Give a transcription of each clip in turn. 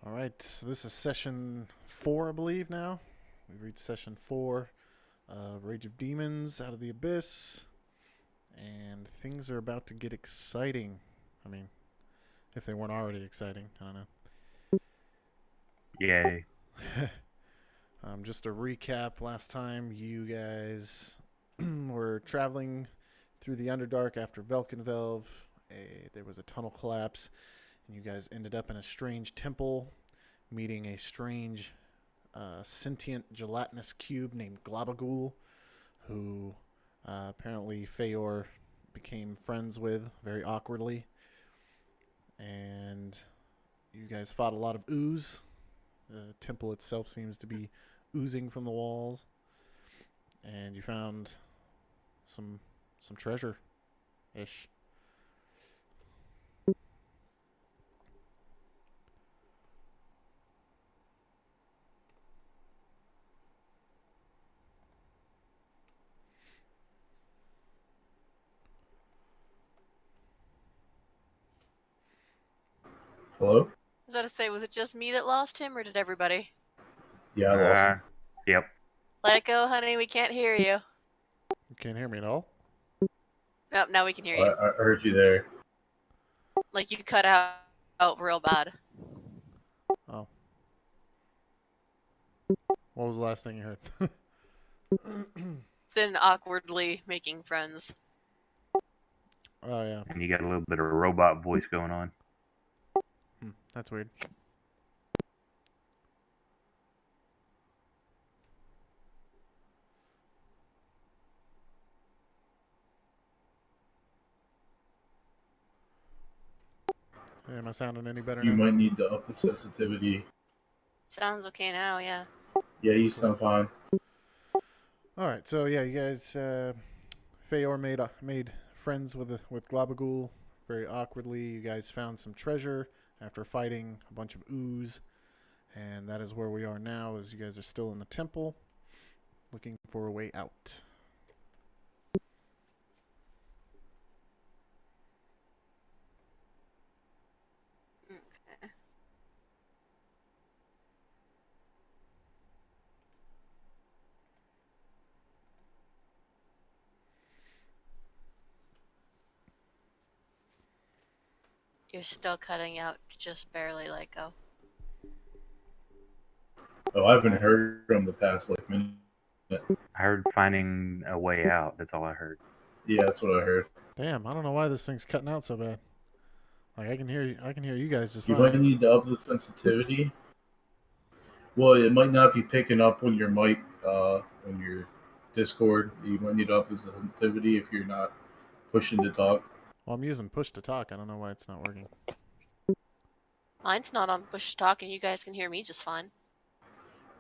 All right, so this is session 4, I believe, now. We've reached session 4 of Rage of Demons Out of the Abyss, and things are about to get exciting. I mean, if they weren't already exciting, I don't know. Yay. Just to recap, last time you guys were traveling through the Underdark after Velkenvelv. There was a tunnel collapse, and you guys ended up in a strange temple, meeting a strange sentient gelatinous cube named Globagul, who apparently Fayore became friends with very awkwardly. And you guys fought a lot of ooze. The temple itself seems to be oozing from the walls. And you found some treasure-ish. Hello? I was about to say, was it just me that lost him, or did everybody? Yeah, I lost him. Yep. Let go, honey, we can't hear you. You can't hear me at all? Nope, now we can hear I, you. I heard you there. Like, you cut out real bad. Oh. What was the last thing you heard? Then awkwardly making friends. Oh, yeah. And you got a little bit of a robot voice going on. That's weird. Hey, am I sounding any better You now? might need to up the sensitivity. Sounds okay now, yeah. Yeah, you sound fine. All right, so yeah, you guys, Fayore made friends with Globagul very awkwardly. You guys found some treasure after fighting a bunch of ooze, and that is where we are now. As you guys are still in the temple, looking for a way out. Okay. You're still cutting out just barely, like, oh. Oh, I haven't heard from the past minute. I heard finding a way out. That's all I heard. Yeah, that's what I heard. Damn, I don't know why this thing's cutting out so bad. Like I can hear you guys just You fine. might need to up the sensitivity. Well, it might not be picking up when your mic, when your Discord. You might need to up the sensitivity if you're not pushing to talk. Well, I'm using push to talk. I don't know why it's not working. Mine's not on push to talk, and you guys can hear me just fine.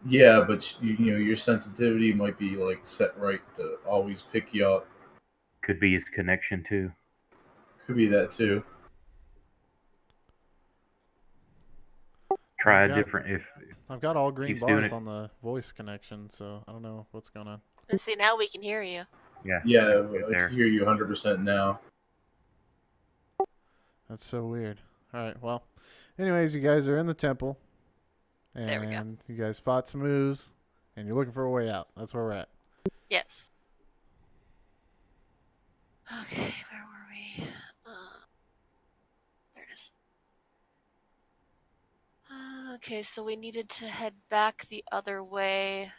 Yeah, but your sensitivity might be set right to always pick you up. Could be his connection too. Could be that too. Try a different if I've got all green keeps doing bars it. on the voice connection, so I don't know what's going on. And see, now we can hear you. Yeah. Yeah, Good I there. can hear you 100% now. That's so weird. All right, well, anyways, you guys are in the temple, There we go. and you guys fought some ooze, and you're looking for a way out. That's where we're at. Yes. Okay, where were we? There it is. Okay, so we needed to head back the other way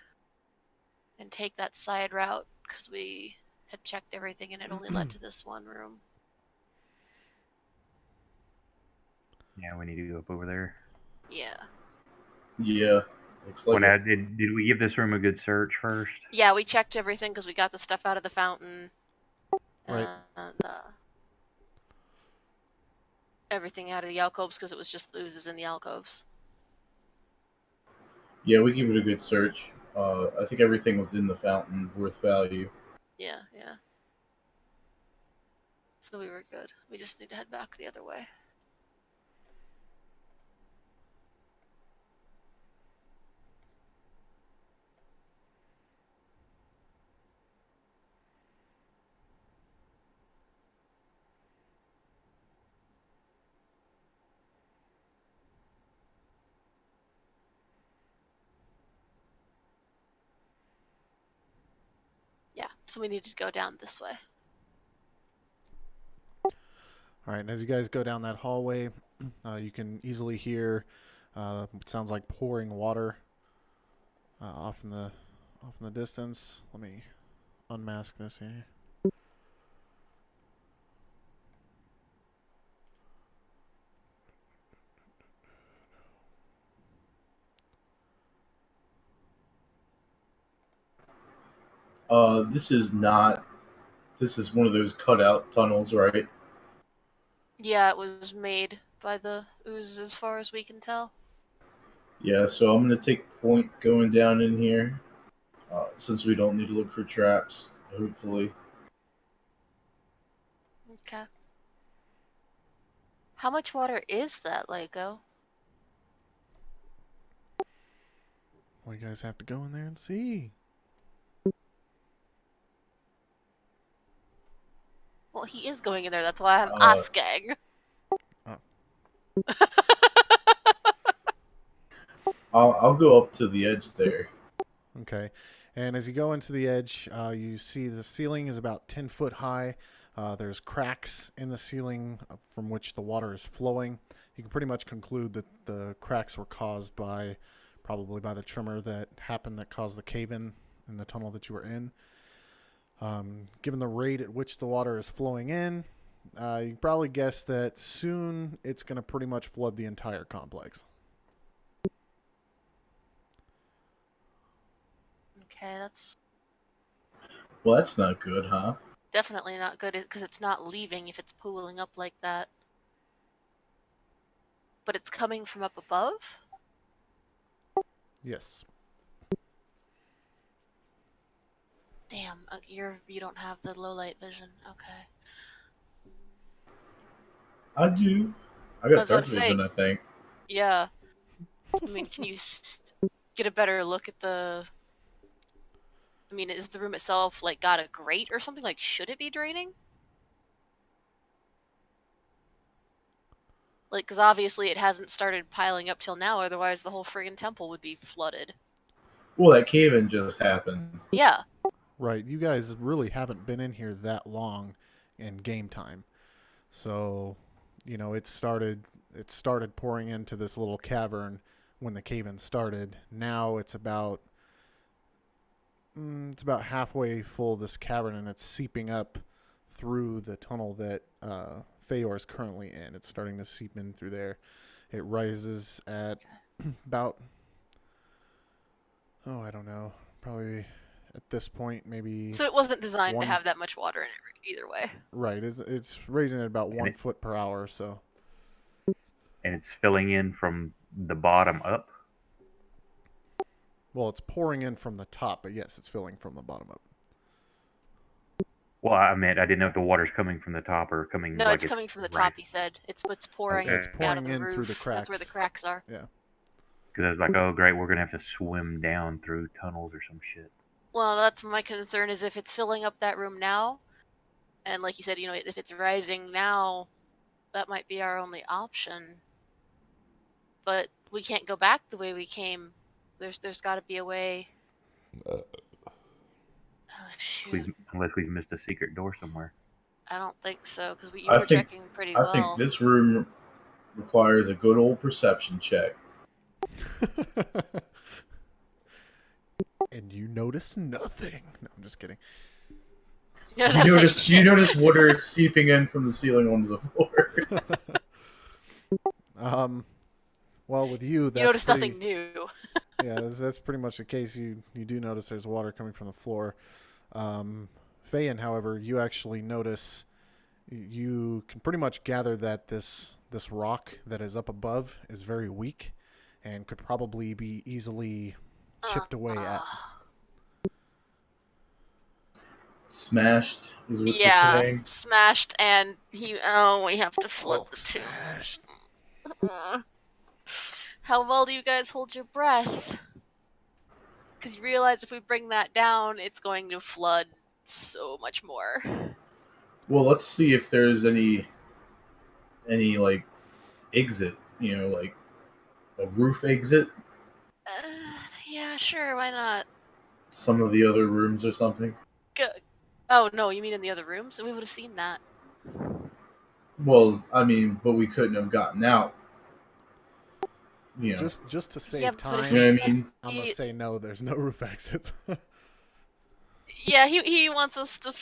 and take that side route because we had checked everything and it only led to this one room. Yeah, we need to go up over there. Yeah. Yeah, looks like it. Did we give this room a good search first? Yeah, we checked everything because we got the stuff out of the fountain. Right. Everything out of the alcoves because it was just the oozes in the alcoves. Yeah, we give it a good search. I think everything was in the fountain worth value. Yeah, yeah. So we were good. We just need to head back the other way. So we need to go down this way. All right, and as you guys go down that hallway, you can easily hear it sounds like pouring water off in the distance. Let me unmask this here. This is not. This is one of those cutout tunnels, right? Yeah, it was made by the ooze as far as we can tell. Yeah. So I'm gonna take point going down in here, since we don't need to look for traps. Hopefully. Okay. How much water is that, Lego? Well, you guys have to go in there and see. Well, he is going in there. That's why I'm Uh, asking. Oh. I'll go up to the edge there. Okay. And as you go into the edge, you see the ceiling is about 10 foot high. There's cracks in the ceiling from which the water is flowing. You can pretty much conclude that the cracks were caused by, probably by the tremor that happened that caused the cave-in the tunnel that you were in. Given the rate at which the water is flowing in, you can probably guess that soon it's going to pretty much flood the entire complex. Okay, that's Well, that's not good, huh? definitely not good because it's not leaving if it's pooling up like that. But it's coming from up above? Yes. Damn, you don't have the low light vision. Okay. I do. I I got was about dark to say, vision, I think. yeah. I mean, can you get a better look at the... I mean, is the room itself, like, got a grate or something? Like, should it be draining? Like, because obviously it hasn't started piling up till now, otherwise the whole friggin' temple would be flooded. Well, that cave-in just happened. Yeah. Right. You guys really haven't been in here that long in game time. So, you know, it started pouring into this little cavern when the cave-in started. Now it's about halfway full of this cavern, and it's seeping up through the tunnel that Fayore is currently in. It's starting to seep in through there. It rises at about, I don't know, probably at this point maybe. So it wasn't designed to one- have that much water in it either way. Right. It's raising at about And 1 foot per hour or so. And it's filling in from the bottom up. Well, it's pouring in from the top, but yes, it's filling from the bottom up. Well, I meant I didn't know if the water's coming from the top or coming. No, like it's coming from the right. top, he said. It's pouring Okay. It's out pouring of the in roof. through the That's where the cracks. cracks are. Yeah. Because I was like, oh great, we're gonna have to swim down through tunnels or some shit. Well, that's my concern, is if it's filling up that room now, and like you said, you know, if it's rising now, that might be our only option. But we can't go back the way we came. There's got to be a way. Oh shoot! Unless we've missed a secret door somewhere. I don't think so because you I were think- checking pretty I well. think this room requires a good old perception check. And you notice nothing. No, I'm just kidding. I was gonna say, You shit. notice water seeping in from the ceiling onto the floor. Well, with you, that's You noticed pretty, nothing new. yeah, that's pretty much the case. You do notice there's water coming from the floor. Fayen, however, you actually notice, you can pretty much gather that this rock that is up above is very weak and could probably be easily chipped away at. Smashed is what you're Yeah, saying. smashed, and we have to flood Hulk the tomb. smashed. How well do you guys hold your breath? Because you realize if we bring that down, it's going to flood so much more. Well, let's see if there's any like exit. You know, like a roof exit. Yeah, sure, why not? Some of the other rooms or something. Oh no, you mean in the other room? So we would have seen that. Well, I mean, but we couldn't have gotten out. You know, Just to Yeah, save but if you time, know what I mean? I'm gonna say no. There's no roof exits. Yeah, he wants us to.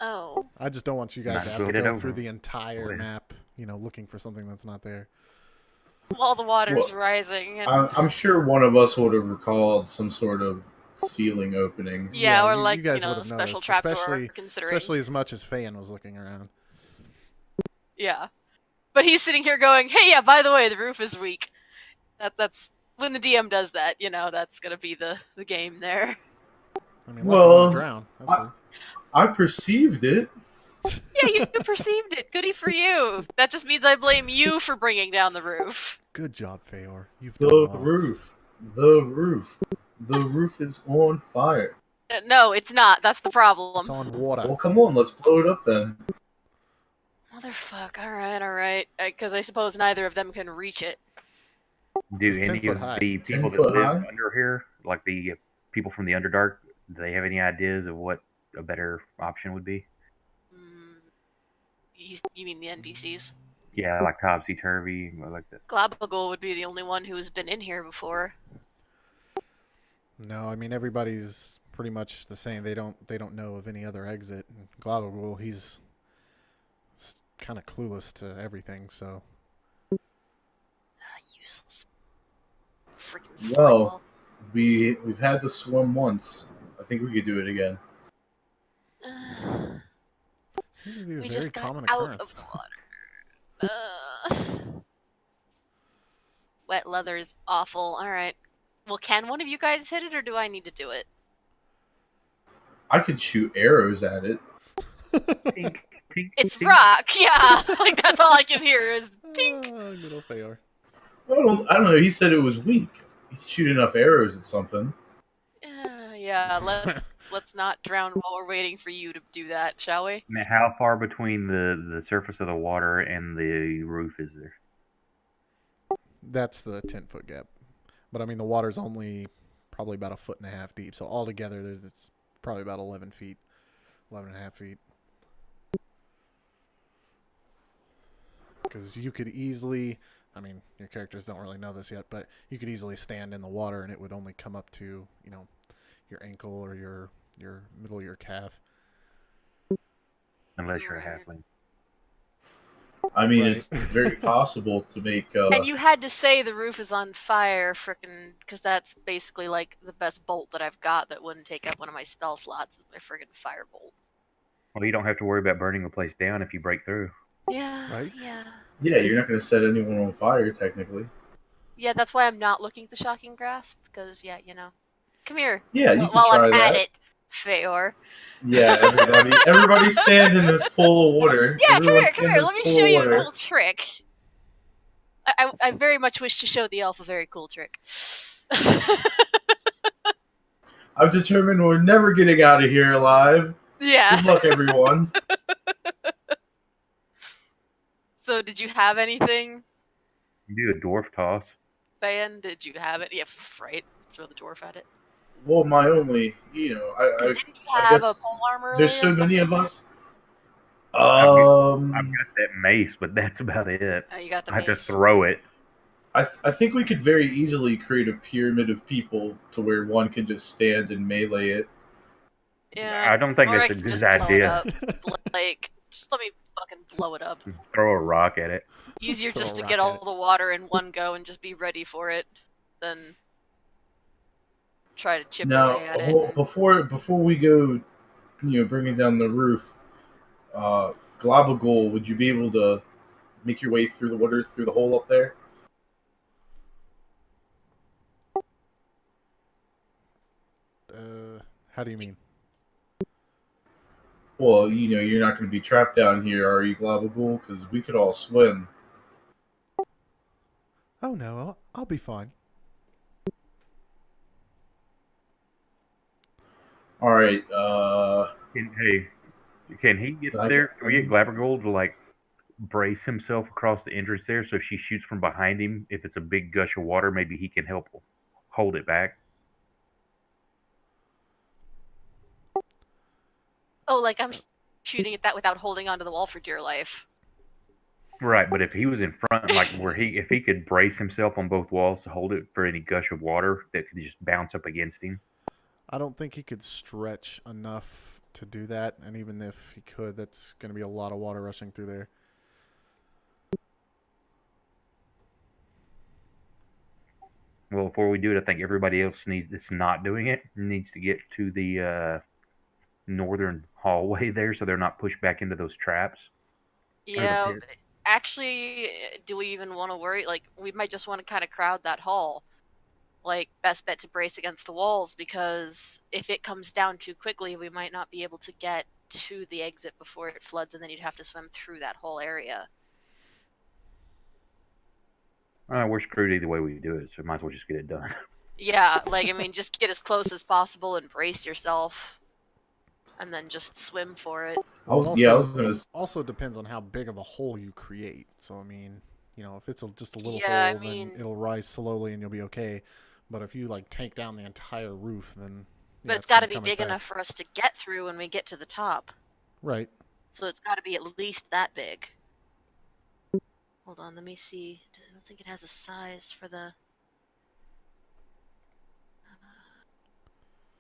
Oh. I just don't want you guys Might to as have well to get it go over through the with. entire Yeah. map, looking for something that's not there. While the water's Well, rising, and I'm sure one of us would have recalled some sort of ceiling opening. yeah, or you like guys would have special noticed, trapdoor considering. especially as much as Fayen was looking around. Yeah, but he's sitting here going, "Hey, yeah, by the way, the roof is weak." That's when the DM does that. That's gonna be the game there. I mean, unless you want to Well, drown, that's cool. I perceived it. Yeah, you perceived it. Goody for you. That just means I blame you for bringing down the roof. Good job, Fayore. You've done The well. roof. The roof. The roof is on fire. No, it's not. That's the problem. It's on water. Well, come on, let's blow it up then. Motherfuck. All right. Because I suppose neither of them can reach it. Do It's 10 any foot of high. the 10 people that foot live high? under here, like the people from the Underdark, do they have any ideas of what a better option would be? You mean the NPCs? Yeah, like topsy turvy, like that. Glabagol would be the only one who's been in here before. No, I mean everybody's pretty much the same. They don't know of any other exit. And Global, he's kind of clueless to everything. So Useless. Freaking Well, we've had to swim once. I think we could do it again. seems to be a We very just got common out occurrence. of water. Wet leather's awful. All right. Well, can one of you guys hit it, or do I need to do it? I could shoot arrows at it. Tink, tink, It's tink. rock. Yeah, like that's all I can hear is tink. Oh, good old Fayore. I don't know. He said it was weak. He'd shoot enough arrows at something. Yeah. Let's not drown while we're waiting for you to do that, shall we? Now, how far between the surface of the water and the roof is there? That's the 10-foot gap. But I mean, the water's only probably about 1.5 feet deep. So altogether, it's probably about 11 feet, 11.5 feet. Because you could easily, I mean, your characters don't really know this yet, but you could easily stand in the water and it would only come up to, your ankle or your middle of your calf. Unless you're a halfling. I mean, Right. it's very possible to make. And you had to say the roof is on fire, frickin', because that's basically like the best bolt that I've got that wouldn't take up one of my spell slots is my friggin' firebolt. Well, you don't have to worry about burning the place down if you break through. Yeah. Right? Yeah. Yeah, you're not going to set anyone on fire, technically. Yeah, that's why I'm not looking at the shocking grasp, because, Come here. Yeah, you can While try I'm at that. it, Fayore. Yeah, everybody stand in this pool of water. Yeah, Everyone come stand here. in this Let me pool show of you a water. cool trick. I very much wish to show the elf a very cool trick. I've determined we're never getting out of here alive. Yeah. Good luck, everyone. So, did you have anything, You do a dwarf toss. Fayen? Did you have it? Yeah, right. Throw the dwarf at it. Well, my only, Because didn't you I have a guess pole armor there's so earlier? many of us. I've got that mace, but that's about it. Oh, you got the I have to mace. throw it. I think we could very easily create a pyramid of people to where one can just stand and melee it. Yeah. I don't think Or that's I a can good just blow it idea. up. Like, just let me fucking blow it up. Throw a rock at it. Easier Throw just a to get rock all at it. the water in one go and just be ready for it than try to chip Now, away at it. before we go, bringing down the roof, Globagol, would you be able to make your way through the water through the hole up there? How do you mean? Well, you're not going to be trapped down here, are you, Globagol? Because we could all swim. Oh no, I'll be fine. All right. Can he get there? Can we get Glabbergold to brace himself across the entrance there, so if she shoots from behind him, if it's a big gush of water, maybe he can help hold it back. Oh, like I'm shooting at that without holding onto the wall for dear life. Right, but if he was in front, like if he could brace himself on both walls to hold it for any gush of water that could just bounce up against him. I don't think he could stretch enough to do that, and even if he could, that's going to be a lot of water rushing through there. Well, before we do it, I think everybody else that's not doing it needs to get to the northern hallway there, so they're not pushed back into those traps. Yeah, actually, do we even want to worry? Like, we might just want to kind of crowd that hall. Like, best bet to brace against the walls, because if it comes down too quickly, we might not be able to get to the exit before it floods, and then you'd have to swim through that whole area. We're screwed either way we do it, so might as well just get it done. Yeah, like, I mean, just get as close as possible and brace yourself, and then just swim for it. Also depends on how big of a hole you create. So, I mean, if it's just a little Yeah, hole, then it'll rise slowly and you'll be okay. But if you, take down the entire roof, then... But it's got to be big enough for us to get through when we get to the top. Right. So it's got to be at least that big. Hold on, let me see. I don't think it has a size for the...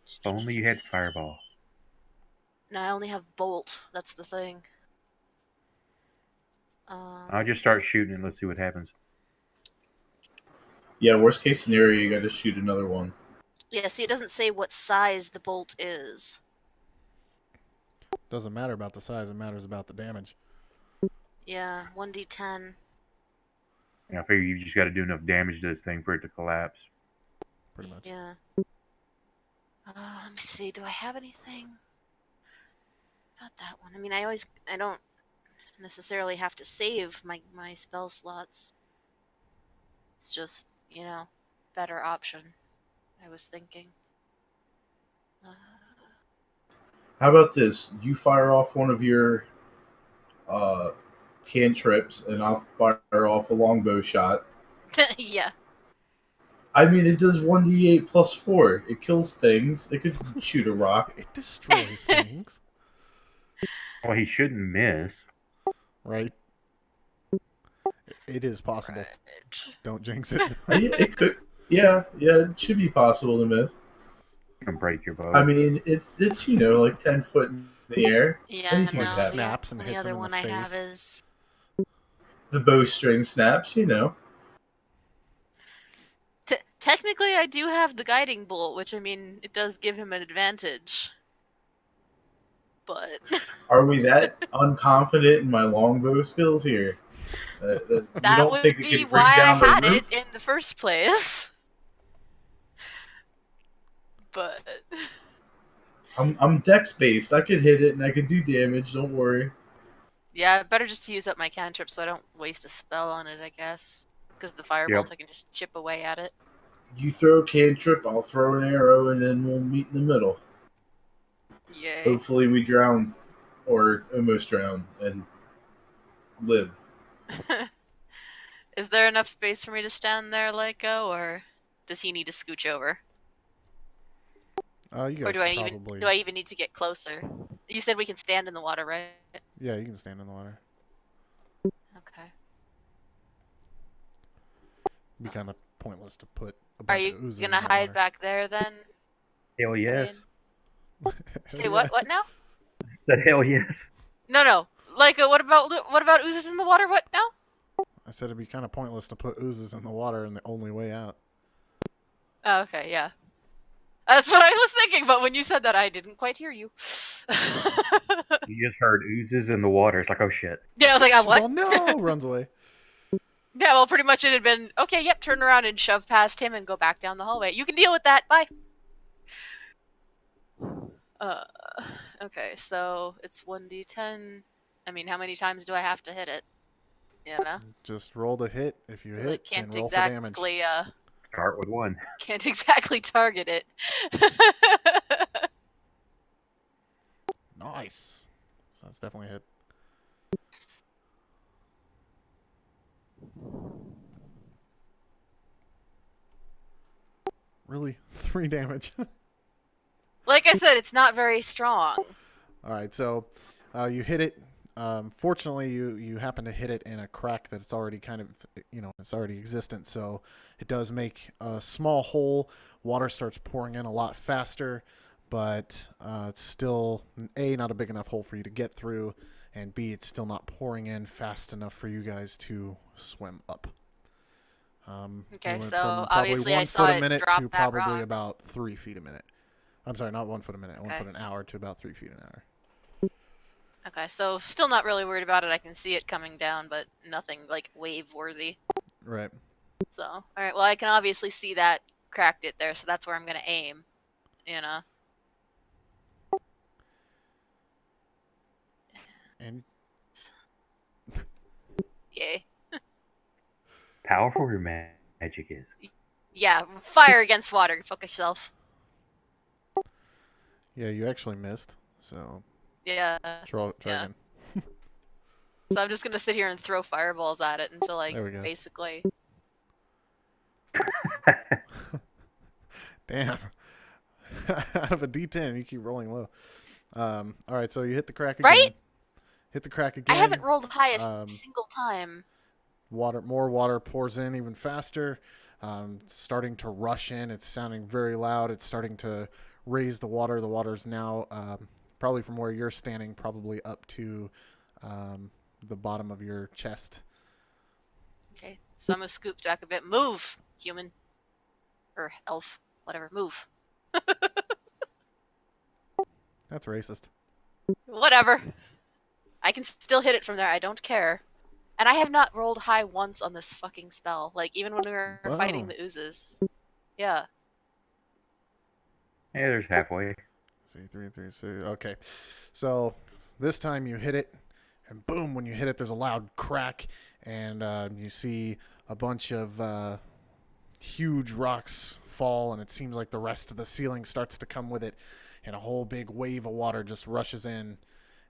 If only you had Fireball. No, I only have Bolt. That's the thing. I'll just start shooting and let's see what happens. Yeah, worst case scenario, you gotta shoot another one. Yeah, see, it doesn't say what size the bolt is. Doesn't matter about the size, it matters about the damage. Yeah, 1d10. I figure you just got to do enough damage to this thing for it to collapse. Pretty much. Yeah. Let me see, do I have anything about that one? I mean, I don't necessarily have to save my spell slots. It's just, better option, I was thinking. How about this? You fire off one of your cantrips, and I'll fire off a longbow shot. Yeah. I mean, it does 1d8 plus 4. It kills things. It could shoot a rock. It destroys things. Well, he shouldn't miss. Right? It is possible. Right. Don't jinx it. It could. Yeah, it should be possible to miss. You can break your bow. I mean, it's 10 foot in the air. Yeah, Anything no, could happen. Snaps and the hits other him in one the I face. have is... The bowstring snaps, Technically, I do have the guiding bolt, which, I mean, it does give him an advantage. But... Are we that unconfident in my longbow skills here? That would be why I had it in the first place. But... I'm dex based. I could hit it and I could do damage. Don't worry. Yeah, better just to use up my cantrip so I don't waste a spell on it, I guess. Because the firebolt, I can just chip away at it. You throw a cantrip, I'll throw an arrow, and then we'll meet in the middle. Yay. Hopefully we drown, or almost drown, and live. Is there enough space for me to stand there, Lyko, or does he need to scooch over? You guys Or do I probably... even need to get closer? You said we can stand in the water, right? Yeah, you can stand in the water. Okay. It'd be kind of pointless to put a Are bunch you of oozes gonna in the hide water. back there then? Hell yes. Say what? What now? The hell yes. No. Lyko, what about oozes in the water? What now? I said it'd be kind of pointless to put oozes in the water and the only way out. Oh, okay, yeah. That's what I was thinking, but when you said that, I didn't quite hear you. You just heard oozes in the water. It's like, oh shit. Yeah, I was like, She's what? all, no! Runs away. Yeah, well, pretty much it had been, okay, yep, turn around and shove past him and go back down the hallway. You can deal with that, bye! Okay, so it's 1d10. I mean, how many times do I have to hit it? Just roll the hit. If you hit, can't then roll for damage. exactly, Start with 1. can't exactly target it. Nice. So that's definitely a hit. Really? 3 damage. Like I said, it's not very strong. All right, so you hit it. Fortunately, you happen to hit it in a crack that's already kind of, it's already existent. So it does make a small hole. Water starts pouring in a lot faster, but it's still, A, not a big enough hole for you to get through, and B, it's still not pouring in fast enough for you guys to swim up. We Okay, went so from probably obviously I 1 saw foot a it minute drop to that probably rock. about 3 feet a minute. I'm sorry, not 1 foot a minute. 1 Okay. foot an hour to about 3 feet an hour. Okay, so still not really worried about it. I can see it coming down, but nothing like wave worthy. Right. So, all right. Well, I can obviously see that cracked it there, so that's where I'm gonna aim. You know. And Yay. Powerful your magic is. Yeah, fire against water. Fuck yourself. yeah, you actually missed. So Yeah. try Yeah. again. So I'm just gonna sit here and throw fireballs at it until I There we go. basically. Damn. Out of a D10, you keep rolling low. All right, so you hit the crack again. Right? Hit the crack I again. haven't rolled high a um, single time. More water pours in even faster. Starting to rush in. It's sounding very loud. It's starting to raise the water. The water's now probably from where you're standing, probably up to the bottom of your chest. Okay, so I'm gonna scoop back a bit. Move, human. Or elf. Whatever. Move. That's racist. Whatever. I can still hit it from there. I don't care. And I have not rolled high once on this fucking spell. Like, even when we were fighting Wow. the oozes. Yeah. Yeah, there's halfway. See, 3, 3, 6. Okay. So this time you hit it, and boom, when you hit it, there's a loud crack, and you see a bunch of huge rocks fall, and it seems like the rest of the ceiling starts to come with it, and a whole big wave of water just rushes in,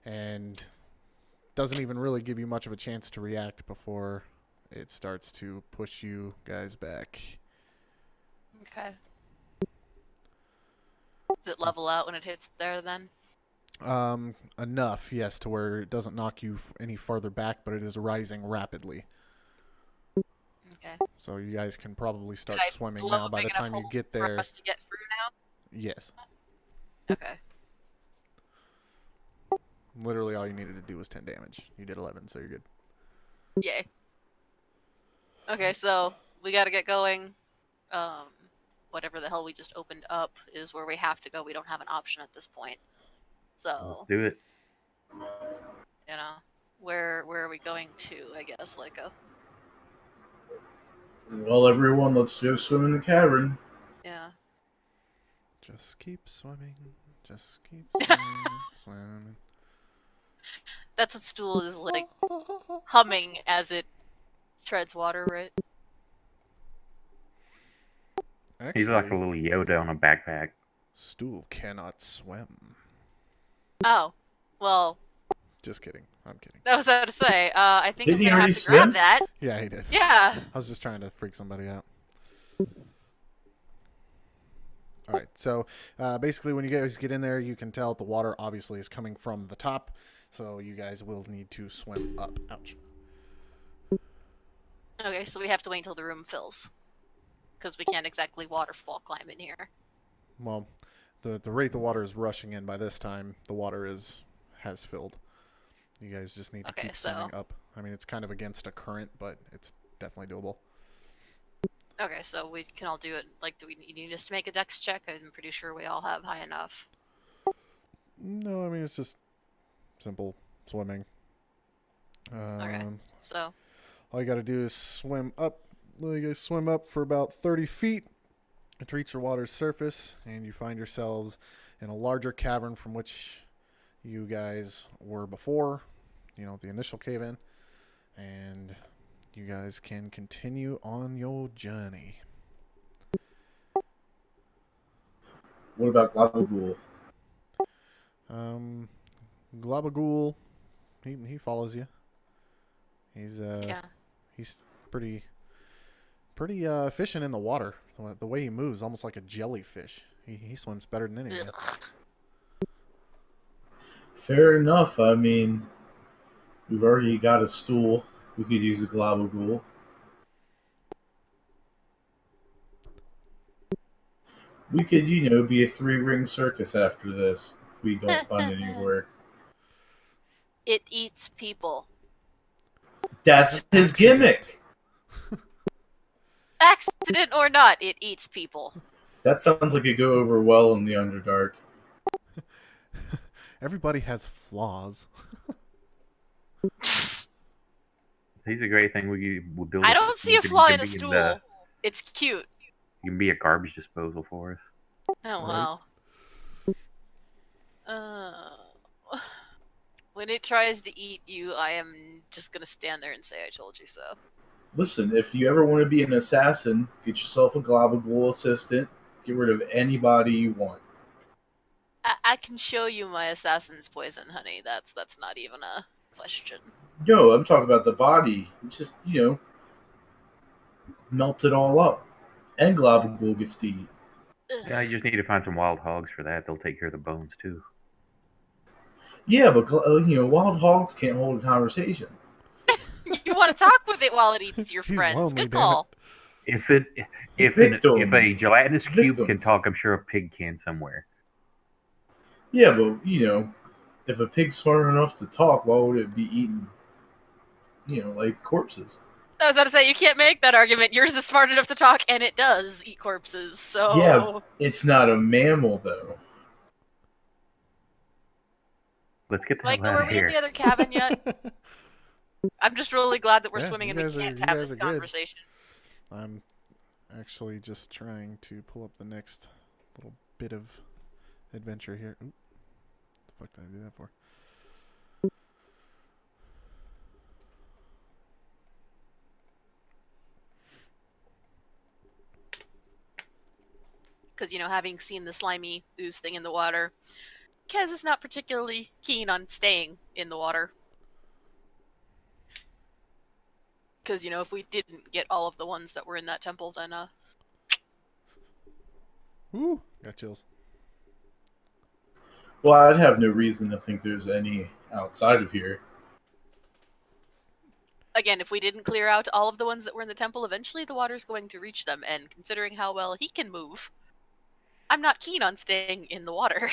and doesn't even really give you much of a chance to react before it starts to push you guys back. Okay. Does it level out when it hits there then? Enough, yes, to where it doesn't knock you any farther back, but it is rising rapidly. Okay. So you guys can probably start Did I swimming blow now a by big the time enough you hole get for there. us to get through Yes. now? Okay. Literally all you needed to do was 10 damage. You did 11, so you're good. Yay. Okay, so we gotta get going. Whatever the hell we just opened up is where we have to go. We don't have an option at this point. So, Let's do it. where are we going to, I guess, like a... Well, everyone, let's go swim in the cavern. Yeah. Just keep swimming. Just keep swimming. That's what Stool is like humming as it treads water, right? Actually, He's like a little Yoda on a backpack. Stool cannot swim. Oh. Well, Just kidding. I'm kidding. that was what to say. I think Didn't I'm he gonna have already to grab swim? that. Yeah, he did. Yeah. I was just trying to freak somebody out. All right, so basically when you guys get in there, you can tell the water obviously is coming from the top, so you guys will need to swim up. Ouch. Okay, so we have to wait until the room fills. Because we can't exactly waterfall climb in here. Well, the rate the water is rushing in by this time, the water has filled. You guys just need to Okay, keep so- swimming up. I mean, it's kind of against a current, but it's definitely doable. Okay, so we can all do it. Like, do we need us to make a dex check? I'm pretty sure we all have high enough. No, I mean, it's just simple swimming. Okay. So, All you got to do is swim up. You guys swim up for about 30 feet to reach the water's surface, and you find yourselves in a larger cavern from which you guys were before, the initial cave-in, and you guys can continue on your journey. What about Glabagul? Glabagool, he follows you. He's yeah. he's pretty efficient in the water. The way he moves, almost like a jellyfish. He swims better than anyone. Ugh. Fair enough. I mean, we've already got a stool. We could use a globogule. We could, be a 3-ring circus after this if we don't find any work. It eats people. That's his Accident. gimmick. Accident or not, it eats people. That sounds like it go over well in the Underdark. Everybody has flaws. He's a great thing. We'll build. I don't see a flaw in a stool. It's cute. You can be a garbage disposal for us. Oh wow. When it tries to eat you, I am just gonna stand there and say I told you so. Listen, if you ever want to be an assassin, get yourself a globogule assistant. Get rid of anybody you want. I can show you my assassin's poison, honey. That's not even a question. No, I'm talking about the body. It's just, melt it all up. And globogule gets to eat. Yeah, you just need to find some wild hogs for that. They'll take care of the bones too. Yeah, but wild hogs can't hold a conversation. You want to talk with it while it eats your He's friends. lonely, Good damn call. If a gelatinous cube can talk, I'm sure a pig can somewhere. Yeah, but if a pig's smart enough to talk, why would it be eating, like corpses? I was about to say, you can't make that argument. Yours is smart enough to talk, and it does eat corpses, so... Yeah, it's not a mammal, though. Let's get the hell Michael, out were of we in here. the other cabin yet? I'm just really glad that we're Yeah, swimming you and we guys can't are- have you this guys are good. conversation. I'm actually just trying to pull up the next little bit of adventure here. Oop. What the fuck did I do that for? Because, having seen the slimy ooze thing in the water, Kez is not particularly keen on staying in the water. Because, if we didn't get all of the ones that were in that temple, then, Ooh, got chills. Well, I'd have no reason to think there's any outside of here. Again, if we didn't clear out all of the ones that were in the temple, eventually the water's going to reach them, and considering how well he can move, I'm not keen on staying in the water.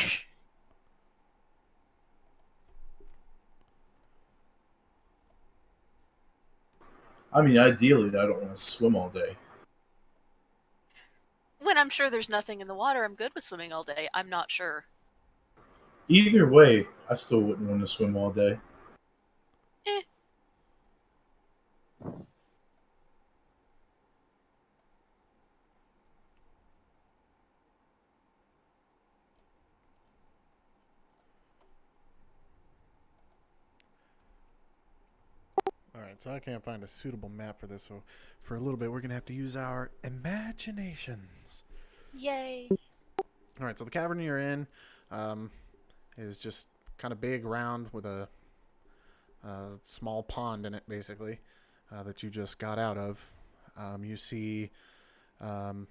I mean, ideally, I don't want to swim all day. When I'm sure there's nothing in the water, I'm good with swimming all day. I'm not sure. Either way, I still wouldn't want to swim all day. Alright, so I can't find a suitable map for this, so for a little bit we're going to have to use our imaginations. Yay. Alright, so the cavern you're in is just kind of big, round, with a small pond in it, basically, that you just got out of. You see an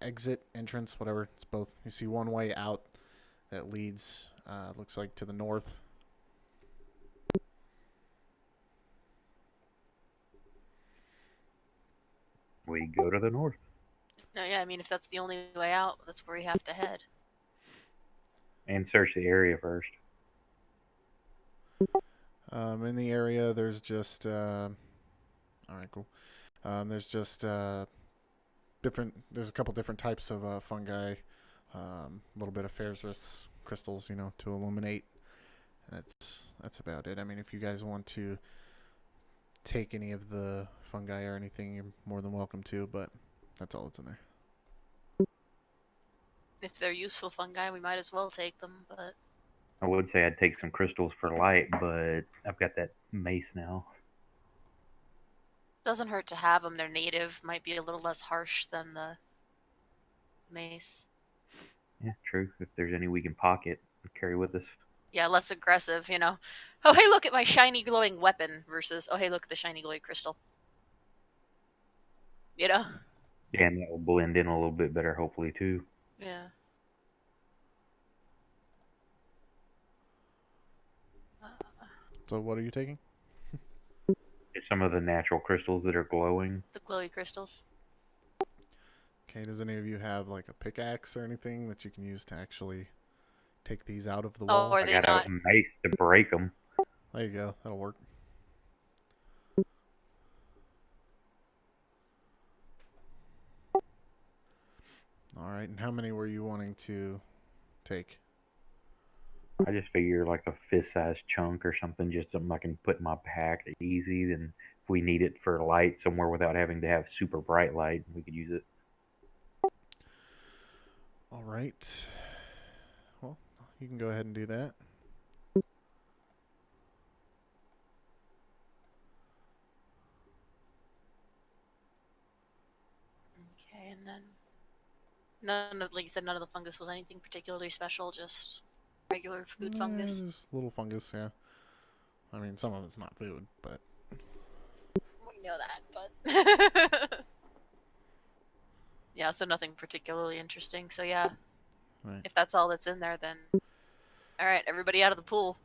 exit, entrance, whatever, it's both. You see one way out that leads, looks like, to the north. We go to the north. No, yeah, I mean, if that's the only way out, that's where we have to head. And search the area first. In the area, there's just... all right, cool. There's just different... There's a couple different types of fungi. A little bit of Fayore crystals, to illuminate. That's about it. I mean, if you guys want to take any of the fungi or anything, you're more than welcome to, but that's all that's in there. If they're useful fungi, we might as well take them, but... I would say I'd take some crystals for light, but I've got that mace now. Doesn't hurt to have them. They're native. Might be a little less harsh than the mace. Yeah, true. If there's any we can pocket and carry with us. Yeah, less aggressive, Oh, hey, look at my shiny glowing weapon versus, oh, hey, look at the shiny glowing crystal. Yeah, and that will blend in a little bit better, hopefully, too. Yeah. So what are you taking? Some of the natural crystals that are glowing. The glowy crystals. Okay, does any of you have like a pickaxe or anything that you can use to actually take these out of the Oh, wall? are I they got not? a mace to break them. There you go. That'll work. All right, and how many were you wanting to take? I just figure like a fist-sized chunk or something, just something I can put in my pack easy. Then if we need it for light somewhere without having to have super bright light, we could use it. All right. Well, you can go ahead and do that. Okay, and then none of, like you said, none of the fungus was anything particularly special, just regular food fungus. Just little fungus, yeah. I mean, some of it's not food, but We know that, but yeah, so nothing particularly interesting. So yeah, right. if that's all that's in there, then all right, everybody out of the pool.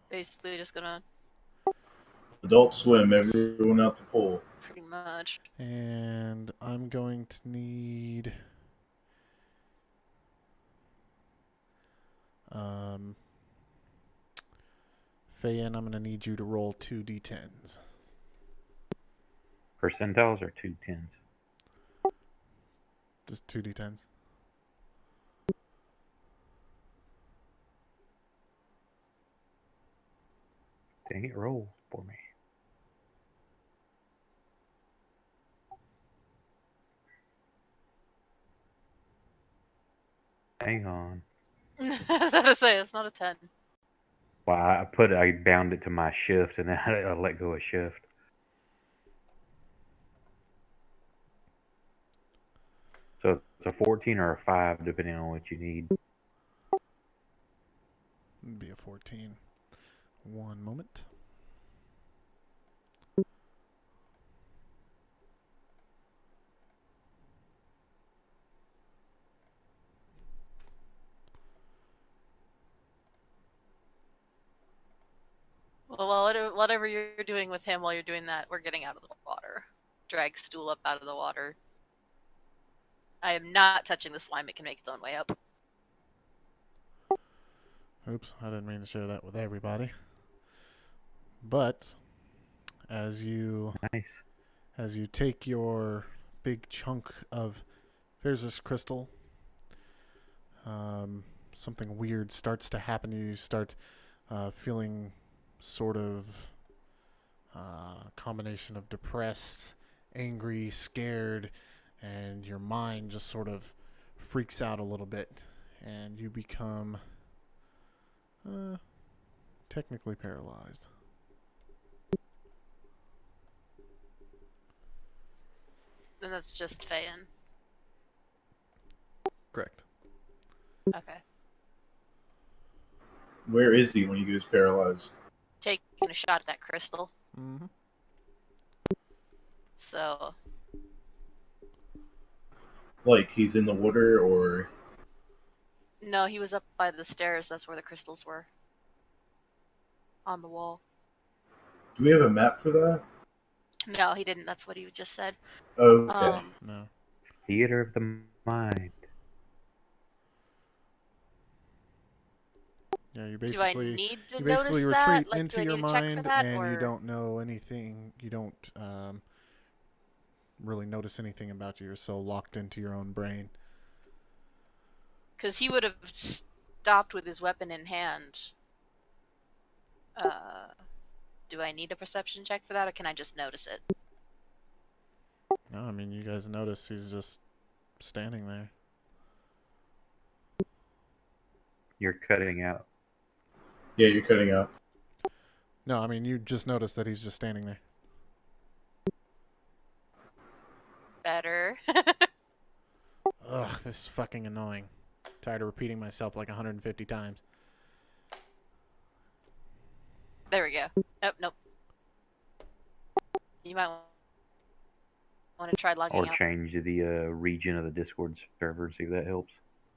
Basically, just gonna Adult Swim, everyone out the pool. pretty much. And I'm going to need Fayen, I'm going to need you to roll 2 d10s. Percentiles or 2 tens? Just 2 d10s. Dang it, roll for me. Hang on. I was about to say it's not a 10. Well, I bound it to my shift and then I let go of shift. So it's a 14 or a 5, depending on what you need. It'd be a 14. One moment. Well, whatever you're doing with him while you're doing that, we're getting out of the water. Drag stool up out of the water. I am not touching the slime. It can make its own way up. Oops, I didn't mean to share that with everybody. But as you Nice. take your big chunk of Kezzskull crystal, something weird starts to happen. You start feeling sort of combination of depressed, angry, scared, and your mind just sort of freaks out a little bit, and you become technically paralyzed. And that's just Fayen. Correct. Okay. Where is he when he goes paralyzed? Taking a shot at that crystal. Mm-hmm. So, Like, he's in the water, or... no, he was up by the stairs. That's where the crystals were. On the wall. Do we have a map for that? No, he didn't. That's what he just said. Okay. No. Theater of the mind. Yeah, you Do I basically need to you notice basically that? retreat Like, do into I your need to check for mind, that, and you or- don't know anything. You don't really notice anything about you. You're so locked into your own brain. Because he would have stopped with his weapon in hand. Do I need a perception check for that, or can I just notice it? No, I mean, you guys notice he's just standing there. You're cutting out. Yeah, you're cutting out. No, I mean, you just notice that he's just standing there. Better. Ugh, this is fucking annoying. Tired of repeating myself like 150 times. There we go. Nope. You might want to try logging Or out. change the region of the Discord server and see if that helps.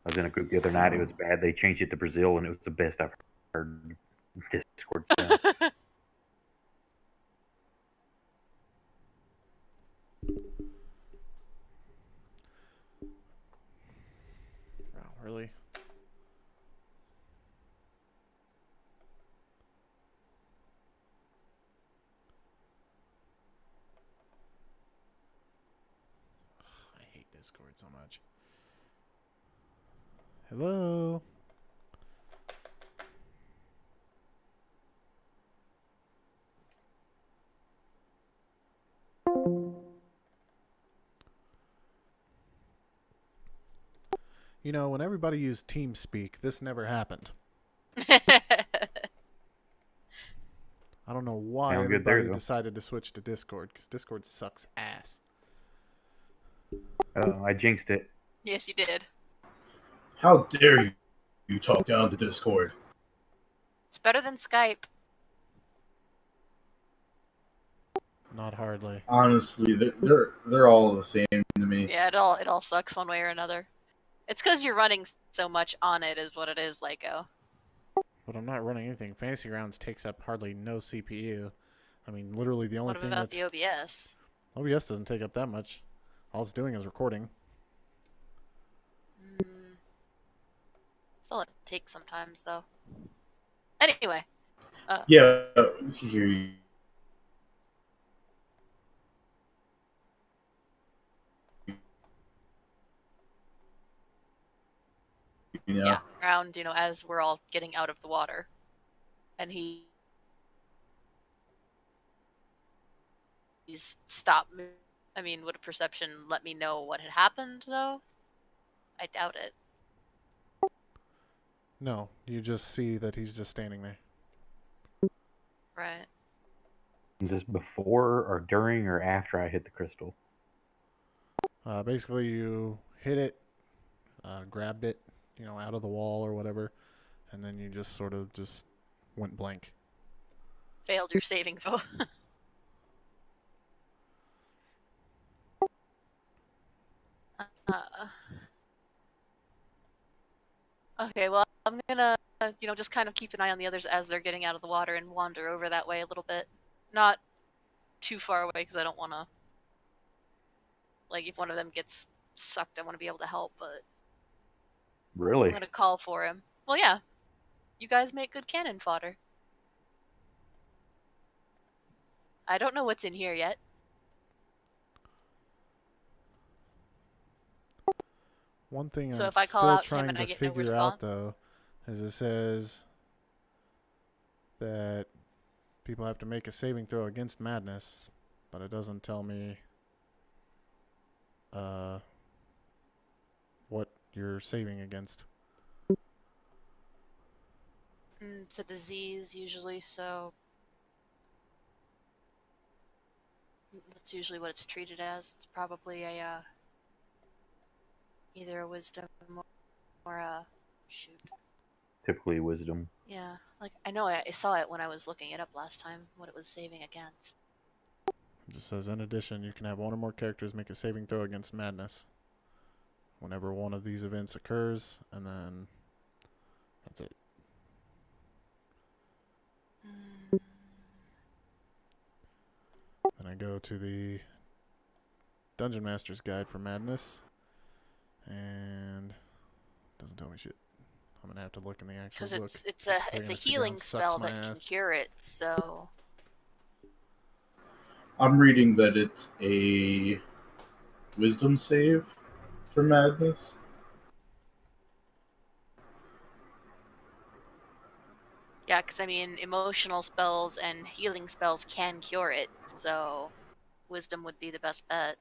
I was in a group the other night. It was bad. They changed it to Brazil, and it was the best I've heard. Discord sound. Wow, really? Ugh, I hate Discord so much. Hello? You know, when everybody used TeamSpeak, this never happened. I don't know why Sound good there, everybody though. decided to switch to Discord, because Discord sucks ass. I jinxed it. Yes, you did. How dare you talk down to Discord? It's better than Skype. Not hardly. Honestly, they're all the same to me. Yeah, it all sucks one way or another. It's because you're running so much on it, is what it is, Lyco. But I'm not running anything. Fantasy Grounds takes up hardly no CPU. I mean, literally the only What thing about that's... the OBS? OBS doesn't take up that much. All it's doing is recording. That's all it takes sometimes, though. Anyway. Yeah, we can hear you. Yeah, around, as we're all getting out of the water. And he's stopped moving. I mean, would a perception let me know what had happened, though? I doubt it. No, you just see that he's just standing there. Right. Is this before or during or after I hit the crystal? Basically, you hit it, grabbed it, out of the wall or whatever, and then you just sort of just went blank. Failed your saving throw. Okay, well, I'm gonna, just kind of keep an eye on the others as they're getting out of the water and wander over that way a little bit. Not too far away, because I don't want to, if one of them gets sucked, I want to be able to help, but Really? I'm gonna call for him. Well, yeah. You guys make good cannon fodder. I don't know what's in here yet. One thing So I'm if I call still out to him trying and I to get no figure out, response? though, is it says that people have to make a saving throw against madness, but it doesn't tell me what you're saving against. It's a disease, usually, so that's usually what it's treated as. It's probably either a wisdom or a... shoot. Typically wisdom. Yeah, I know I saw it when I was looking it up last time, what it was saving against. It just says, in addition, you can have one or more characters make a saving throw against madness whenever one of these events occurs, and then that's it. Then I go to the Dungeon Master's Guide for Madness, and it doesn't tell me shit. I'm gonna have to look in the actual book. Because it's a healing spell that can cure it, so... I'm reading that it's a wisdom save for madness. Yeah, because emotional spells and healing spells can cure it, so wisdom would be the best bet.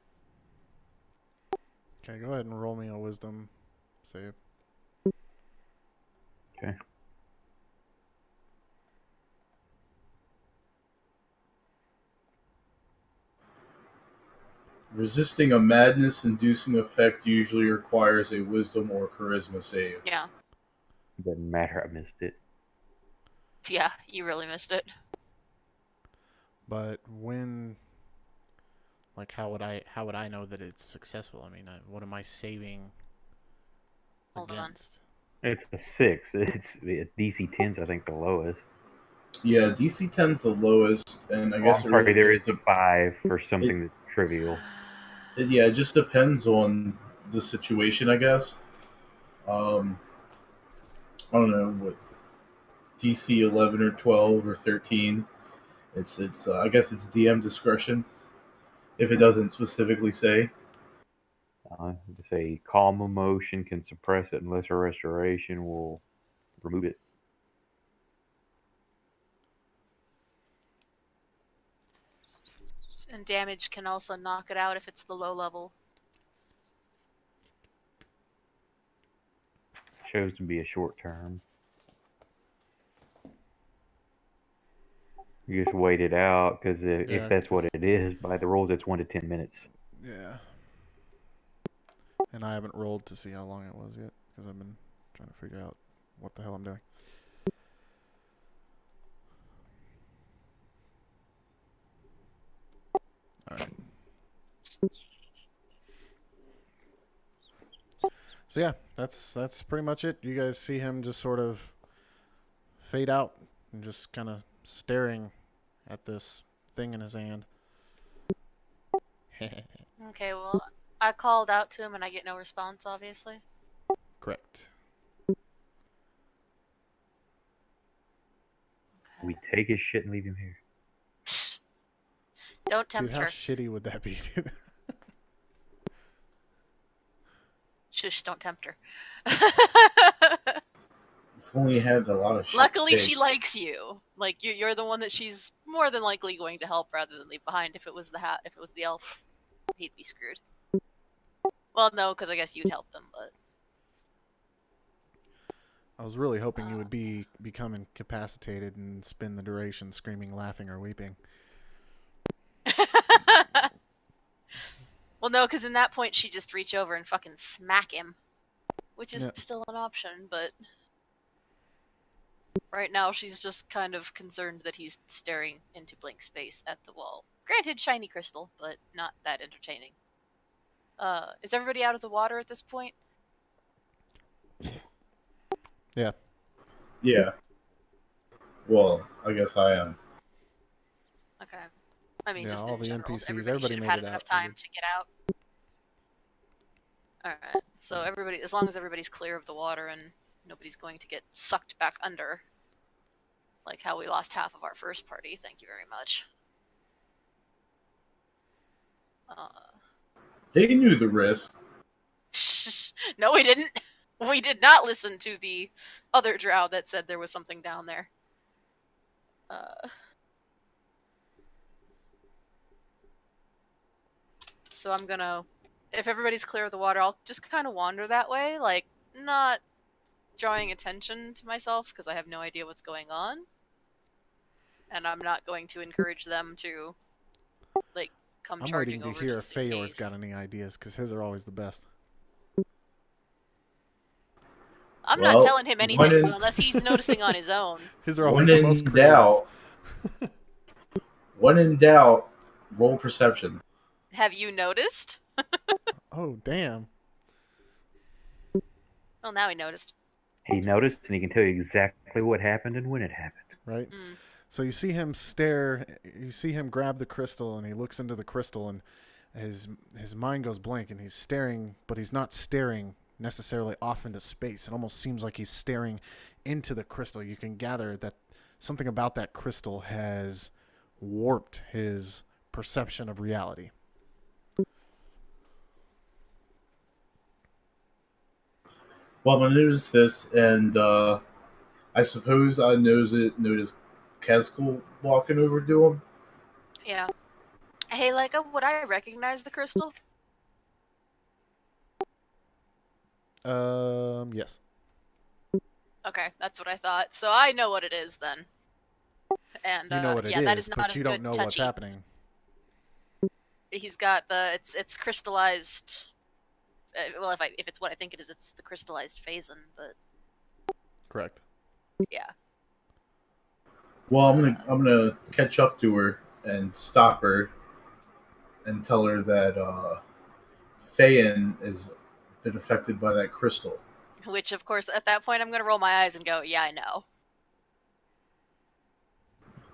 Okay, go ahead and roll me a wisdom save. Okay. Resisting a madness-inducing effect usually requires a wisdom or charisma save. Yeah. Doesn't matter, I missed it. Yeah, you really missed it. But when, how would I know that it's successful? What am I saving Hold on. against. It's a 6. It's DC 10's, I think, the lowest. Yeah, DC 10's the lowest, and I Oh, guess I'm it sorry, really there just is a 5 for something that's trivial. yeah, it just depends on the situation, I guess. I don't know what DC 11 or 12 or 13. It's I guess it's DM discretion if it doesn't specifically say. To say calm emotion can suppress it unless a restoration will remove it. And damage can also knock it out if it's the low level. Shows to be a short term. You just wait it out because if that's what it is, by the rules, it's 1 to 10 minutes. Yeah. And I haven't rolled to see how long it was yet because I've been trying to figure out what the hell I'm doing. All right. So yeah, that's pretty much it. You guys see him just sort of fade out and just kind of staring at this thing in his hand. Okay, well, I called out to him and I get no response, obviously. Correct. We take his shit and leave him here. Don't Dude, tempt how her. shitty would that be? Shush, don't tempt her. If only you had a lot of shit. Luckily, she likes you. Like you're the one that she's more than likely going to help rather than leave behind. If it was the elf, he'd be screwed. Well, no, because I guess you'd help them, but I was really hoping you would become incapacitated and spend the duration screaming, laughing, or weeping. well, no, because in that point she'd just reach over and fucking smack him, which is Yeah. still an option, but right now she's just kind of concerned that he's staring into blank space at the wall. Granted, shiny crystal, but not that entertaining. Is everybody out of the water at this point? Yeah. Yeah. Well, I guess I am. Okay. I mean, Yeah, just all in the general, NPCs, everybody everybody should have made had it enough out. time to get out. Alright, so everybody, as long as everybody's clear of the water and nobody's going to get sucked back under, like how we lost half of our first party, thank you very much. They knew the risk. No, we didn't. We did not listen to the other drow that said there was something down there. So I'm gonna, if everybody's clear of the water, I'll just kind of wander that way, like, not drawing attention to myself because I have no idea what's going on. And I'm not going to encourage them to, like, come I'm charging waiting to over hear if just in Fayor's case. got any ideas, because his are always the best. I'm Well, not telling him anything, so unless he's noticing on his own. His are always When the most in creative. doubt, when in doubt, roll perception. Have you noticed? Oh, damn. Well, now he noticed. He noticed, and he can tell you exactly what happened and when it happened. Right? Mm. So you see him stare, you see him grab the crystal, and he looks into the crystal, and his mind goes blank, and he's staring, but he's not staring necessarily off into space. It almost seems like he's staring into the crystal. You can gather that something about that crystal has warped his perception of reality. Well, I noticed this, and I suppose I noticed Kezzskull walking over to him. Yeah. Hey, Leica, would I recognize the crystal? Yes. Okay, that's what I thought. So I know what it is then. And You know what it yeah, that is is, not but a you good don't know what's touchy. happening. He's got the it's crystallized. Well, if it's what I think it is, it's the crystallized Fazen. But Correct. yeah. Well, I'm gonna catch up to her and stop her and tell her that Fayen has been affected by that crystal. Which, of course, at that point, I'm going to roll my eyes and go, yeah, I know.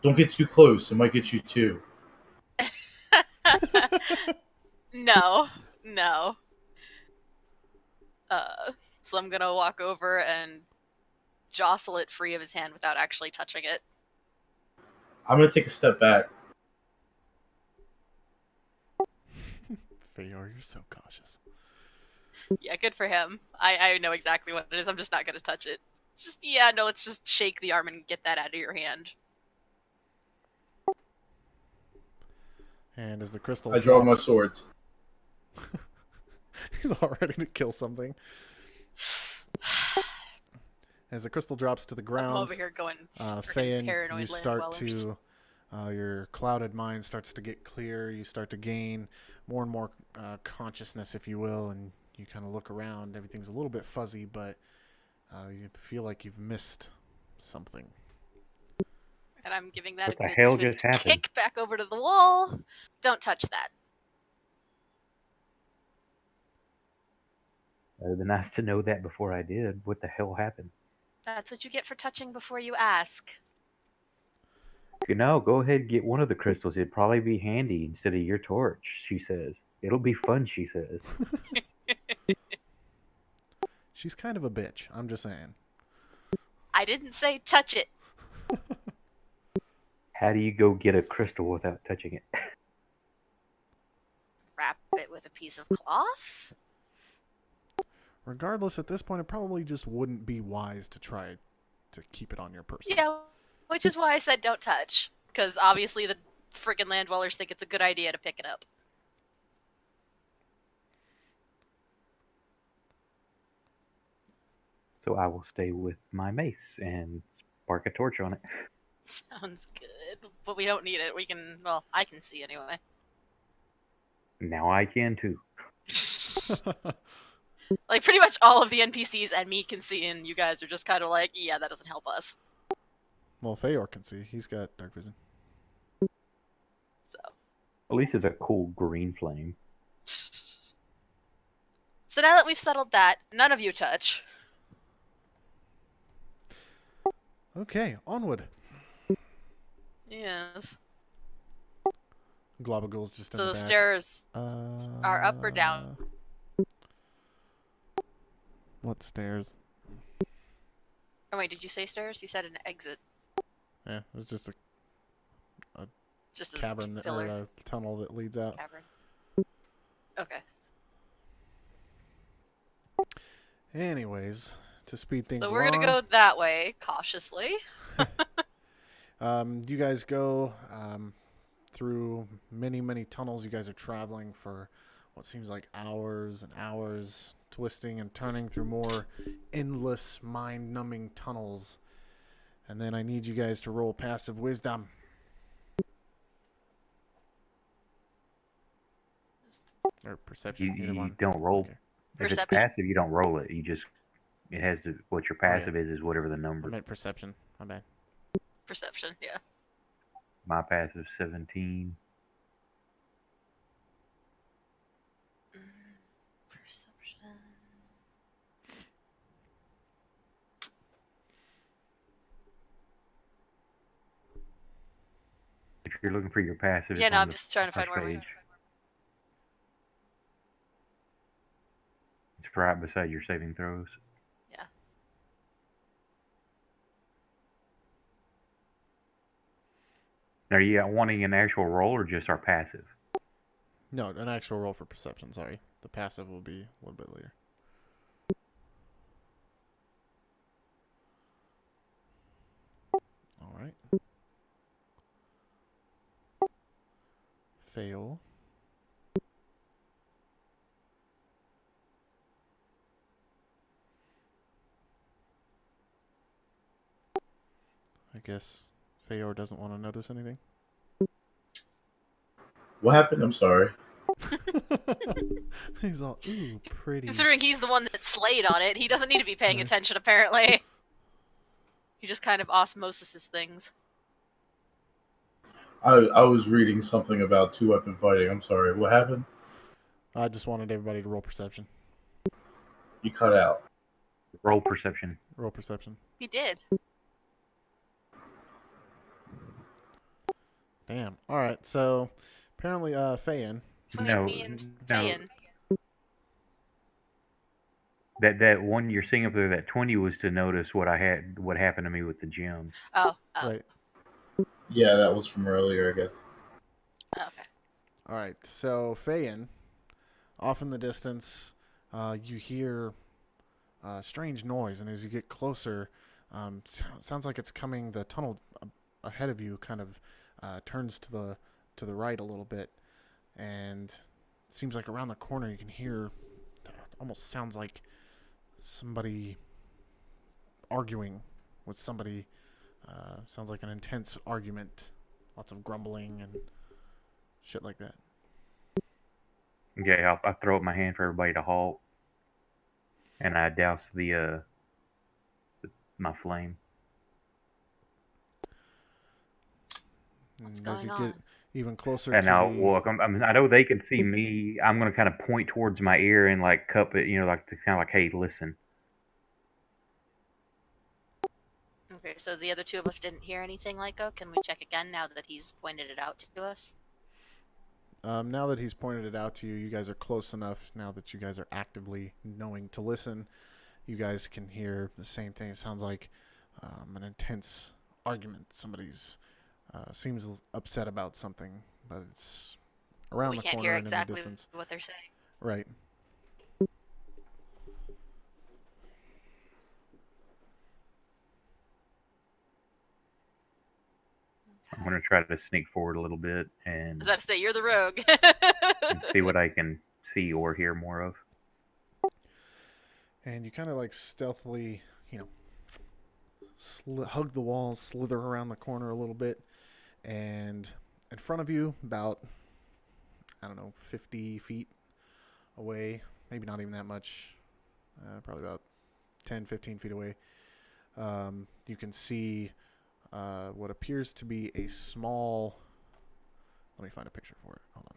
Don't get too close. It might get you too. No. So I'm going to walk over and jostle it free of his hand without actually touching it. I'm going to take a step back. Fayore, you're so cautious. Yeah, good for him. I know exactly what it is. I'm just not going to touch it. Just, yeah, no, let's just shake the arm and get that out of your hand. And as the crystal I draw my drops- swords. He's all ready to kill something. As the crystal drops to the I'm ground, over here going Fayen, paranoid you land start dwellers. to, your clouded mind starts to get clear. You start to gain more and more consciousness, if you will, and you kind of look around. Everything's a little bit fuzzy, but you feel like you've missed something. And I'm giving that What a the good hell swift just happened? kick back over to the wall. Don't touch that. It would have been nice to know that before I did. What the hell happened? That's what you get for touching before you ask. You know, go ahead and get one of the crystals. It'd probably be handy instead of your torch, she says. It'll be fun, she says. She's kind of a bitch. I'm just saying. I didn't say touch it. How do you go get a crystal without touching it? Wrap it with a piece of cloth. Regardless, at this point, it probably just wouldn't be wise to try to keep it on your person. Yeah, which is why I said don't touch. Because obviously the friggin' land dwellers think it's a good idea to pick it up. So I will stay with my mace and spark a torch on it. Sounds good. But we don't need it. We can, well, I can see anyway. Now I can too. Like, pretty much all of the NPCs and me can see, and you guys are just kind of like, yeah, that doesn't help us. Well, Fayore can see. He's got dark vision. So. At least it's a cool green flame. So now that we've settled that, none of you touch. Okay, onward. Yes. Globagul's just in So the the back. stairs are up or down? What stairs? Oh wait, did you say stairs? You said an exit. Yeah, it's just a Just a cavern or pillar. a tunnel that leads out. Cavern. Okay. Anyways, to speed things So we're along, gonna go that way, cautiously. you guys go through many, many tunnels. You guys are traveling for what seems like hours and hours, twisting and turning through more endless, mind-numbing tunnels. And then I need you guys to roll passive wisdom. Or perception, either You one. don't roll. Okay. If it's Perception. passive, you don't roll it. You just, it has to, what your passive is whatever the I number. meant perception. My bad. Perception, yeah. My passive 17. Perception. If you're looking for your passive, Yeah, it's no, on I'm the just trying to find first where we. page. It's right beside your saving throws. Yeah. Now, are you wanting an actual roll or just our passive? No, an actual roll for perception, sorry. The passive will be a little bit later. Alright. Fail. I guess Fayore doesn't want to notice anything. What happened? I'm sorry. He's all, ooh, pretty. Considering he's the one that slayed on it, he doesn't need to be paying Right. attention, apparently. He just kind of osmoses things. I was reading something about two-weapon fighting. I'm sorry. What happened? I just wanted everybody to roll perception. You cut out. Roll perception. Roll perception. He did. Damn. All right. So apparently, Fayen. Between No, me and no. Fayen. That one you're seeing up there, that 20 was to notice what happened to me with the gems. Oh. Right. Yeah, that was from earlier, I guess. Okay. All right. So Fayen, off in the distance, you hear a strange noise, and as you get closer, sounds like it's coming. The tunnel ahead of you kind of turns to the right a little bit, and it seems like around the corner you can hear. Almost sounds like somebody arguing with somebody. Sounds like an intense argument. Lots of grumbling and shit like that. Okay, I throw up my hand for everybody to halt, and I douse my flame. And What's as you going get on? even closer And to I'll the look. I know they can see me. I'm gonna kind of point towards my ear and like cup it, like to kind of like, hey, listen. Okay, so the other two of us didn't hear anything, Lyco. Can we check again now that he's pointed it out to us? now that he's pointed it out to you, you guys are close enough. Now that you guys are actively knowing to listen, you guys can hear the same thing. It sounds like an intense argument. Somebody's seems upset about something, but it's around We the can't corner hear and in the exactly distance. what they're saying. Right. I'm gonna try to sneak forward a little bit I and was about to say, you're the rogue. see what I can see or hear more of. And you kind of like stealthily, hug the wall, slither around the corner a little bit, and in front of you, about, I don't know, 50 feet away, maybe not even that much, probably about 10, 15 feet away, you can see what appears to be a small. Let me find a picture for it. Hold on.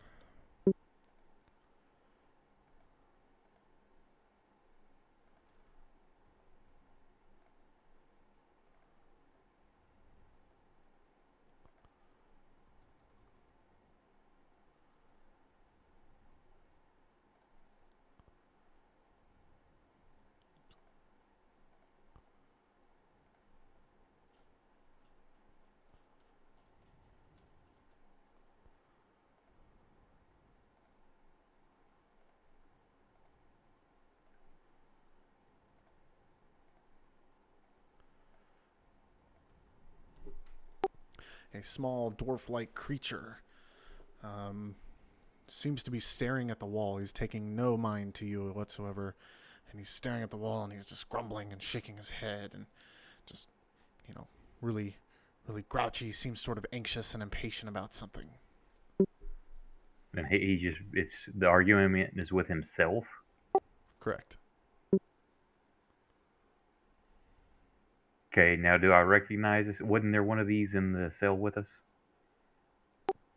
A small dwarf-like creature seems to be staring at the wall. He's taking no mind to you whatsoever, and he's staring at the wall, and he's just grumbling and shaking his head, and just, really, really grouchy. Seems sort of anxious and impatient about something. And it's the argument is with himself. Correct. Okay, now do I recognize this? Wasn't there one of these in the cell with us?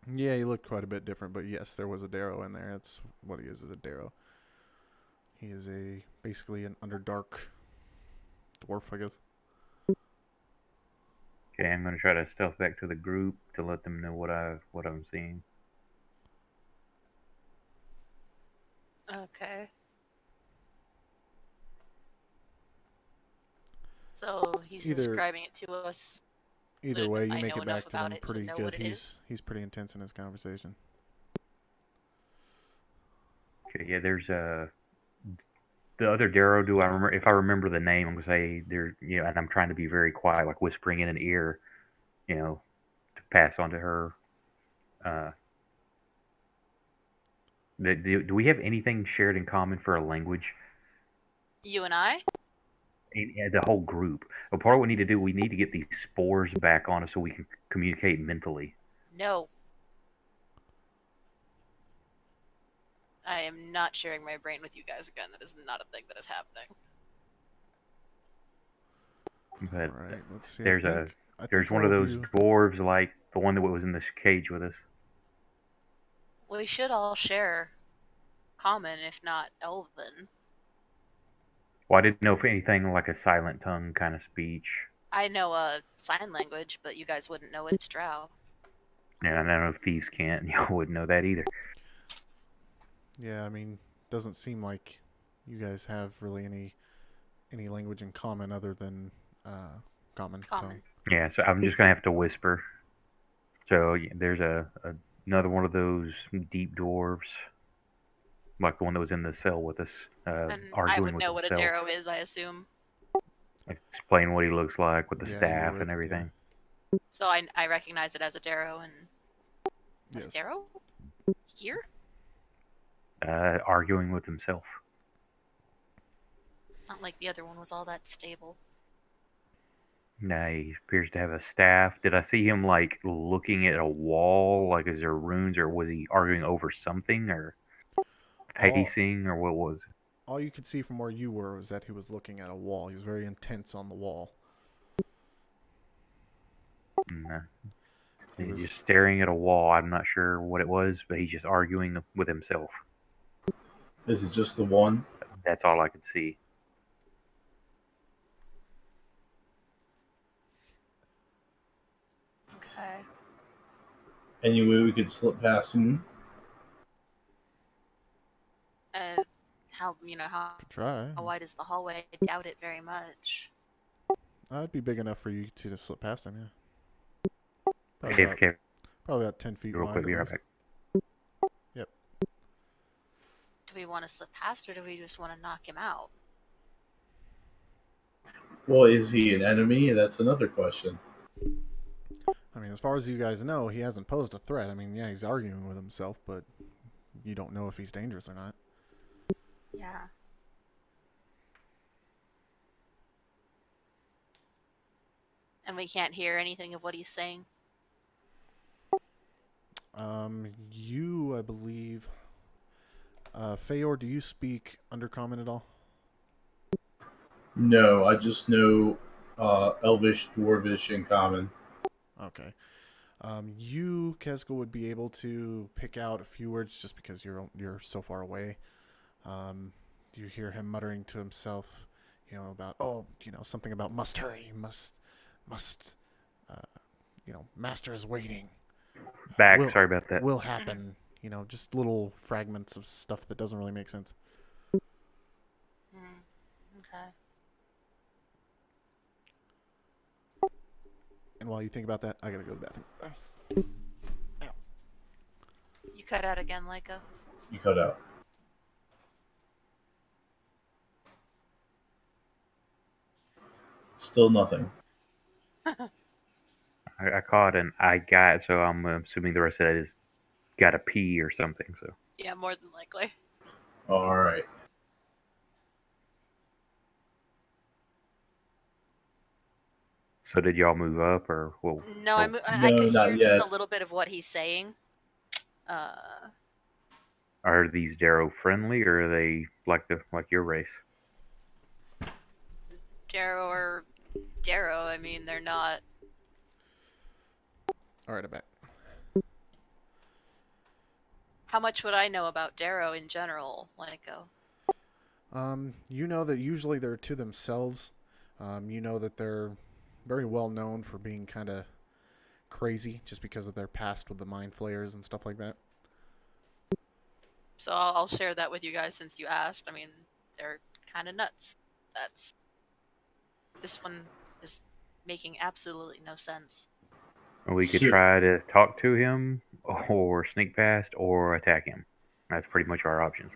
Yeah, he looked quite a bit different, but yes, there was a Darrow in there. That's what he is a Darrow. He is basically an Underdark dwarf, I guess. Okay, I'm gonna try to stealth back to the group to let them know what I'm seeing. Okay. So he's describing it to us. Either way, you I make know it back enough to about them it to pretty know good. what it He's is. pretty intense in his conversation. Okay, yeah, there's the other Darrow. Do I remember? If I remember the name, I'm gonna say there. And I'm trying to be very quiet, like whispering in an ear, to pass on to her. Do we have anything shared in common for a language? You and I? The whole group. But part of what we need to do, we need to get these spores back on us so we can communicate mentally. No. I am not sharing my brain with you guys again. That is not a thing that is happening. But All right, let's see. there's one of those dwarves like the one that was in this cage with us. We should all share common, if not elven. Well, I didn't know if anything like a silent tongue kind of speech. I know sign language, but you guys wouldn't know it's Drow. And I don't know if thieves can't, and y'all wouldn't know that either. Yeah, I mean, doesn't seem like you guys have really any language in common other than common tongue. Common. Yeah, so I'm just gonna have to whisper. So yeah, there's another one of those deep dwarves, like the one that was in the cell with us, And I arguing would with know what a himself. Darrow is, I assume. Like, explain what he looks like with the Yeah, you staff would, and everything. So I recognize it as a Darrow, and a Yes. Darrow? Here? Arguing with himself. Not like the other one was all that stable. No, he appears to have a staff. Did I see him like looking at a wall? Like, is there runes, or was he arguing over something, or pacing, or what was it? All you could see from where you were was that he was looking at a wall. He was very intense on the wall. No. He He's was just staring at a wall. I'm not sure what it was, but he's just arguing with himself. Is it just the one? That's all I could see. Okay. Any way we could slip past him? How could try. how wide is the hallway? I doubt it very much. It'd be big enough for you to just slip past him. Yeah. Okay, Probably about 10 feet real wide. quick, at be right least. back. Yep. Do we want to slip past, or do we just want to knock him out? Well, is he an enemy? That's another question. I mean, as far as you guys know, he hasn't posed a threat. I mean, yeah, he's arguing with himself, but you don't know if he's dangerous or not. Yeah. And we can't hear anything of what he's saying. You, I believe, Fayore, do you speak Undercommon at all? No, I just know Elvish, Dwarvish, and Common. Okay. You, Kezzskull, would be able to pick out a few words just because you're so far away. You hear him muttering to himself, about something about must hurry, must, master is waiting. Back, sorry about that. Will happen. Just little fragments of stuff that doesn't really make sense. Okay. And while you think about that, I gotta go to the bathroom. You cut out again, Leica. You cut out. Still nothing. I caught an I got, so I'm assuming the rest of that is got a P or something. So Yeah, more than likely. All right. So did y'all move up, or what? No, I No, could not hear just yet. a little bit of what he's saying. Are these Darrow friendly, or are they like your race? Darrow or Darrow, I mean, they're not. All right, I'm back. How much would I know about Darrow in general, Leica? You know that usually they're to themselves. You know that they're very well known for being kind of crazy just because of their past with the mind flayers and stuff like that. So I'll share that with you guys since you asked. I mean, they're kind of nuts. This one is making absolutely no sense. We could So- try to talk to him, or sneak past, or attack him. That's pretty much our options.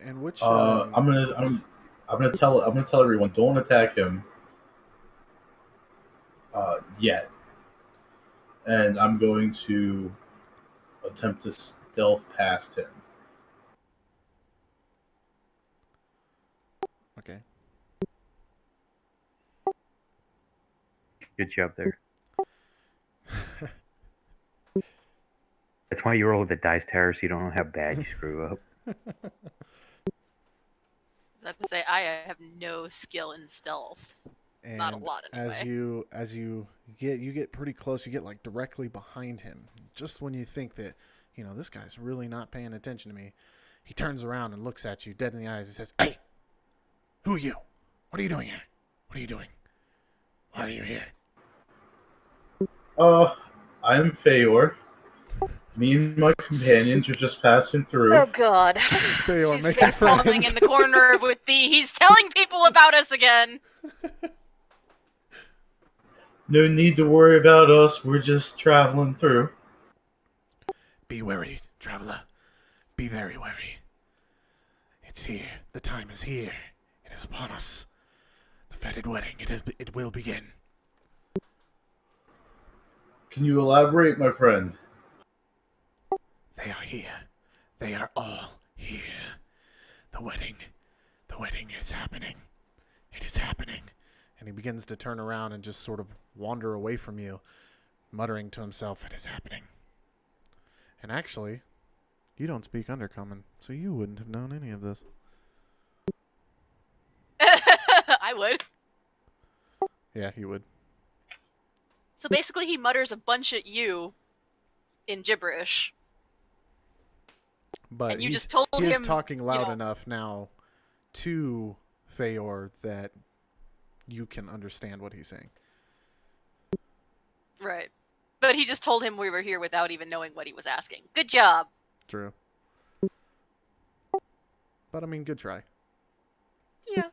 And which I'm gonna tell everyone, don't attack him yet, and I'm going to attempt to stealth past him. okay. Good job there. That's why you roll with the dice tower, so you don't know how bad you screw up. Is that to say I have no skill in stealth? And Not a lot, anyway. as you get pretty close, you get like directly behind him. Just when you think that, this guy's really not paying attention to me, he turns around and looks at you dead in the eyes and says, "Hey, Who are you? What are you doing here? What are you doing? Why are you here? I'm Fayore. Me and my companions are just passing through. Oh God. Fayore, She's make face palming friends. in the corner with the he's telling people about us again. No need to worry about us. We're just traveling through. Be wary, traveler. Be very wary. It's here. The time is here. It is upon us. The feted wedding. It will begin. Can you elaborate, my friend? They are here. They are all here. The wedding is happening. It is happening. And he begins to turn around and just sort of wander away from you, muttering to himself, it is happening. And actually, you don't speak Undercommon, so you wouldn't have known any of this. I would. Yeah, he would. So basically, he mutters a bunch at you in gibberish. But And you just told he is him, talking loud know- enough now to Fayore that you can understand what he's saying. Right. But he just told him we were here without even knowing what he was asking. Good job. True. But I mean, good try. Yeah.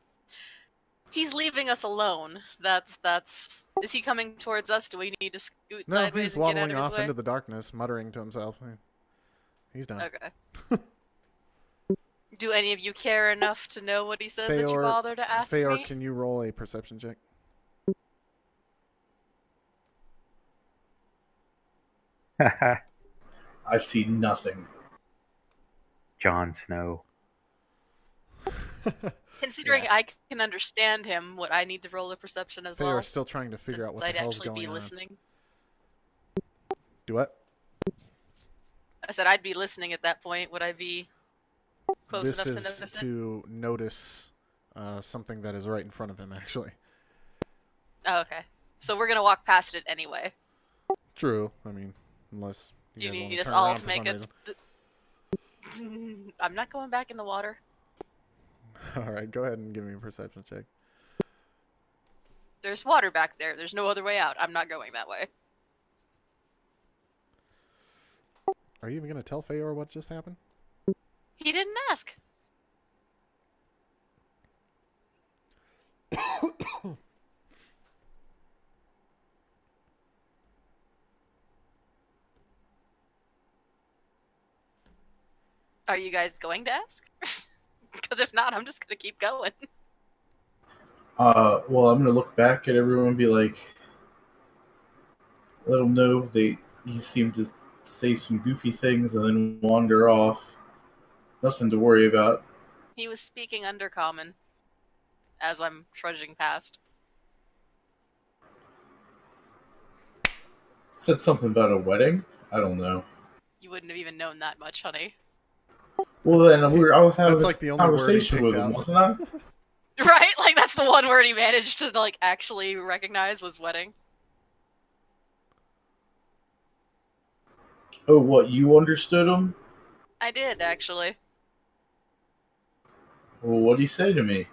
He's leaving us alone. That's. Is he coming towards us? Do we need to scoot No, sideways he's and get out waddling of his off way? into the darkness, muttering to himself. He's done. Okay. Do any of you care enough to know what he says that you Fayore- bother to ask Fayore, me? can you roll a perception check? I see nothing. Jon Snow. Considering Yeah. I can understand him, would I need to roll a perception as well? Fayore's still trying to figure out what since the I'd hell's actually going be on. listening. Do what? I said I'd be listening at that point. Would I be close This enough to is notice it? to notice something that is right in front of him, actually. Oh, okay. So we're gonna walk past it anyway. True. I mean, unless Do you guys wanna need us turn all around to for make some a? reason. I'm not going back in the water. All right, go ahead and give me a perception check. There's water back there. There's no other way out. I'm not going that way. Are you even going to tell Fayore what just happened? He didn't ask. Are you guys going to ask? Because if not, I'm just gonna keep going. Well, I'm gonna look back at everyone and be like, let them know he seemed to say some goofy things and then wander off. Nothing to worry about. He was speaking Undercommon as I'm trudging past. Said something about a wedding? I don't know. You wouldn't have even known that much, honey. Well, then I was having That's a like the only word he conversation with picked him, up. wasn't I? Right? Like, that's the one word he managed to, like, actually recognize was wedding. Oh, what, you understood him? I did, actually. Well, what'd he say to me?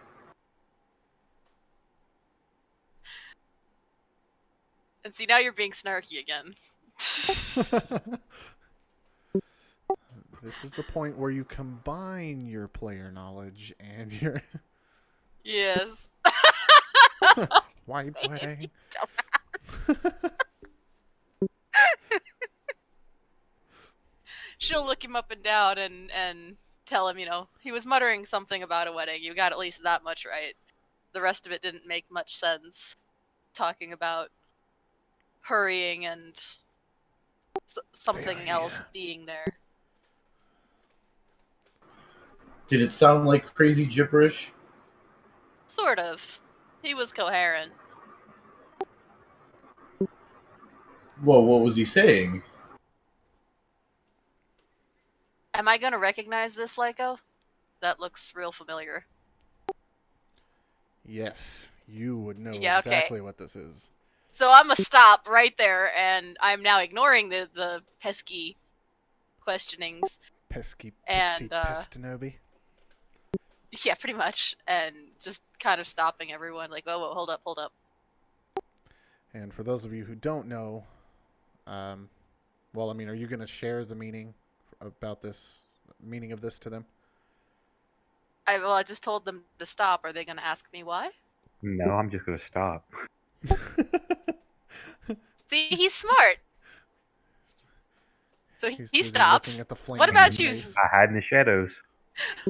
And see, now you're being snarky again. This is the point where you combine your player knowledge and your Yes. white wedding. She'll look him up and down and tell him, he was muttering something about a wedding. You got at least that much right. The rest of it didn't make much sense. Talking about hurrying and something else being there. Did it sound like crazy gibberish? Sort of. He was coherent. Well, what was he saying? Am I gonna recognize this, Lyco? That looks real familiar. Yes, you would know Yeah, okay. exactly what this is. So I'm gonna stop right there, and I'm now ignoring the pesky questionings. Pesky And, pixie pestinobi. Yeah, pretty much. And just kind of stopping everyone, like, whoa, hold up, hold up. And for those of you who don't know, well, I mean, are you going to share the meaning of this to them? I just told them to stop. Are they going to ask me why? No, I'm just gonna stop. See, he's smart. So he He's stops. looking at the flame What in about his you? face. I hide in the shadows.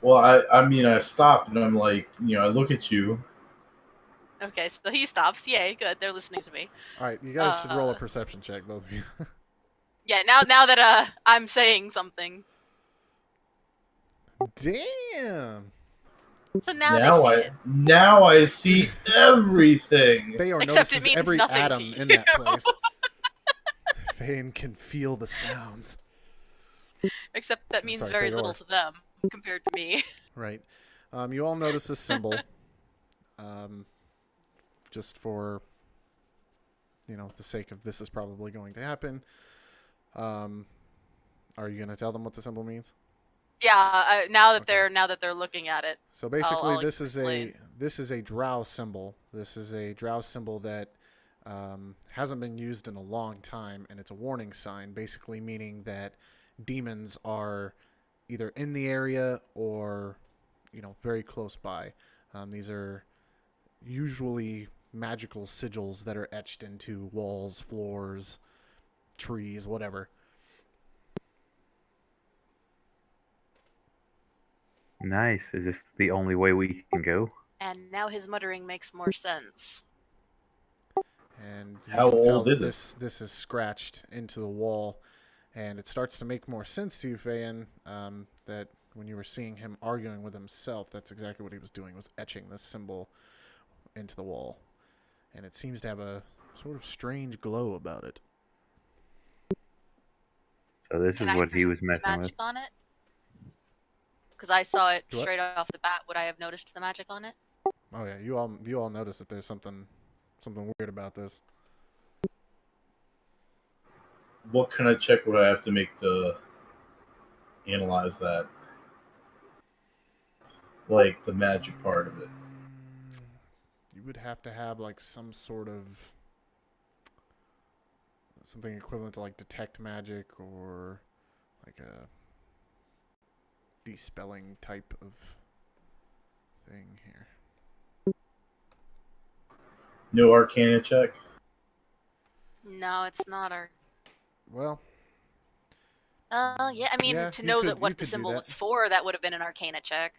Well, I mean, I stopped and I'm like, I look at you. Okay, so he stops. Yay, good. They're listening to me. All right, you guys should roll a perception check, both of you. Yeah, now that I'm saying something. Damn. So now they see it. Now I see everything. Fayore Except it notices means every nothing to atom in you. that place. Fayen can feel the sounds. Except that means Sorry, very Fayore. little to them compared to me. Right. You all notice this symbol. Just for, the sake of this is probably going to happen. Are you going to tell them what the symbol means? Yeah, now that Okay. they're looking at it. So basically, I'll this explain. is a Drow symbol. This is a Drow symbol that hasn't been used in a long time, and it's a warning sign, basically meaning that demons are either in the area or, very close by. These are usually magical sigils that are etched into walls, floors, trees, whatever. Nice. Is this the only way we can go? And now his muttering makes more sense. And you How can tell old that is it? this is scratched into the wall, and it starts to make more sense to you, Fayen, that when you were seeing him arguing with himself, that's exactly what he was doing, was etching this symbol into the wall. And it seems to have a sort of strange glow about it. So this Can is I what he perceive was the messing with. magic on it? Because I saw it What? straight off the bat. Would I have noticed the magic on it? Oh yeah, you all notice that there's something weird about this. What kind of check would I have to make to analyze that? Like the magic part of it. You would have to have like some sort of something equivalent to like detect magic or like a dispelling type of thing here. No Arcana check? No, it's not our. Well, Yeah, I mean, yeah, to you know could- that you what the could do symbol that. was for, that would have been an Arcana check.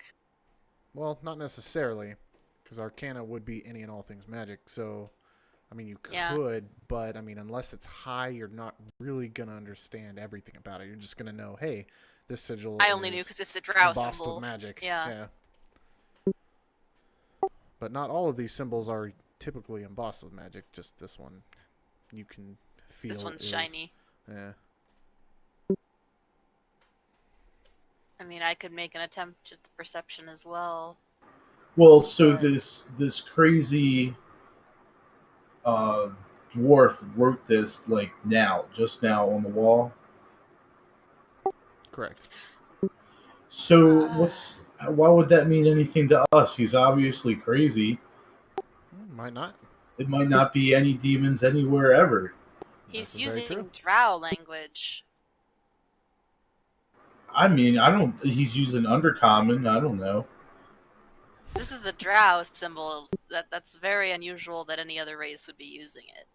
well, not necessarily, because Arcana would be any and all things magic. So, I mean, you Yeah. could, but I mean, unless it's high, you're not really gonna understand everything about it. You're just gonna know, hey, this sigil I only knew is because it's a Drow embossed symbol. with magic. Yeah. But not all of these symbols are typically embossed with magic. Just this one, you can feel. This one's is, shiny. Yeah. I mean, I could make an attempt at the perception as well. Well, so But- this crazy dwarf wrote this like just now on the wall. Correct. So why would that mean anything to us? He's obviously crazy. Might not. It might not be any demons anywhere ever. He's This is very using true. Drow language. I mean, he's using undercommon, I don't know. This is a Drow symbol. That's very unusual that any other race would be using it.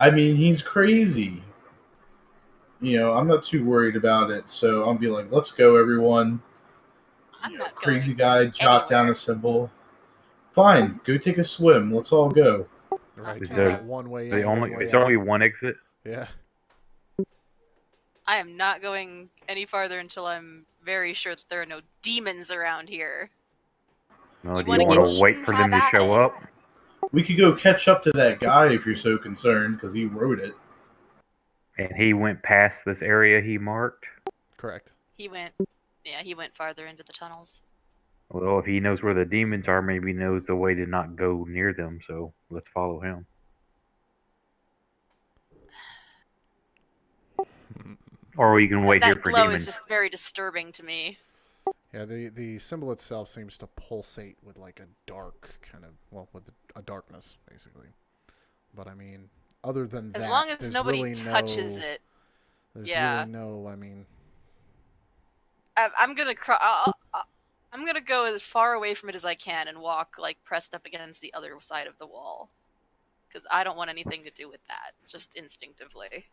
I mean, he's crazy. I'm not too worried about it, so I'll be like, let's go, everyone. I'm not Crazy going guy, jot down anywhere. a symbol. Fine, go take a swim. Let's all go. Right. Is You there- got one way The in, only one way it's out. only one exit. Yeah. I am not going any farther until I'm very sure that there are no demons around here. Well, You do wanna you get want to wait eaten, for them to have show at it. up? We could go catch up to that guy if you're so concerned, because he wrote it. And he went past this area he marked. Correct. He went farther into the tunnels. Well, if he knows where the demons are, maybe he knows the way to not go near them. So let's follow him. Or we can wait that here for glow demons. is just very disturbing to me. Yeah, the symbol itself seems to pulsate with like a dark kind of, well, with a darkness basically. But I mean, other than As that, long as there's nobody really touches no, it. there's Yeah. really no. I mean, I'm gonna I'm gonna go as far away from it as I can and walk like pressed up against the other side of the wall, because I don't want anything to do with that. Just instinctively.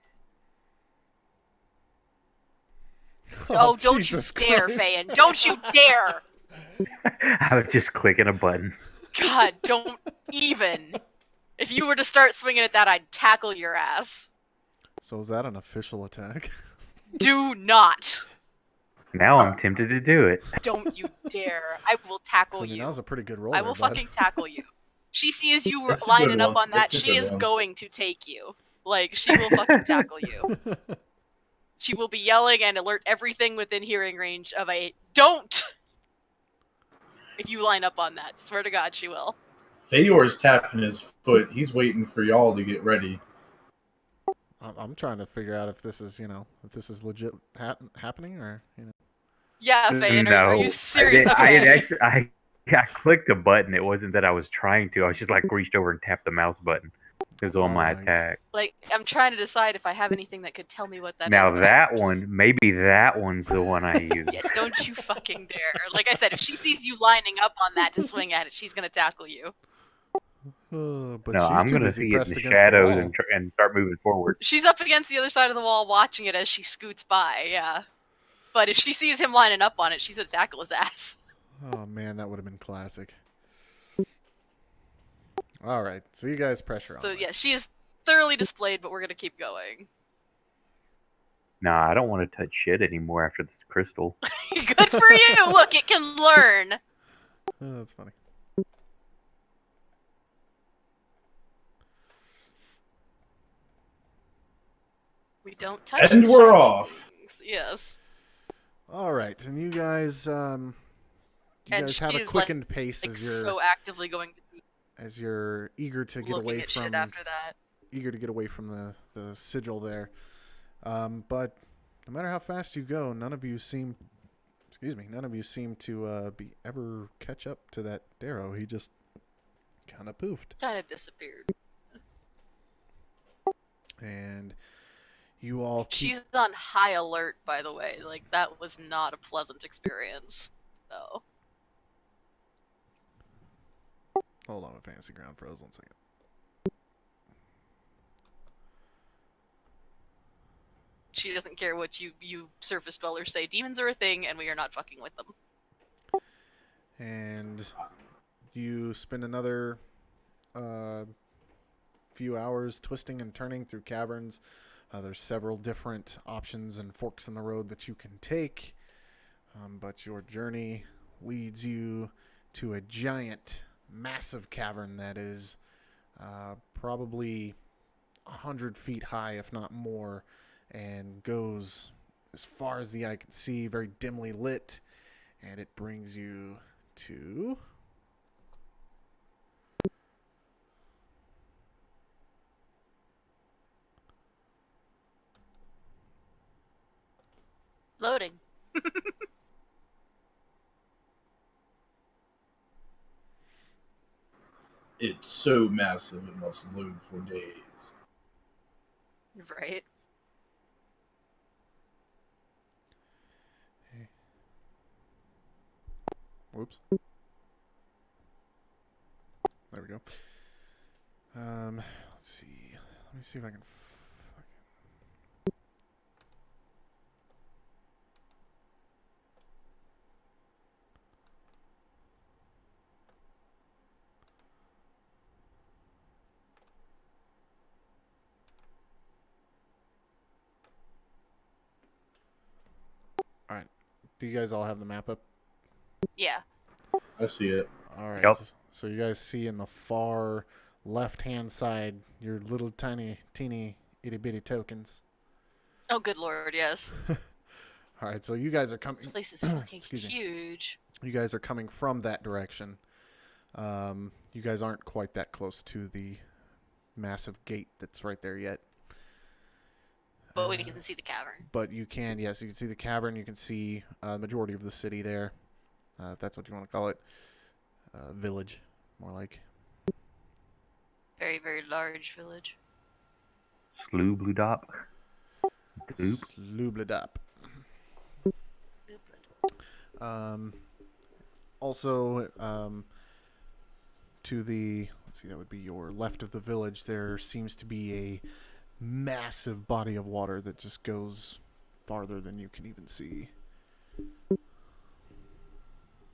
Oh, don't Jesus you dare, Christ. Fayen! Don't you dare! I was just clicking a button. God, don't even. If you were to start swinging at that, I'd tackle your ass. So is that an official attack? Do not. Now I'm tempted to do it. Don't you dare. I will tackle I mean, you. that was a pretty good roll. I there, will bud. fucking tackle you. She sees you That's a good lining up one. on that, That's a she good is one. going to take you. Like, she will fucking tackle you. She will be yelling and alert everything within hearing range of a don't! If you line up on that. Swear to God, she will. Fayor's tapping his foot. He's waiting for y'all to get ready. I'm trying to figure out if this is, if this is legit happening or, Yeah, Fayen, No, are you serious? I Okay. actually, I clicked a button. It wasn't that I was trying to. I was just like reached over and tapped the mouse button. It was on my Alright. attack. Like, I'm trying to decide if I have anything that could tell me what that is. Now but that I'm just- one, maybe that one's the one I used. Yeah, don't you fucking dare. Like I said, if she sees you lining up on that to swing at it, she's gonna tackle you. but No, she's I'm too gonna busy see it in pressed the against shadows the wall. and start moving forward. She's up against the other side of the wall watching it as she scoots by, yeah. But if she sees him lining up on it, she's gonna tackle his ass. Oh man, that would have been classic. All right, so you guys pressure on. So yeah, she is thoroughly displayed, but we're gonna keep going. Nah, I don't want to touch shit anymore after this crystal. Good for you! Look, it can learn! Oh, that's funny. We don't touch And the we're shiny off. things. Yes. All right, and you guys, And have a she is, quickened pace Like, as you're so actively going to be eager to get looking away at from shit after that. the sigil there. But no matter how fast you go, none of you seem to be ever catch up to that Darrow. He just kind of poofed. Kind of disappeared. And you all keep... She's on high alert, by the way. Like, that was not a pleasant experience. So. Hold on, my fantasy ground froze 1 second. She doesn't care what you surface dwellers say. Demons are a thing, and we are not fucking with them. And you spend another few hours twisting and turning through caverns. There's several different options and forks in the road that you can take. But your journey leads you to a giant, massive cavern that is probably 100 feet high, if not more, and goes as far as the eye can see, very dimly lit. And it brings you to... Loading. It's so massive it must load for days. Right. Whoops. There we go. Let's see. Let me see if I can... Alright. Do you guys all have the map up? Yeah. I see it. Alright. Yep. So you guys see in the far left-hand side your little teeny itty-bitty tokens. Oh, good lord, yes. Alright, so you guys are coming... This place is fucking Excuse me. huge. You guys are coming from that direction. You guys aren't quite that close to the massive gate that's right there yet. But But we can see the cavern. But you can, yes, you can see the cavern. You can see the majority of the city there, if that's what you want to call it. Village, more like. Very, very large village. Sloobludop. Doop. Sloobludop. Also, to the, let's see, that would be your left of the village, there seems to be a massive body of water that just goes farther than you can even see.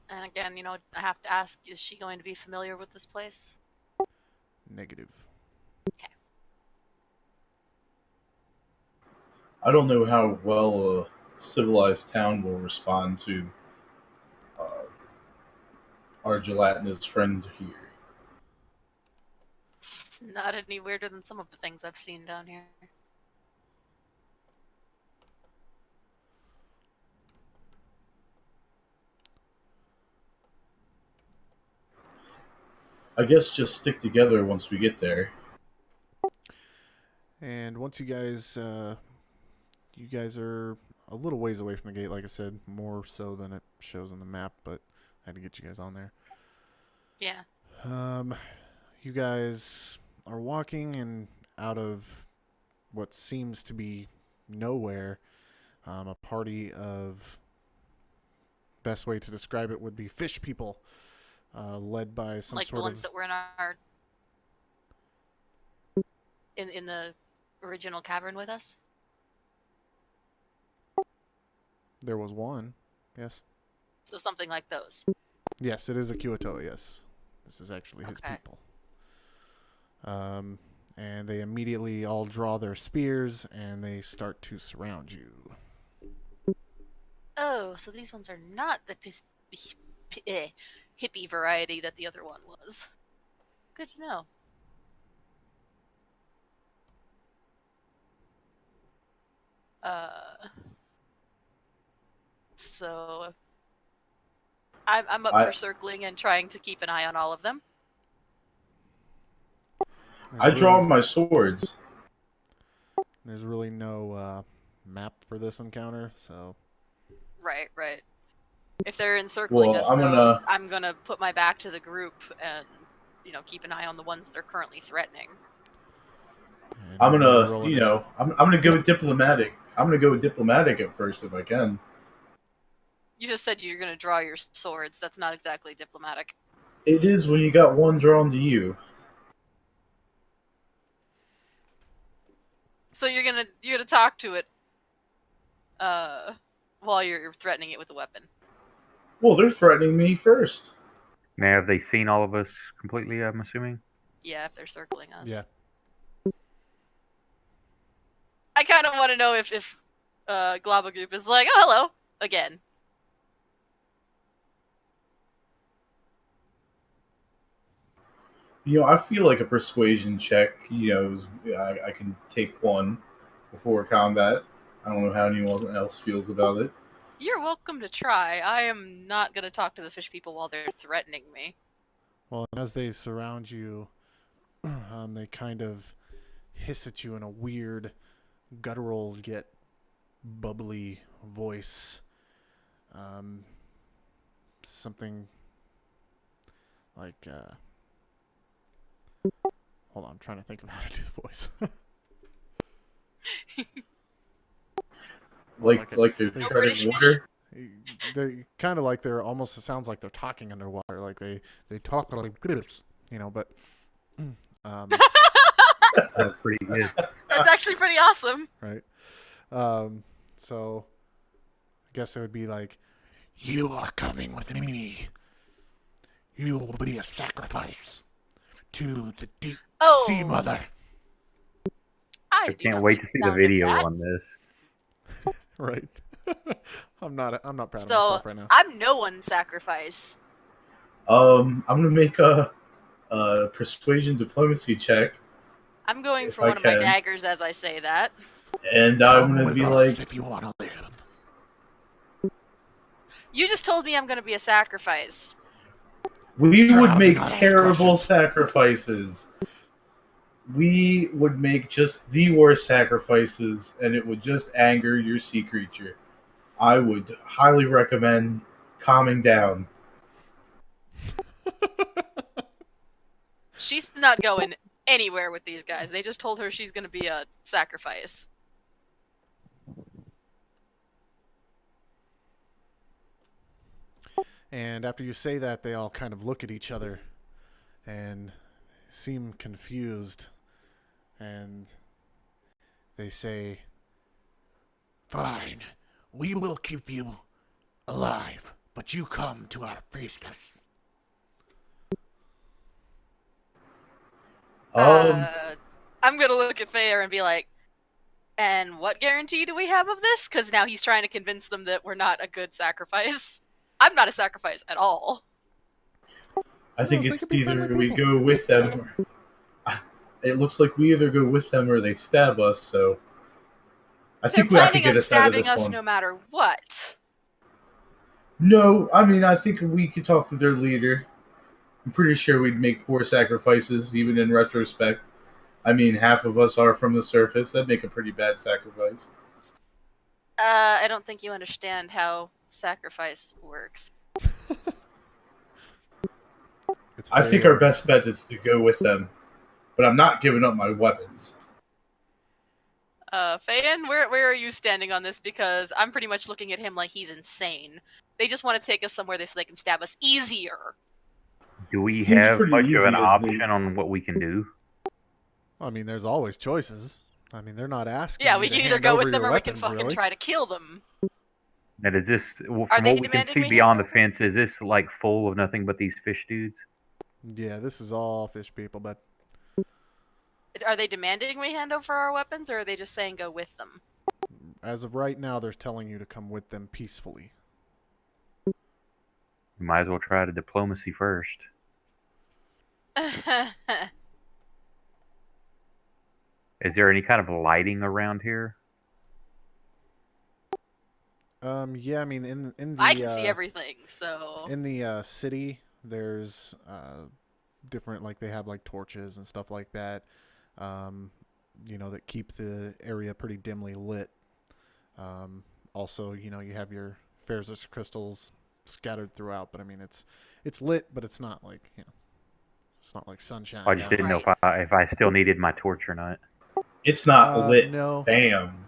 And again, I have to ask, is she going to be familiar with this place? Negative. Okay. I don't know how well a civilized town will respond to our gelatinous friend here. It's not any weirder than some of the things I've seen down here. I guess just stick together once we get there. And once you guys are a little ways away from the gate, like I said, more so than it shows on the map, but I had to get you guys on there. Yeah. You guys are walking and out of what seems to be nowhere. A party of, best way to describe it would be fish people, led by some like sort the ones of... that were in the original cavern with us? There was one, yes. So something like those. Yes, it is a Kiwatoa, yes. This is actually his Okay. people. And they immediately all draw their spears and they start to surround you. Oh, so these ones are not the hippie variety that the other one was. Good to know. So I'm up for circling and trying to keep an eye on all of them. I draw my swords. There's really no map for this encounter, so... Right. If they're encircling us, I'm gonna put my back to the group and, keep an eye on the ones that are currently threatening. I'm gonna go diplomatic. I'm gonna go diplomatic at first if I can. You just said you're gonna draw your swords. That's not exactly diplomatic. It is when you got one drawn to you. So you're gonna talk to it, while you're threatening it with a weapon. Well, they're threatening me first. Now, have they seen all of us completely, I'm assuming? Yeah, if they're circling us. Yeah. I kind of want to know if Globagoop is like, oh, hello, again. I feel like a persuasion check, I can take one before combat. I don't know how anyone else feels about it. You're welcome to try. I am not going to talk to the fish people while they're threatening me. Well, as they surround you, they kind of hiss at you in a weird, guttural yet bubbly voice. Something like... Hold on, I'm trying to think of how to do the voice. like they're treading water. They kind of like they're almost. It sounds like they're talking underwater. Like they talk like this, but. That's pretty good. That's actually pretty awesome. Right. So, I guess it would be like, you are coming with me. You will be a sacrifice to the deep sea mother. I can't wait to see the video on this. Right. I'm not proud of myself right now. I'm no one's sacrifice. I'm gonna make a persuasion diplomacy check. I'm going for one of my daggers as I say that. And I'm gonna be like, if you want to live. You just told me I'm gonna be a sacrifice. We would make terrible sacrifices. we would make just the worst sacrifices, and it would just anger your sea creature. I would highly recommend calming down. She's not going anywhere with these guys. They just told her she's going to be a sacrifice. And after you say that, they all kind of look at each other and seem confused. And they say, Fine, we will keep you alive, but you come to our priestess. I'm going to look at Fayore and be like, and what guarantee do we have of this? Because now he's trying to convince them that we're not a good sacrifice. I'm not a sacrifice at all. I think they it's could be either friendly we people. go with them. It looks like we either go with them or they stab us. So I They're think I could planning get on us out of stabbing this us one. no matter what. No, I mean I think we could talk to their leader. I'm pretty sure we'd make poor sacrifices, even in retrospect. I mean, half of us are from the surface. That'd make a pretty bad sacrifice. I don't think you understand how sacrifice works. it's I think our Fayore. best bet is to go with them, but I'm not giving up my weapons. Fayen, where are you standing on this? Because I'm pretty much looking at him like he's insane. They just want to take us somewhere so they can stab us easier. Do we Seems have pretty much of an easy as option they- on what we can do? I mean, there's always choices. I mean, they're not asking. Yeah, you we to can either hand go over with them your or we can weapons, fucking really. try to kill them. That is this, well, Are from they what we can demanding see we beyond hand the fence, is this like full of nothing but these fish dudes? Yeah, this is all fish people, but Are they demanding we hand over our weapons, or are they just saying go with them? as of right now, they're telling you to come with them peacefully. We might as well try the diplomacy first. Is there any kind of lighting around here? Yeah, I mean, in the I can see everything, so... in the city, there's different, like they have like torches and stuff like that. That keep the area pretty dimly lit. Also, you have your Fayore crystals scattered throughout, but I mean, it's lit, but it's not like it's not like sunshine. I just didn't know if I still needed my torch or not. It's not lit. No. Bam.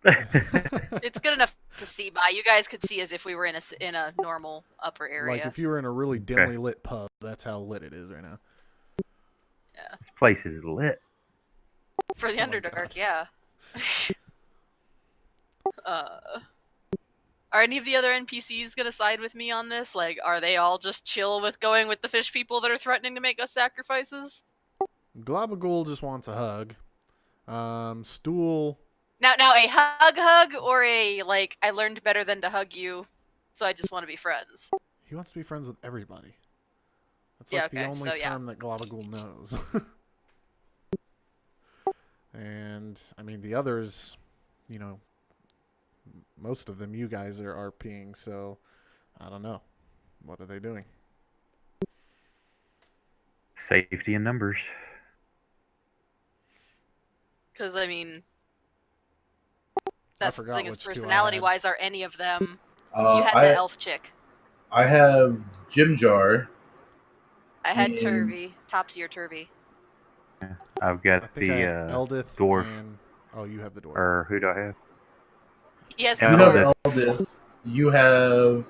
It's good enough to see by. You guys could see as if we were in a normal upper area. Like if you were in a really dimly lit pub, that's how lit it is right now. Yeah. This place is lit. For the Underdark, yeah. Are any of the other NPCs gonna side with me on this? Like, are they all just chill with going with the fish people that are threatening to make us sacrifices? Globagool just wants a hug. Stool. Now a hug, or a, like, I learned better than to hug you, so I just want to be friends? He wants to be friends with everybody. That's Yeah, like the okay, only so, yeah. term that Globagool knows. And, I mean, the others, most of them you guys are RPing, so I don't know. What are they doing? Safety in numbers. Because, I mean... I That's the forgot thing, is which two I had. personality-wise, are any of them... you had I the elf chick. I have Jim Jar. I had and- Turvy. Top-tier Turvy. I've I got think I the had Eldith dwarf. and... Oh, you have the dwarf. Or who do I have? Yes, Yeah, You the have dwarf. Eldest. You have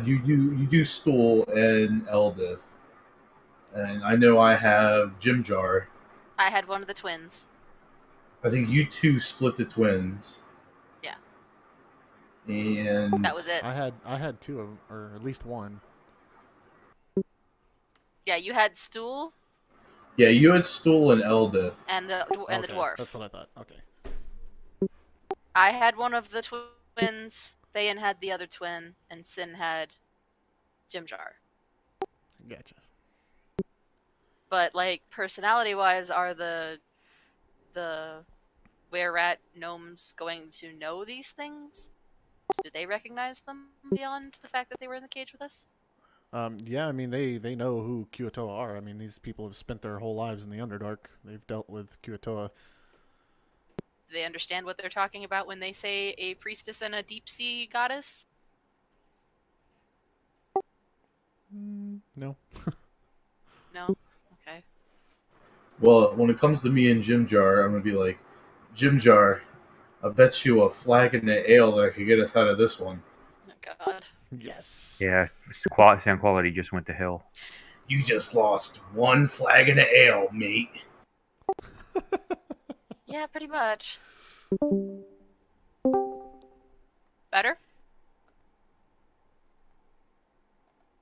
you do Stool and Eldest, and I know I have Jim Jar. I had one of the twins. I think you two split the twins. Yeah. And That was it. I had two of them, or at least one. Yeah, you had Stool yeah, you had Stool and Eldest. and the Okay, dwarf. That's what I thought. Okay. I had one of the twins. Fayen had the other twin, and Sin had Jim Jar. Gotcha. But, like, personality-wise, are the were-rat gnomes going to know these things? Do they recognize them beyond the fact that they were in the cage with us? Yeah, I mean, they know who Kuo-toa are. I mean, these people have spent their whole lives in the Underdark. They've dealt with Kuo-toa. Do they understand what they're talking about when they say a priestess and a deep sea goddess? No. No? Okay. Well, when it comes to me and Jim Jar, I'm gonna be like, Jim Jar, I bet you a flag in the ale that could get us out of this one. Oh, God. Yes. Yeah, sound quality just went to hell. You just lost one flag in the ale, mate. Yeah, pretty much. Better?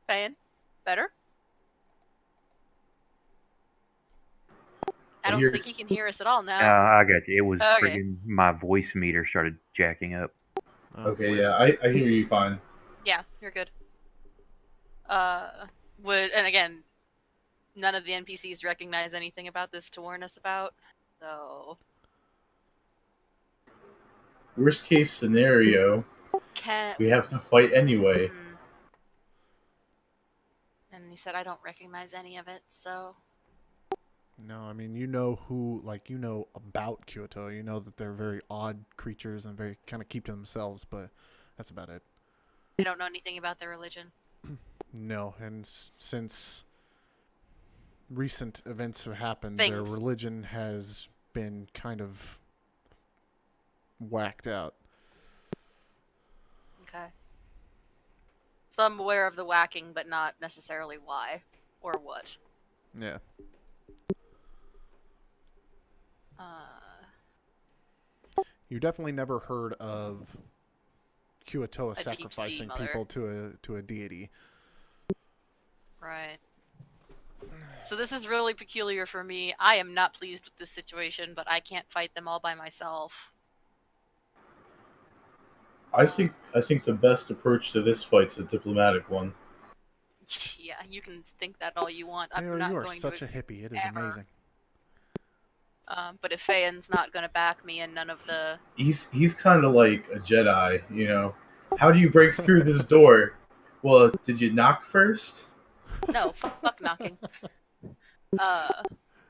Fayen? Better? I don't think he can hear us at all now. I got you. It was Okay. friggin' my voice meter started jacking up. Okay, boy. yeah, I hear you fine. Yeah, you're good. And again, none of the NPCs recognize anything about this to warn us about, so... Worst case scenario, we have to fight anyway. And he said, I don't recognize any of it, so... No, I mean, you know who, like, you know about Kuo-toa. You know that they're very odd creatures and very kind of keep to themselves, but that's about it. I don't know anything about their religion. No, and since recent events have happened, their religion has been kind of whacked out. Okay. So I'm aware of the whacking, but not necessarily why or what. Yeah. You definitely never heard of Kuo-toa sacrificing people to a deity. Right. So this is really peculiar for me. I am not pleased with this situation, but I can't fight them all by myself. I think the best approach to this fight's a diplomatic one. Yeah, you can think that all you want. I'm Fayore, not you are going such to a hippie. It is ever. amazing. But if Fayen's not going to back me and none of the... He's kind of like a Jedi, you know. How do you break through this door? Well, did you knock first? No, fuck knocking.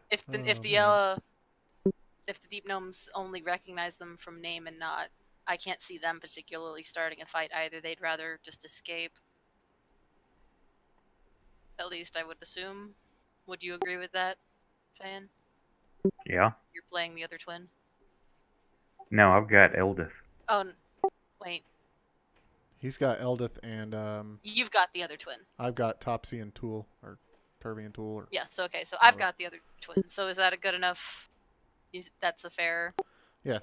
If the deep gnomes only recognize them from name and not, I can't see them particularly starting a fight either. They'd rather just escape. At least I would assume. Would you agree with that, Fayen? Yeah. You're playing the other twin. No, I've got Eldith. Oh, wait. He's got Eldith and You've got the other twin. I've got Topsy and Tool, or Kirby and Tool. Or yes. Okay. So I've got the other twin. So is that a good enough? That's a fair. Yeah.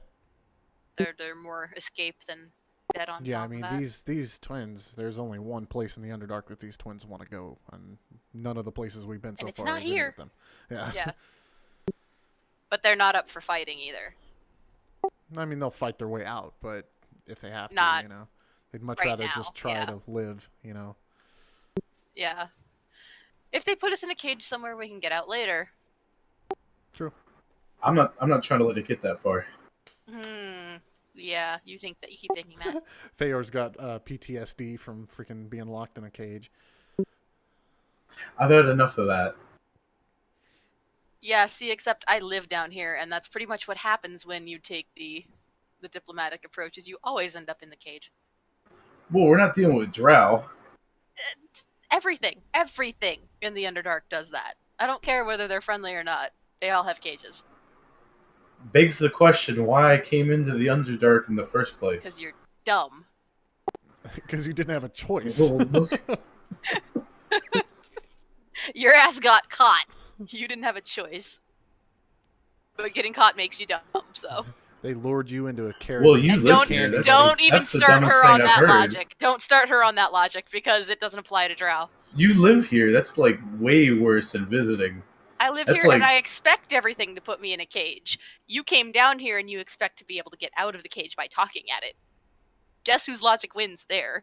They're more escape than dead on. Yeah, I mean these twins. There's only one place in the Underdark that these twins want to go, and none of the places we've been so it's far not is any here. of them. Yeah. Yeah. But they're not up for fighting either. I mean, they'll fight their way out, but if they have to, you know, they'd much rather just try to live, you know. Yeah. If they put us in a cage somewhere, we can get out later. True. I'm not trying to let it get that far. Yeah, you keep thinking that. Fayor's got PTSD from freaking being locked in a cage. I've had enough of that. Yeah, see, except I live down here, and that's pretty much what happens when you take the diplomatic approach, is you always end up in the cage. Well, we're not dealing with Drow. Everything in the Underdark does that. I don't care whether they're friendly or not. They all have cages. Begs the question why I came into the Underdark in the first place. Because you're dumb. Because you didn't have a choice. Your ass got caught. You didn't have a choice. But getting caught makes you dumb, so. They lured you into a carriage. Well, you live here. Don't even start her on that logic. Don't start her on that logic, because it doesn't apply to Drow. You live here. That's, like, way worse than visiting. I live here, and I expect everything to put me in a cage. You came down here, and you expect to be able to get out of the cage by talking at it. Guess whose logic wins there?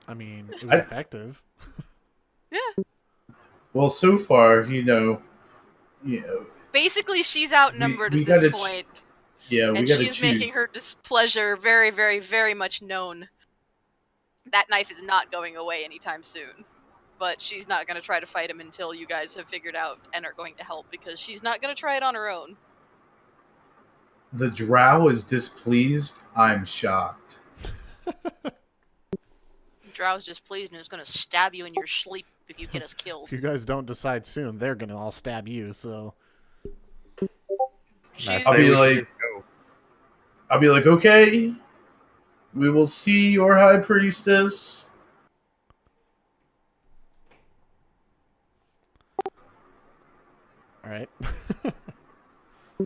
I mean, it was effective. Yeah. Well, so far, you know. Basically, she's outnumbered at this point. Yeah, we gotta choose. And she is making her displeasure very, very, very much known. that knife is not going away anytime soon. But she's not going to try to fight him until you guys have figured out and are going to help, because she's not going to try it on her own. The drow is displeased. I'm shocked. Drow's just pleased and is going to stab you in your sleep if you get us killed. If you guys don't decide soon, they're gonna all stab you. So I'll be like, okay, we will see your high priestess. all right.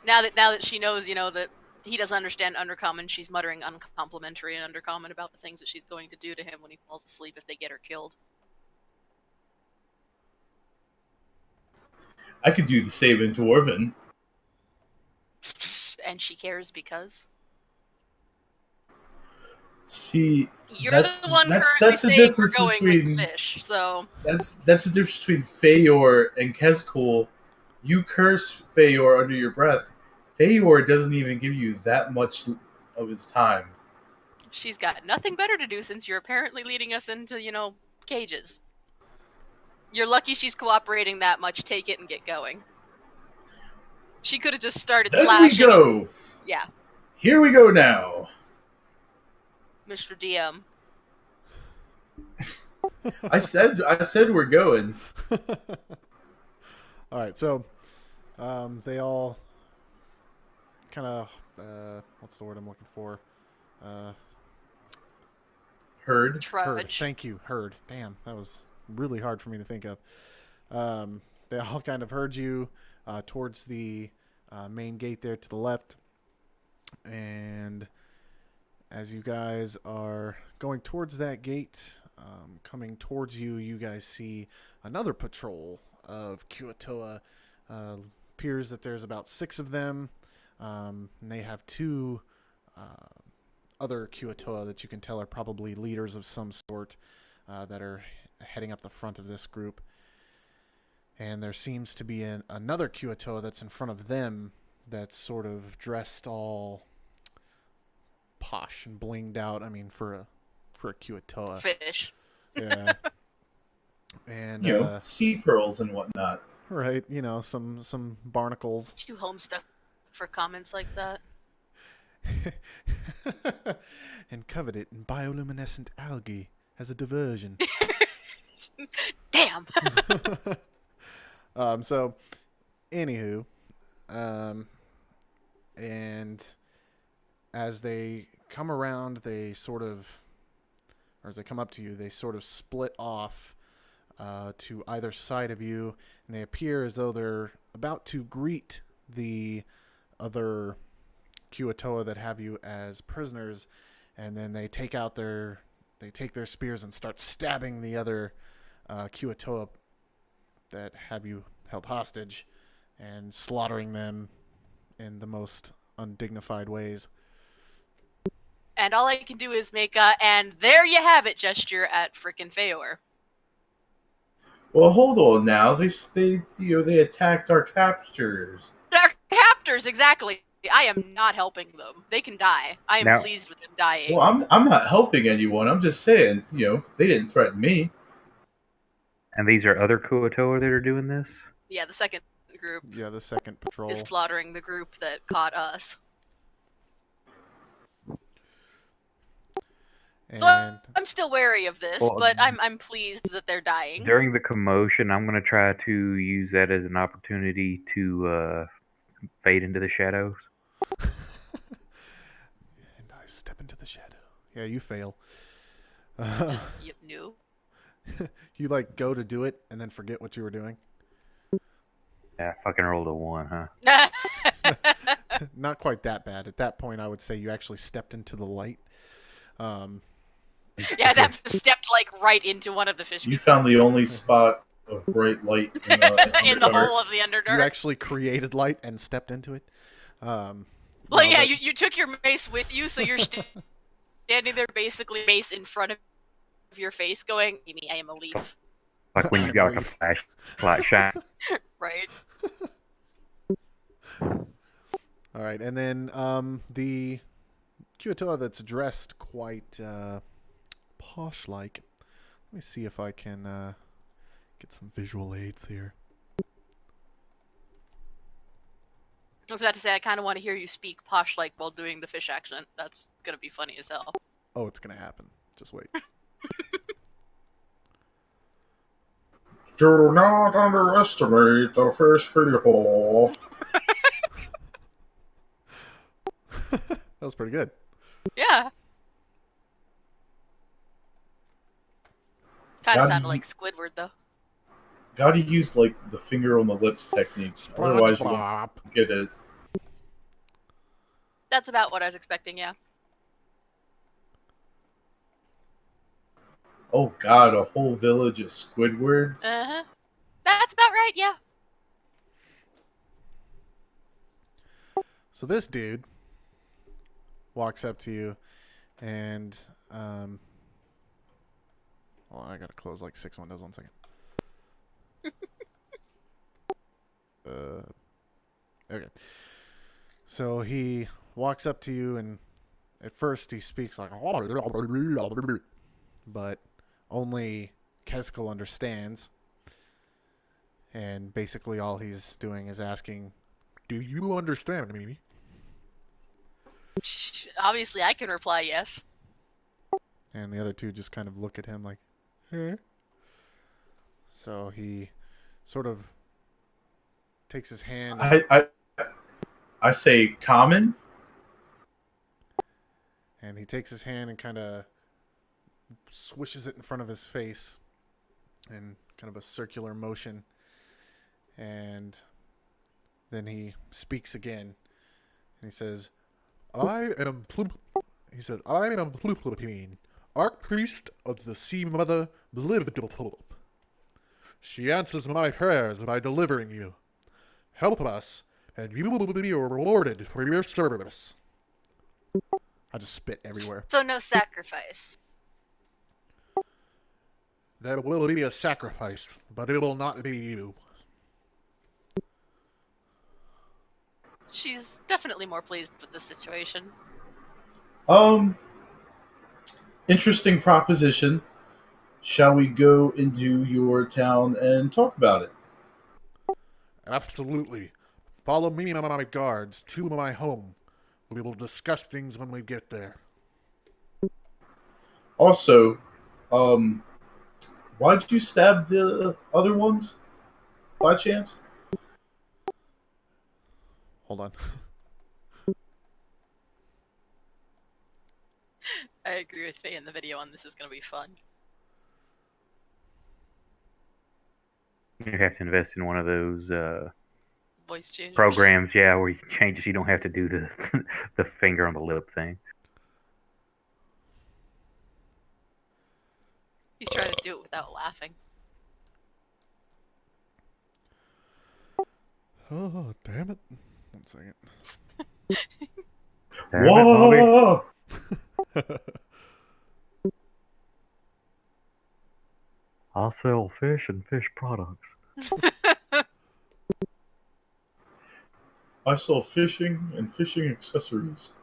Now that she knows, that he doesn't understand Undercommon, she's muttering uncomplimentary and Undercommon about the things that she's going to do to him when he falls asleep if they get her killed. I could do the same in Dwarven. And she cares because? See, You're that's the one that's currently the saying difference we're going between with fish, so... that's the difference between Fayore and Kezzskull. You curse Fayore under your breath. Fayore doesn't even give you that much of his time. She's got nothing better to do since you're apparently leading us into, cages. You're lucky she's cooperating that much. Take it and get going. She could have just started Then slashing. we go. And... Yeah. Here we go now. Mr. DM. I said we're going. All right, so they all kind of what's the word I'm looking for? Heard. Herd. Thank you, herd. Damn, that was really hard for me to think of. They all kind of herd you towards the main gate there to the left, and as you guys are going towards that gate, coming towards you, you guys see another patrol of Kuo-toa. Appears that there's about 6 of them, and they have 2 other Kuo-toa that you can tell are probably leaders of some sort that are heading up the front of this group. And there seems to be another Kuo-toa that's in front of them that's sort of dressed all posh and blinged out. I mean, for a Kuo-toa. Fish. Yeah. And sea pearls and whatnot. Right, some barnacles. Too homestuck for comments like that. And covered it in bioluminescent algae as a diversion. Damn. So, anywho, and as they come around, as they come up to you, they sort of split off to either side of you, and they appear as though they're about to greet the other Kuo-toa that have you as prisoners, and then they take their spears and start stabbing the other Kuo-toa that have you held hostage and slaughtering them in the most undignified ways. And all I can do is make and there you have it gesture at frickin' Fayore. Well, hold on now. They attacked our captors. Our captors, exactly. I am not helping them. They can die. I am pleased with them dying. Well, I'm not helping anyone. I'm just saying, they didn't threaten me. And these are other Kuo-toa that are doing this? Yeah, the second group. Yeah, the second patrol is slaughtering the group that caught us. And... So I'm still wary of this, but I'm pleased that they're dying. During the commotion, I'm going to try to use that as an opportunity to fade into the shadows. And I step into the shadow. Yeah, you fail. Just new. You go to do it and then forget what you were doing. Yeah, I fucking rolled a 1, huh? Not quite that bad. At that point, I would say you actually stepped into the light. Yeah, that stepped right into one of the fish. You found the only spot of bright light in the whole of the Underdark. You actually created light and stepped into it. You took your mace with you, so you're standing there, basically mace in front of your face, going, "Me, I am a leaf." Like when you got a flashlight shine. Right. All right, and then the Kuo-toa that's dressed quite posh-like. Let me see if I can get some visual aids here. I was about to say, I kind of want to hear you speak posh like while doing the fish accent. That's gonna be funny as hell. Oh, it's gonna happen. Just wait. Do not underestimate the fish people. That was pretty good. Yeah. Kind of Gotta sounded u- like Squidward, though. Gotta use like the finger on the lips technique. Otherwise, you won't SpongeBob. get it. That's about what I was expecting, yeah. Oh God, a whole village of Squidwards. Uh-huh. That's about right, yeah. So this dude walks up to you and hold on, I gotta close like 6 windows. 1 second. Okay. So he walks up to you and at first he speaks like, but only Kezzskull understands. And basically all he's doing is asking, Do you understand me? Obviously, I can reply yes. and the other two just kind of look at him like, huh? So he sort of takes his hand. I say common. And he takes his hand and kind of swishes it in front of his face in kind of a circular motion. And then he speaks again. And he says, I am Plupin, Archpriest of the Sea Mother Sloobludop. She answers my prayers by delivering you. Help us, and you will be rewarded for your service. I just spit everywhere. So no sacrifice. There will be a sacrifice, but it will not be you. She's definitely more pleased with the situation. Interesting proposition. Shall we go into your town and talk about it? Absolutely. Follow me and my guards to my home. We will discuss things when we get there. Also, why'd you stab the other ones? By chance? Hold on. I agree with Faye in the video on this is going to be fun. You have to invest in one of those Voice changers. programs, yeah, where you can change it so you don't have to do the the finger on the lip thing. He's trying to do it without laughing. Oh, damn it. 1 second. Damn it, Bobby. Whoa! I'll sell fish and fish products. I sell fishing and fishing accessories.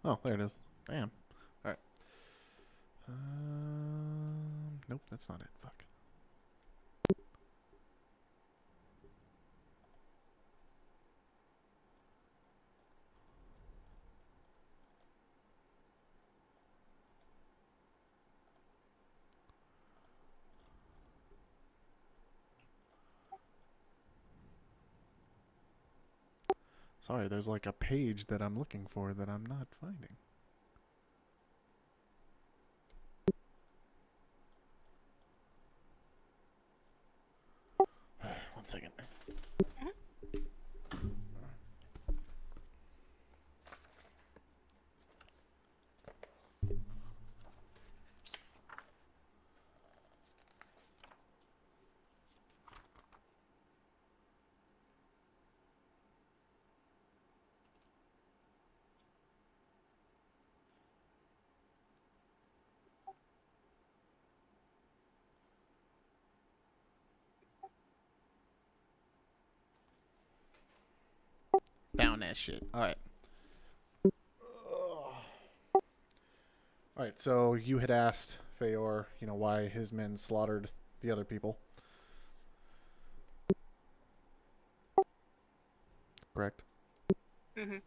Oh, there it is. Damn. Alright. Nope, that's not it. Fuck. Sorry, there's like a page that I'm looking for that I'm not finding. One second. Found that shit. All right. All right, so you had asked Fayore, why his men slaughtered the other people. Correct? Mm-hmm.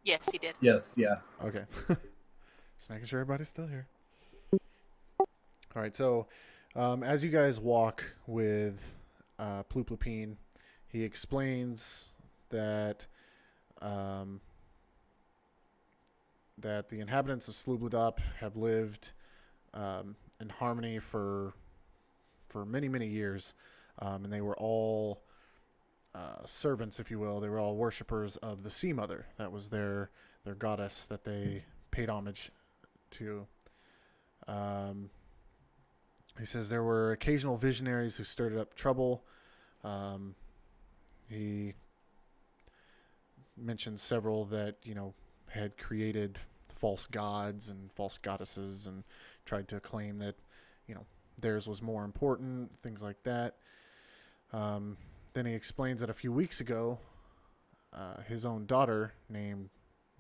Yes, he did. Yes, yeah. Okay. Just making sure everybody's still here. All right, so as you guys walk with Plooplepine, he explains that that the inhabitants of Sloobludop have lived in harmony for many, many years, and they were all servants, if you will. They were all worshippers of the Sea Mother. That was their goddess that they paid homage to. He says there were occasional visionaries who stirred up trouble. He mentioned several that had created false gods and false goddesses and tried to claim that theirs was more important, things like that. Then he explains that a few weeks ago, his own daughter, named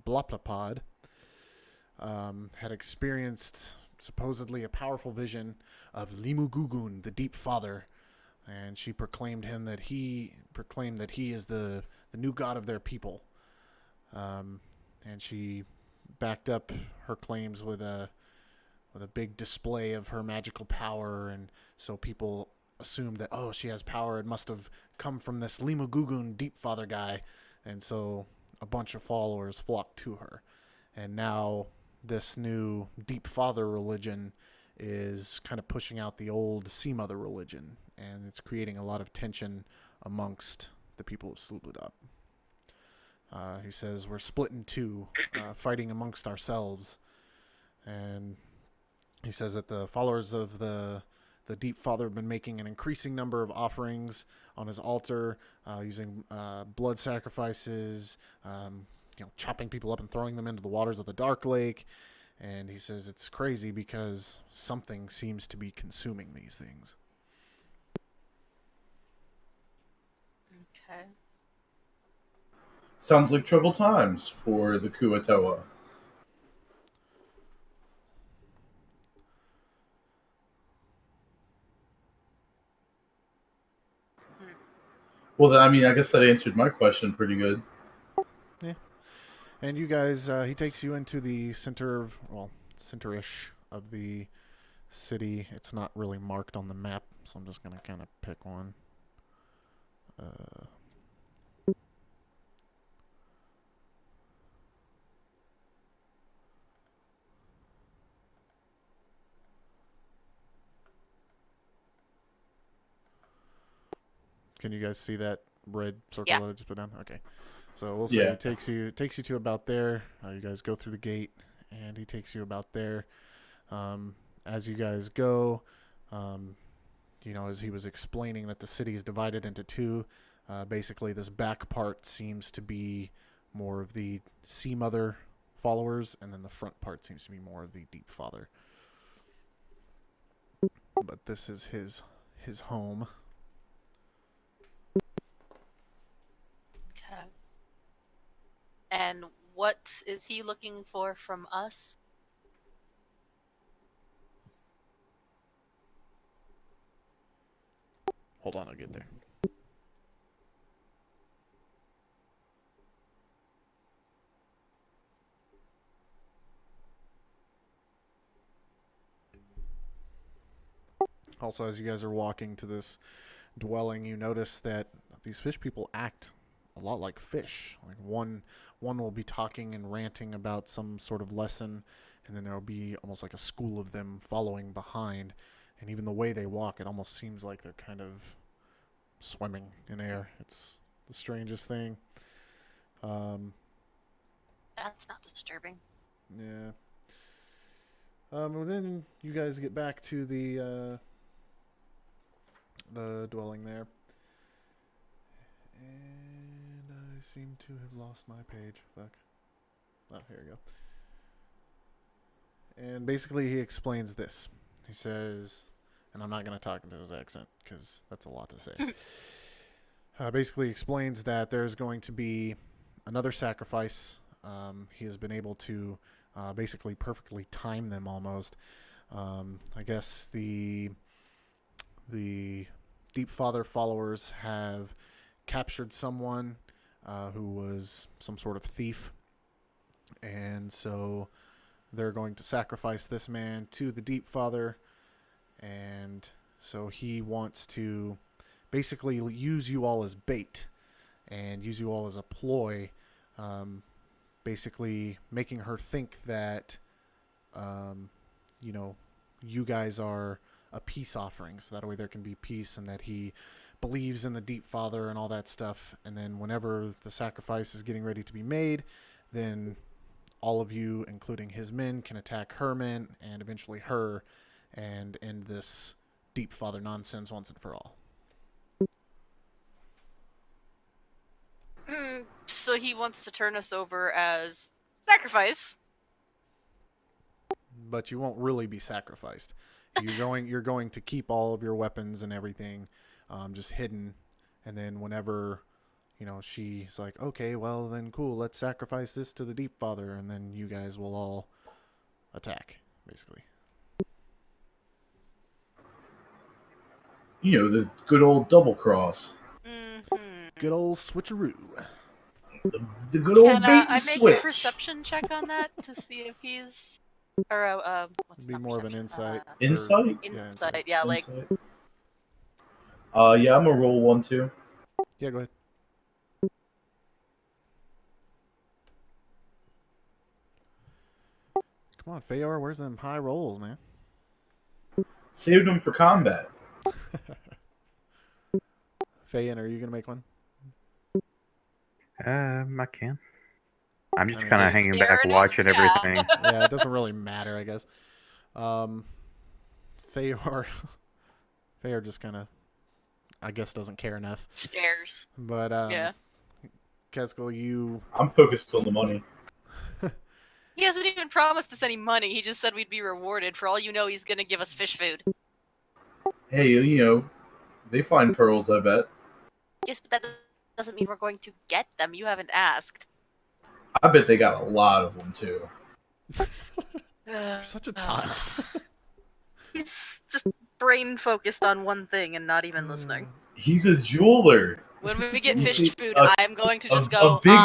Bloplapod, had experienced supposedly a powerful vision of Limugugun, the Deep Father, and she proclaimed that he is the new god of their people. And she backed up her claims with a big display of her magical power, and so people assumed that, oh, she has power. It must have come from this Limugugun Deep Father guy, and so a bunch of followers flocked to her. And now this new Deep Father religion is kind of pushing out the old Sea Mother religion, and it's creating a lot of tension amongst the people of Sloobludop. He says we're split in two, fighting amongst ourselves, and he says that the followers of the Deep Father have been making an increasing number of offerings on his altar, using blood sacrifices, chopping people up and throwing them into the waters of the Dark Lake. And he says it's crazy because something seems to be consuming these things. Okay. Sounds like troubled times for the Kuatoa. Well, then, I guess that answered my question pretty good. Yeah. And you guys, he takes you into the center-ish of the city. It's not really marked on the map, so I'm just going to kind of pick one. Can you guys see that red circle that I just put down? Okay. So we'll say it takes you to about there. You guys go through the gate, and he takes you about there. As you guys go, as he was explaining that the city is divided into two, basically this back part seems to be more of the Sea Mother followers, and then the front part seems to be more of the Deep Father. But this is his home. Okay. And what is he looking for from us? Hold on, I'll get there. Also, as you guys are walking to this dwelling, you notice that these fish people act a lot like fish. Like one will be talking and ranting about some sort of lesson, and then there will be almost like a school of them following behind. And even the way they walk, it almost seems like they're kind of swimming in air. It's the strangest thing. That's not disturbing. Yeah. And then you guys get back to the dwelling there. And I seem to have lost my page. Fuck. Oh, here we go. And basically he explains this. He says, and I'm not going to talk into his accent because that's a lot to say. basically explains that there's going to be another sacrifice. He has been able to basically perfectly time them almost. I guess the Deep Father followers have captured someone who was some sort of thief, and so they're going to sacrifice this man to the Deep Father, and so he wants to basically use you all as bait and use you all as a ploy, basically making her think that, you guys are a peace offering, so that way there can be peace, and that he believes in the Deep Father and all that stuff. And then whenever the sacrifice is getting ready to be made, then all of you, including his men, can attack her men and eventually her, and end this Deep Father nonsense once and for all. So he wants to turn us over as sacrifice. But you won't really be sacrificed. You're going to keep all of your weapons and everything just hidden, and then whenever she's like, okay, well then cool, let's sacrifice this to the Deep Father, and then you guys will all attack, basically. The good old double cross. Good old switcheroo. The good old Can bait and I make switch. a perception check on that to see if he's, or what's It'd be not more of an perception? insight. Insight? Insight, yeah, like Insight. Yeah, I'm gonna roll 1 too. Yeah, go ahead. Come on, Fayore, where's them high rolls, man? Saved them for combat. Fayen, are you gonna make one? I can. I'm just I mean, kind of just hanging Fair back, enough, watching yeah. everything. Yeah, it doesn't really matter, I guess. Fayore just kind of, I guess, doesn't care enough. stairs. But Yeah. Kezzskull, you I'm focused on the money. He hasn't even promised us any money. He just said we'd be rewarded. For all you know, he's gonna give us fish food. Hey, they find pearls, I bet. Yes, but that doesn't mean we're going to get them. You haven't asked. I bet they got a lot of them too. you're such a child. He's just brain focused on one thing and not even listening. He's a jeweler. When we get fish food, A- I'm going to just a go, big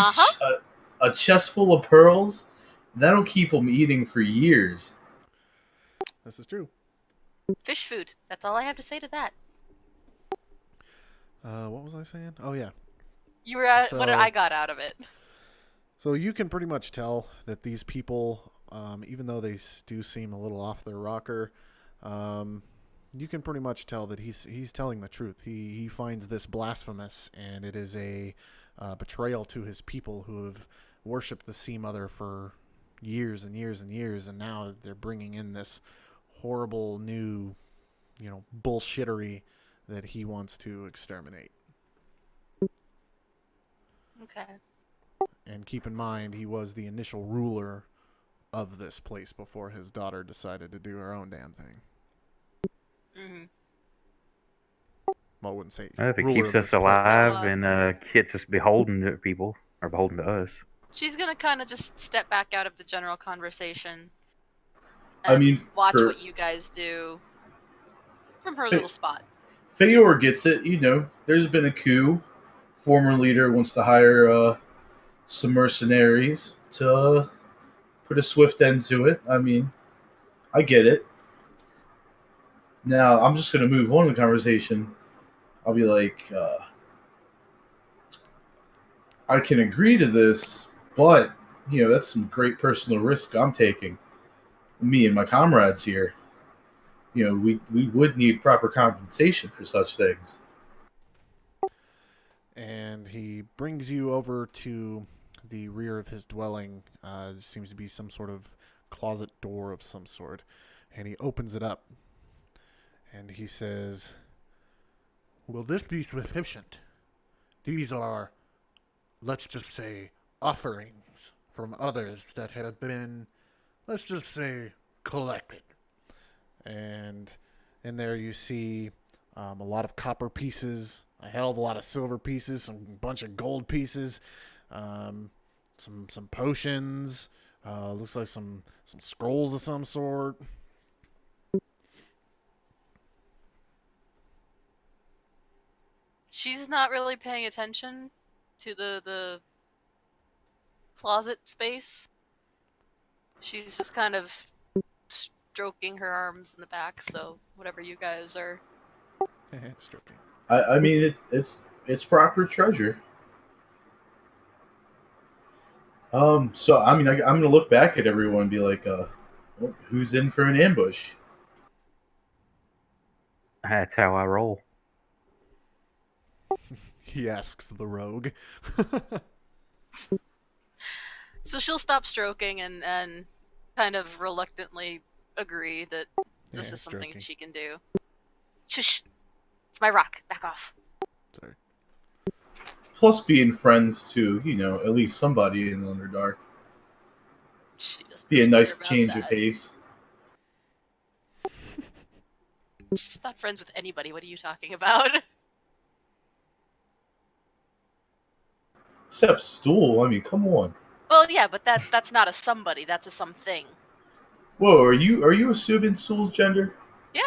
a chest full of pearls. That'll keep them eating for years. This is true. fish food. That's all I have to say to that. What was I saying? Oh, yeah. You were at, what So- I got out of it. So you can pretty much tell that these people, even though they do seem a little off their rocker, you can pretty much tell that he's telling the truth. He finds this blasphemous, and it is a betrayal to his people who have worshipped the Sea Mother for years and years and years, and now they're bringing in this horrible new, bullshittery that he wants to exterminate. Okay. And keep in mind, he was the initial ruler of this place before his daughter decided to do her own damn thing. Mm-hmm. Well, I wouldn't say If it ruler keeps of us this place. alive and keeps us beholden to people, or beholden to us. She's gonna kind of just step back out of the general conversation. I And mean, watch for- what you guys do from her little spot. Fayore gets it. There's been a coup. Former leader wants to hire some mercenaries to put a swift end to it. I mean, I get it. Now, I'm just going to move on in the conversation. I'll be like, I can agree to this, but, that's some great personal risk I'm taking. Me and my comrades here. We would need proper compensation for such things. And he brings you over to the rear of his dwelling. There seems to be some sort of closet door of some sort. And he opens it up. And he says, Will this be sufficient? These are, let's just say, offerings from others that have been, let's just say, collected. and in there you see a lot of copper pieces, a hell of a lot of silver pieces, some bunch of gold pieces, some potions. Looks like some scrolls of some sort. She's not really paying attention to the closet space. She's just kind of stroking her arms in the back, so whatever you guys are. Stroking. I mean, it's proper treasure. So I mean, I'm gonna look back at everyone and be like, well, who's in for an ambush? That's how I roll. He asks the rogue. So she'll stop stroking and kind of reluctantly agree that this is something stroking. she can do. Shush! It's my rock. Back off. Sorry. Plus, being friends to at least somebody in Underdark. She doesn't Be a care nice about change of that. pace. She's not friends with anybody. What are you talking about? Except Stool. I mean, come on. Well, yeah, but that's not a somebody. That's a something. Whoa, are you assuming Stool's gender? Yeah.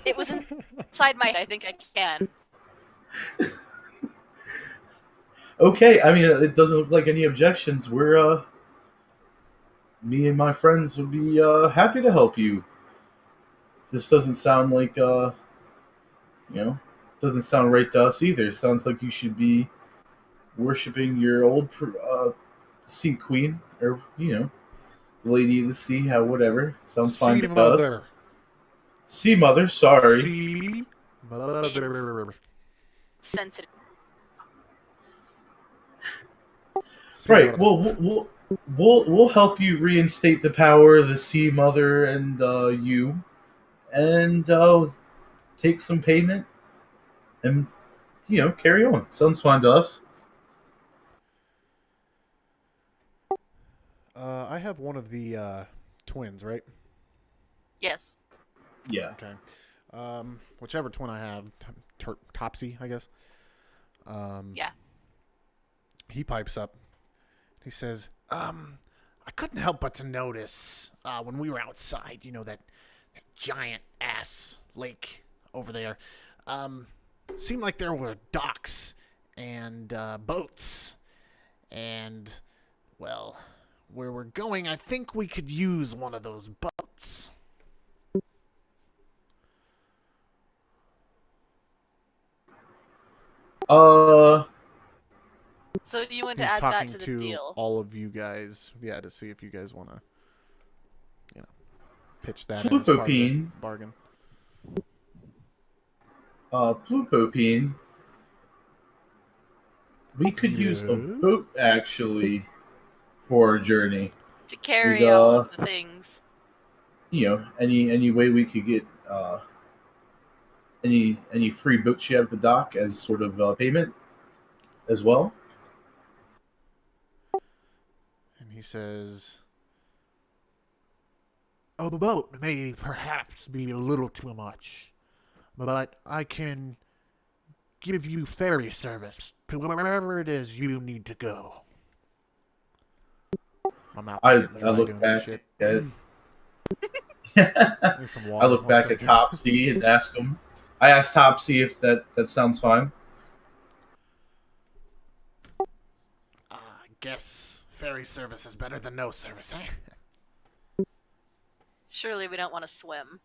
It was inside my head. I think I can. Okay, I mean, it doesn't look like any objections. We're me and my friends would be happy to help you. This doesn't sound like doesn't sound right to us either. Sounds like you should be worshiping your old sea queen, or the lady of the sea. How whatever sounds fine Sea to us. mother. Sea mother, sorry. Sea mother. Sensitive. Right. Well, we'll help you reinstate the power of the sea mother and you, and take some payment, and carry on. Sounds fine to us. I have one of the twins, right? Yes. Yeah. Okay. Whichever twin I have, Topsy, I guess. Yeah. He pipes up. He says, I couldn't help but to notice when we were outside, that giant ass lake over there. Seemed like there were docks and boats. And, well, where we're going, I think we could use one of those boats. So you want to He's add that talking to the to deal? all of you guys, to see if you guys want to, pitch that in as part of the Plupopine. bargain. Plupopine. We could use a Yes? boat actually for our journey. To carry We'd, all of the things. Any way we could get any free boats you have at the dock as sort of payment as well. And he says, A boat may perhaps be a little too much, but I can give you ferry service to wherever it is you need to go. my mouth I is getting dry look doing back that shit. at Need some I water. look One back at second. Topsy and ask him. I asked Topsy if that sounds fine. I guess ferry service is better than no service, eh? Surely we don't want to swim.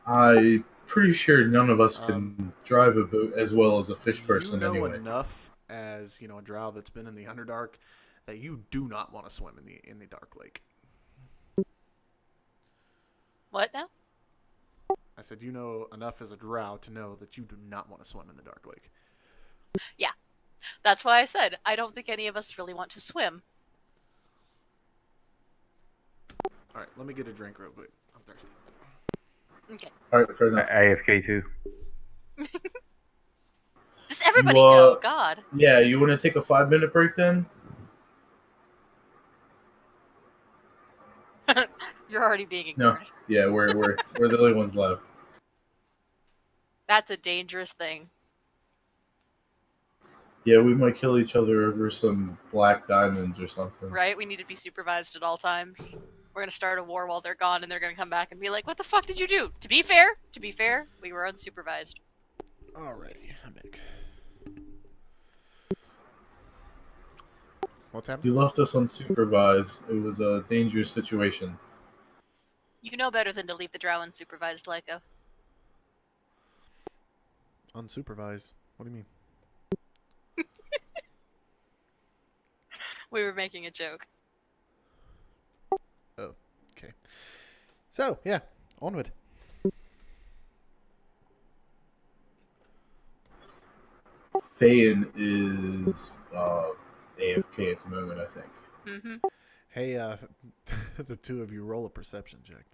I'm pretty sure none of us can drive a boat as well as a fish person you know anyway. enough as a drow that's been in the Underdark that you do not want to swim in the dark lake. What now? I said you know enough as a drow to know that you do not want to swim in the dark lake. Yeah. That's why I said I don't think any of us really want to swim. All right, let me get a drink real quick. I'm thirsty. Okay. All right, fair enough. AFK too. Just everybody You, go. God. Yeah, you want to take a 5-minute break then? You're already being No. ignored. Yeah, we're the only ones left. That's a dangerous thing. Yeah, we might kill each other over some black diamonds or something. Right? We need to be supervised at all times. We're gonna start a war while they're gone, and they're gonna come back and be like, "What the fuck did you do?" To be fair, we were unsupervised. Alrighty, I'm back. What's happening? You left us unsupervised. It was a dangerous situation. You know better than to leave the drow unsupervised, Lyco. Unsupervised? What do you mean? We were making a joke. Oh, okay. So, yeah, onward. Fayen is AFK at the moment, I think. Mm-hmm. Hey, the two of you roll a perception check.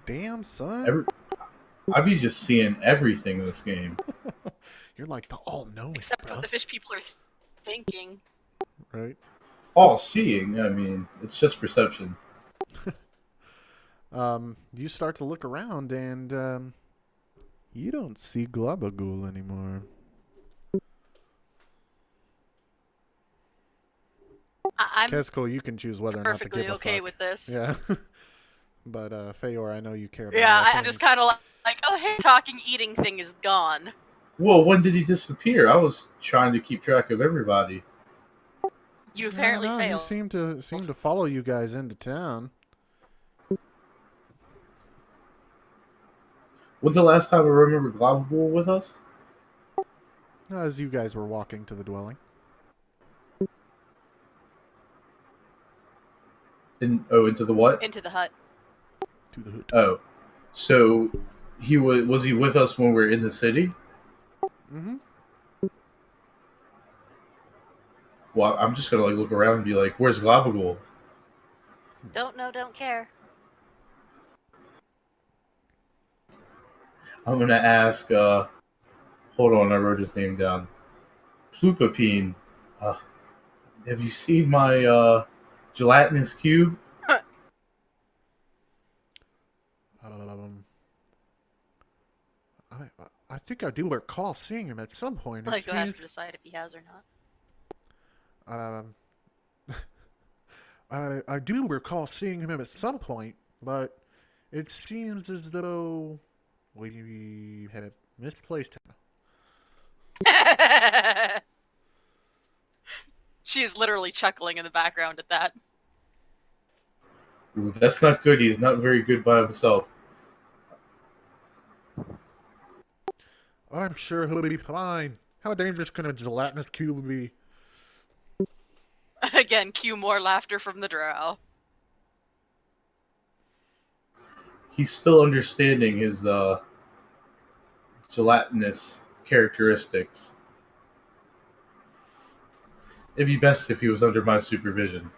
Damn, son. I be just seeing everything in this game. You're like the all-knowing, Except bro. what the fish people are thinking. Right? All seeing, I mean, it's just perception. You start to look around and, you don't see Globagul anymore. I'm Kezzskull, you can choose whether or not to perfectly give a okay fuck. with this. Yeah. But, Fayore, I know you care about Yeah, all I'm just things. kind of like, oh, hey, talking, eating thing is gone. Well, when did he disappear? I was trying to keep track of everybody. You apparently No, failed. he seemed to follow you guys into town. When's the last time I remember Global with us? As you guys were walking to the dwelling. Into the what? Into the hut. To the hood. Oh, so he was he with us when we were in the city? Mm-hmm. Well, I'm just gonna look around and be like, "Where's Global?" Don't know, don't care. I'm gonna ask. Hold on, I wrote his name down. Plupapine. Have you seen my gelatinous cube? I think I do recall seeing him at some point. Like, you'll have to decide if he has or not. I do recall seeing him at some point, but it seems as though we had misplaced him. She is literally chuckling in the background at that. Ooh, that's not good. He's not very good by himself. I'm sure he'll be fine. How dangerous can a gelatinous cube be? Again, cue more laughter from the drow. He's still understanding his gelatinous characteristics. It'd be best if he was under my supervision.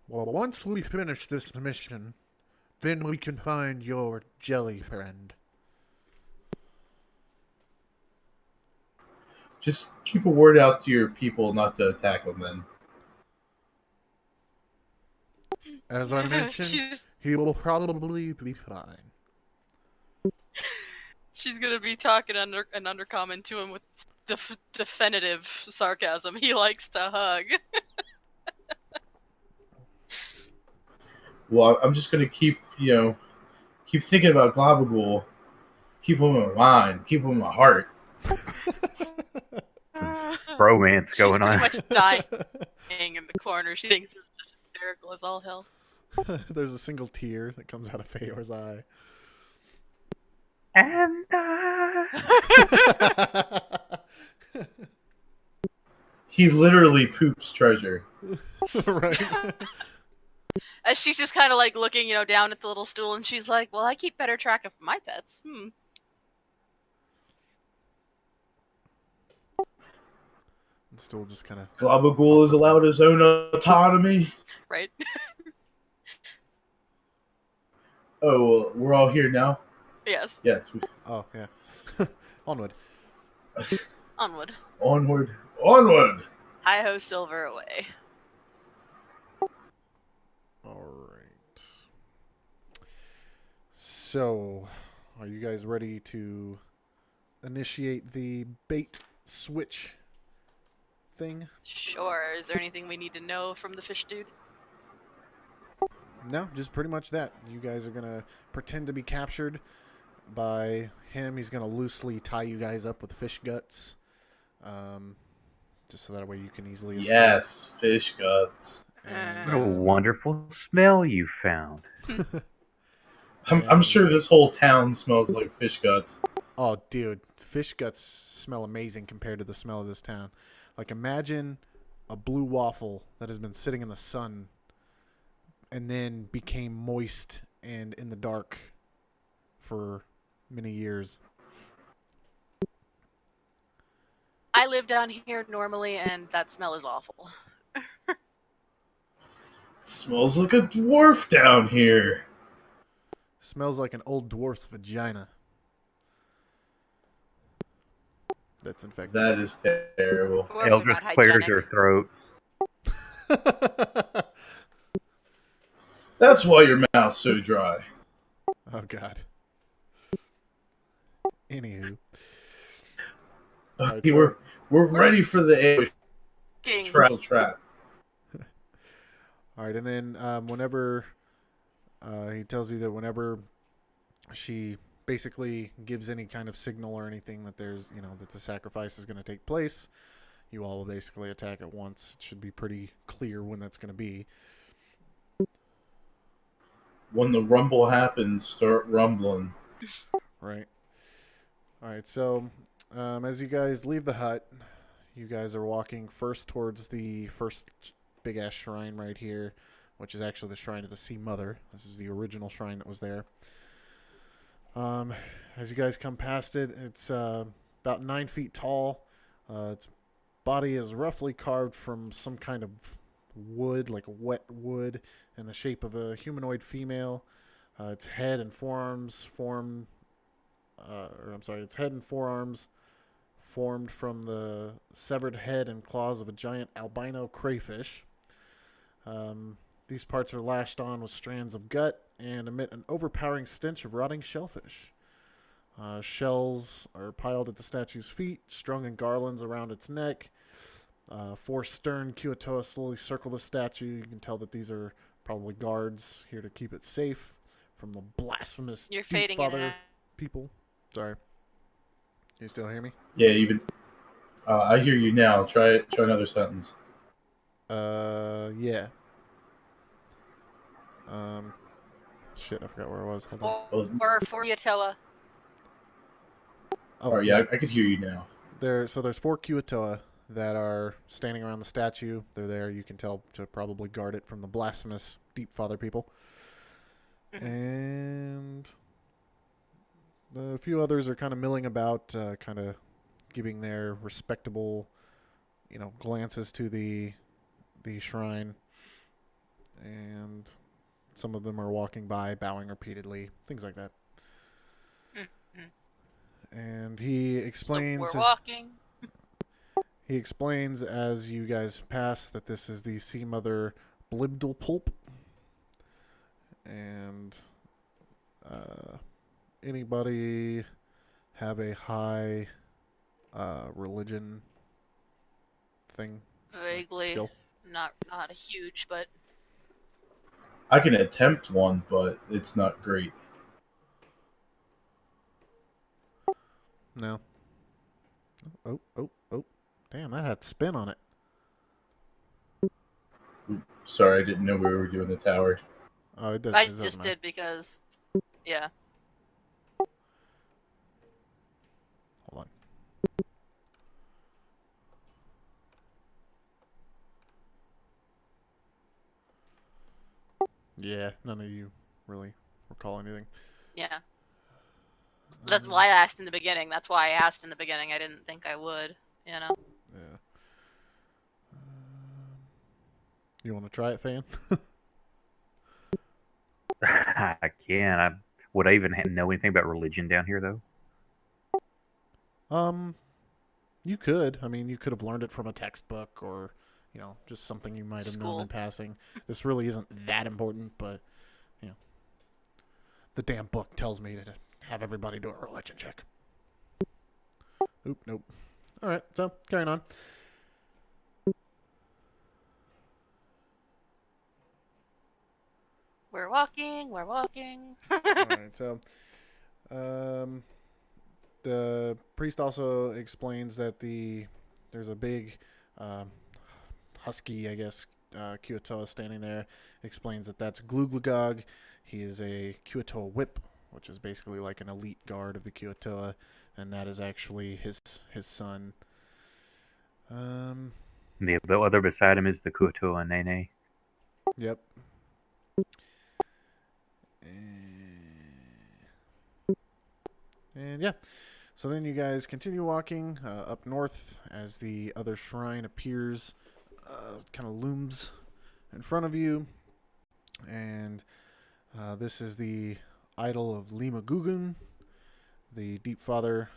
Well, once we finish this mission, then we can find your jelly friend. Just keep a word out to your people not to attack him then. As I mentioned, he will probably be fine. She's gonna be talking an undercommon to him with definitive sarcasm. He likes to hug. Well, I'm just gonna keep thinking about Globagul. Keep him in my mind. Keep him in my heart. Bromance She's going pretty on. much dying in the corner. She thinks it's just hysterical as all hell. There's a single tear that comes out of Fayor's eye. And He literally poops treasure. Right. As she's just kind of like looking, down at the little stool, and she's like, "Well, I keep better track of my pets." And still just kind of... Globagul is allowed his own autonomy. Right? Oh, we're all here now? Yes. Yes. Oh, yeah. Onward. Onward. Onward. Onward! Hi-ho, silver away. All right. So, are you guys ready to initiate the bait switch thing? Sure. Is there anything we need to know from the fish dude? No, just pretty much that. You guys are going to pretend to be captured by him. He's going to loosely tie you guys up with fish guts. Just so that way you can easily escape. Yes, fish guts. And, What a wonderful smell you found. I'm sure this whole town smells like fish guts. Oh, dude, fish guts smell amazing compared to the smell of this town. Like, imagine a blue waffle that has been sitting in the sun and then became moist and in the dark for many years. I live down here normally, and that smell is awful. It smells like a dwarf down here. Smells like an old dwarf's vagina. That's in fact. That is terrible. Dwarves are Eldritch not clears hygienic. her throat. That's why your mouth's so dry. Oh, God. Anywho. Okay, we're ready for the ambush King. trap. All right, and then whenever he tells you that whenever she basically gives any kind of signal or anything that there's, that the sacrifice is going to take place, you all will basically attack at once. It should be pretty clear when that's going to be. When the rumble happens, start rumbling. Right. All right, so as you guys leave the hut, you guys are walking first towards the first big-ass shrine right here, which is actually the Shrine of the Sea Mother. This is the original shrine that was there. As you guys come past it, it's about 9 feet tall. Its body is roughly carved from some kind of wood, like a wet wood, in the shape of a humanoid female. Its head and forearms formed from the severed head and claws of a giant albino crayfish. These parts are lashed on with strands of gut and emit an overpowering stench of rotting shellfish. Shells are piled at the statue's feet, strung in garlands around its neck. 4 stern Kuatoa slowly circle the statue. You can tell that these are probably guards here to keep it safe from the blasphemous You're Deep fading in Father and out. people. Sorry. You still hear me? Yeah, even I hear you now. Try another sentence. Yeah. Shit, I forgot where I was. Hold on. Or for Yatoa. Oh, All right, yeah, I could hear you now. There's 4 Kuatoa that are standing around the statue. They're there, you can tell, to probably guard it from the blasphemous Deep Father people. Mm-hmm. And a few others are kind of milling about, kind of giving their respectable, glances to the shrine. And some of them are walking by, bowing repeatedly, things like that. Mm-hmm. And he explains. So we're walking. He explains as you guys pass that this is the Sea Mother Blibdlepulp. And anybody have a high religion thing? Vaguely. Skill? Not a huge, but I can attempt one, but it's not great. No. Oh. Damn, that had spin on it. Sorry, I didn't know we were doing the tower. Oh, it does. I it doesn't just matter. did because, yeah. Hold on. Yeah, none of you really recall anything. Yeah. That's why I asked in the beginning. That's why I asked in the beginning. I didn't think I would, Yeah. You want to try it, Fayen? I can. Would I even know anything about religion down here, though? You could. I mean, you could have learned it from a textbook or, just something you might have known School. in passing. This really isn't that important, but, the damn book tells me to have everybody do a religion check. Oop, nope. All right, so carrying on. We're walking. We're walking. All right, so the priest also explains that there's a big husky, I guess, Kuatoa standing there. Explains that that's Glooglugog. He is a Kuatoa whip, which is basically like an elite guard of the Kuatoa, and that is actually his son. The other beside him is the Kuto and Nene. Yep. And yeah. So then you guys continue walking up north as the other shrine appears, kind of looms in front of you. And this is the idol of Lima Gugun. The Deep Father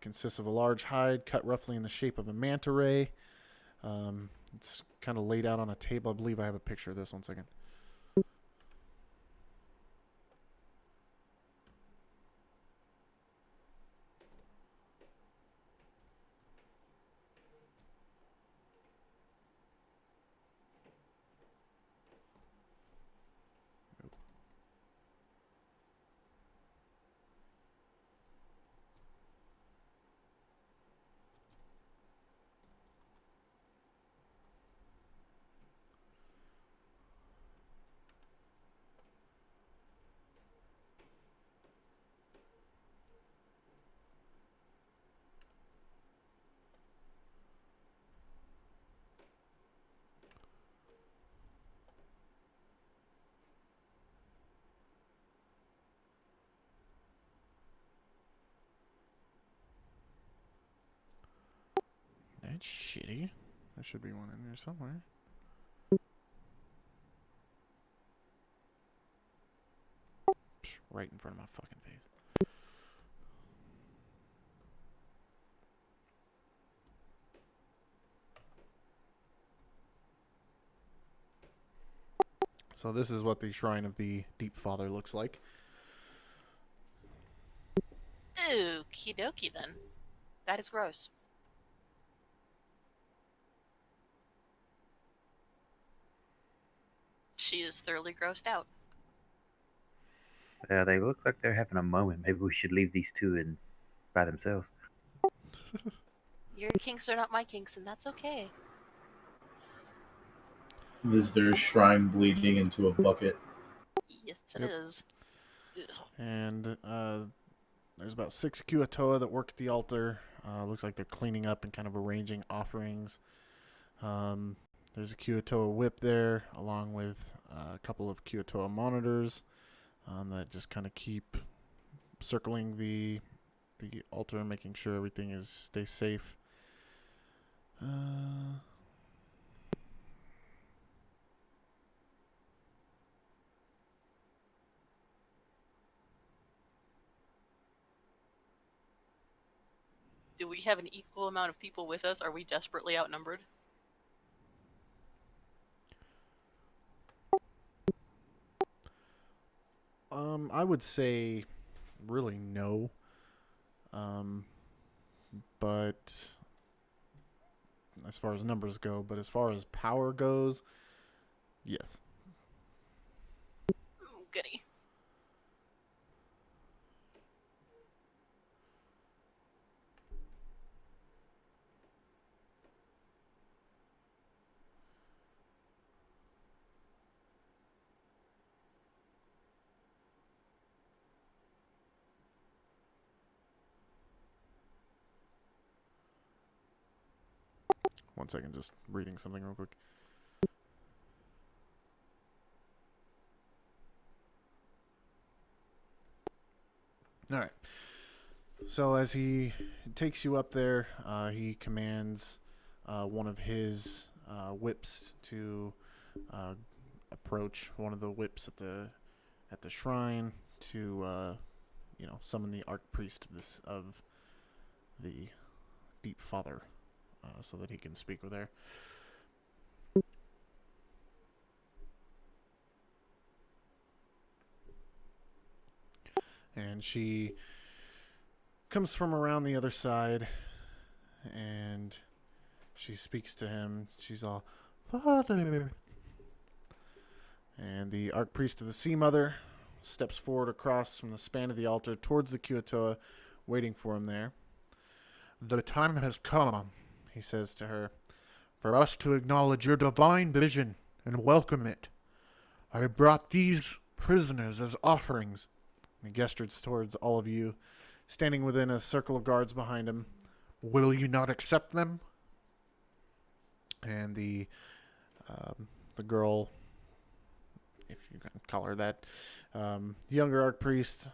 consists of a large hide cut roughly in the shape of a manta ray. It's kind of laid out on a table. I believe I have a picture of this. One second. That's shitty. There should be one in there somewhere. Psh, right in front of my fucking face. So this is what the Shrine of the Deep Father looks like. Okie dokie then. That is gross. She is thoroughly grossed out. They look like they're having a moment. Maybe we should leave these two in by themselves. Your kinks are not my kinks, and that's okay. Is their shrine bleeding into a bucket? Yes, it Yep. is. Ugh. And there's about 6 Kuatoa that work at the altar. Looks like they're cleaning up and kind of arranging offerings. There's a Kuatoa whip there, along with a couple of Kuatoa monitors that just kind of keep circling the altar, making sure everything stays safe. Do we have an equal amount of people with us? Are we desperately outnumbered? I would say really no. But as far as numbers go, but as far as power goes, yes. Oh, goody. One second, just reading something real quick. All right. So as he takes you up there, he commands one of his whips to approach one of the whips at the shrine to summon the archpriest of the Deep Father, so that he can speak with her. And she comes from around the other side, and she speaks to him. She's all, Father. And the Archpriest of the Sea Mother steps forward across from the span of the altar towards the Kuatoa, waiting for him there. The time has come, he says to her, for us to acknowledge your divine vision and welcome it. I brought these prisoners as offerings. He gestures towards all of you, standing within a circle of guards behind him. Will you not accept them? And the girl, if you can call her that, the younger Archpriest,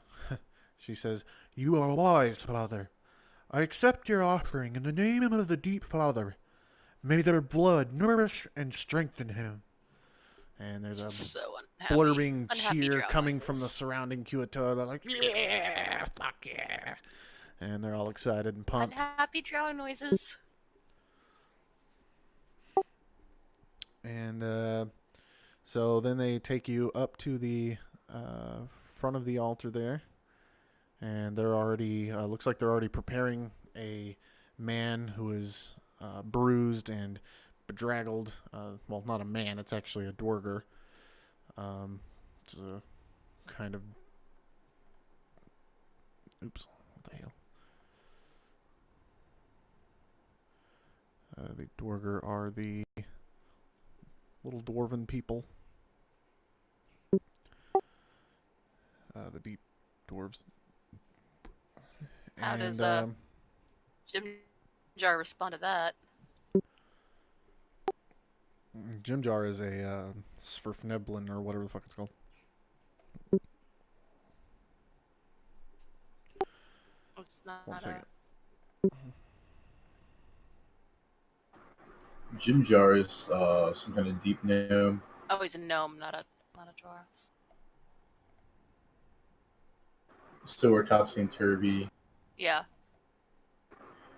she says, You are wise, Father. I accept your offering in the name of the Deep Father. May their blood nourish and strengthen him. And there's a So unhappy. blurbing Unhappy cheer Drow coming noises. from the surrounding Kuatoa. They're like, yeah, fuck yeah. And they're all excited and pumped. Unhappy Drow noises. And so then they take you up to the front of the altar there. And they're already, looks like they're already preparing a man who is bruised and bedraggled. Well, not a man, it's actually a dwarger. It's a kind of... Oops, what the hell? The dwarger are the little dwarven people. The deep dwarves. How does And, Jim Jar respond to that? Jim Jar is a Sverfneblin or whatever the fuck it's called. It's not One second. Jim Jar is some kind of deep gnome. Oh, he's a gnome, not a dwarf. So we're topsy-turvy. Yeah.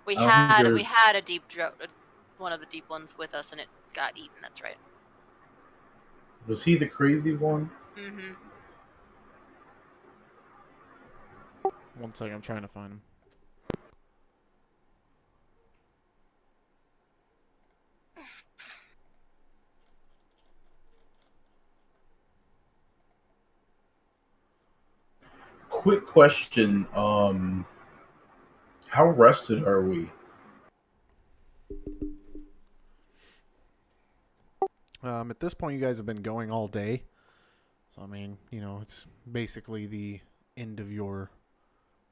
We I don't think had a deep one of the deep ones with us, and it got eaten. That's right. Was he the crazy one? Mm-hmm. One second, I'm trying to find him. Quick question. How rested are we? At this point, you guys have been going all day. So, I mean, you know, it's basically the end of your...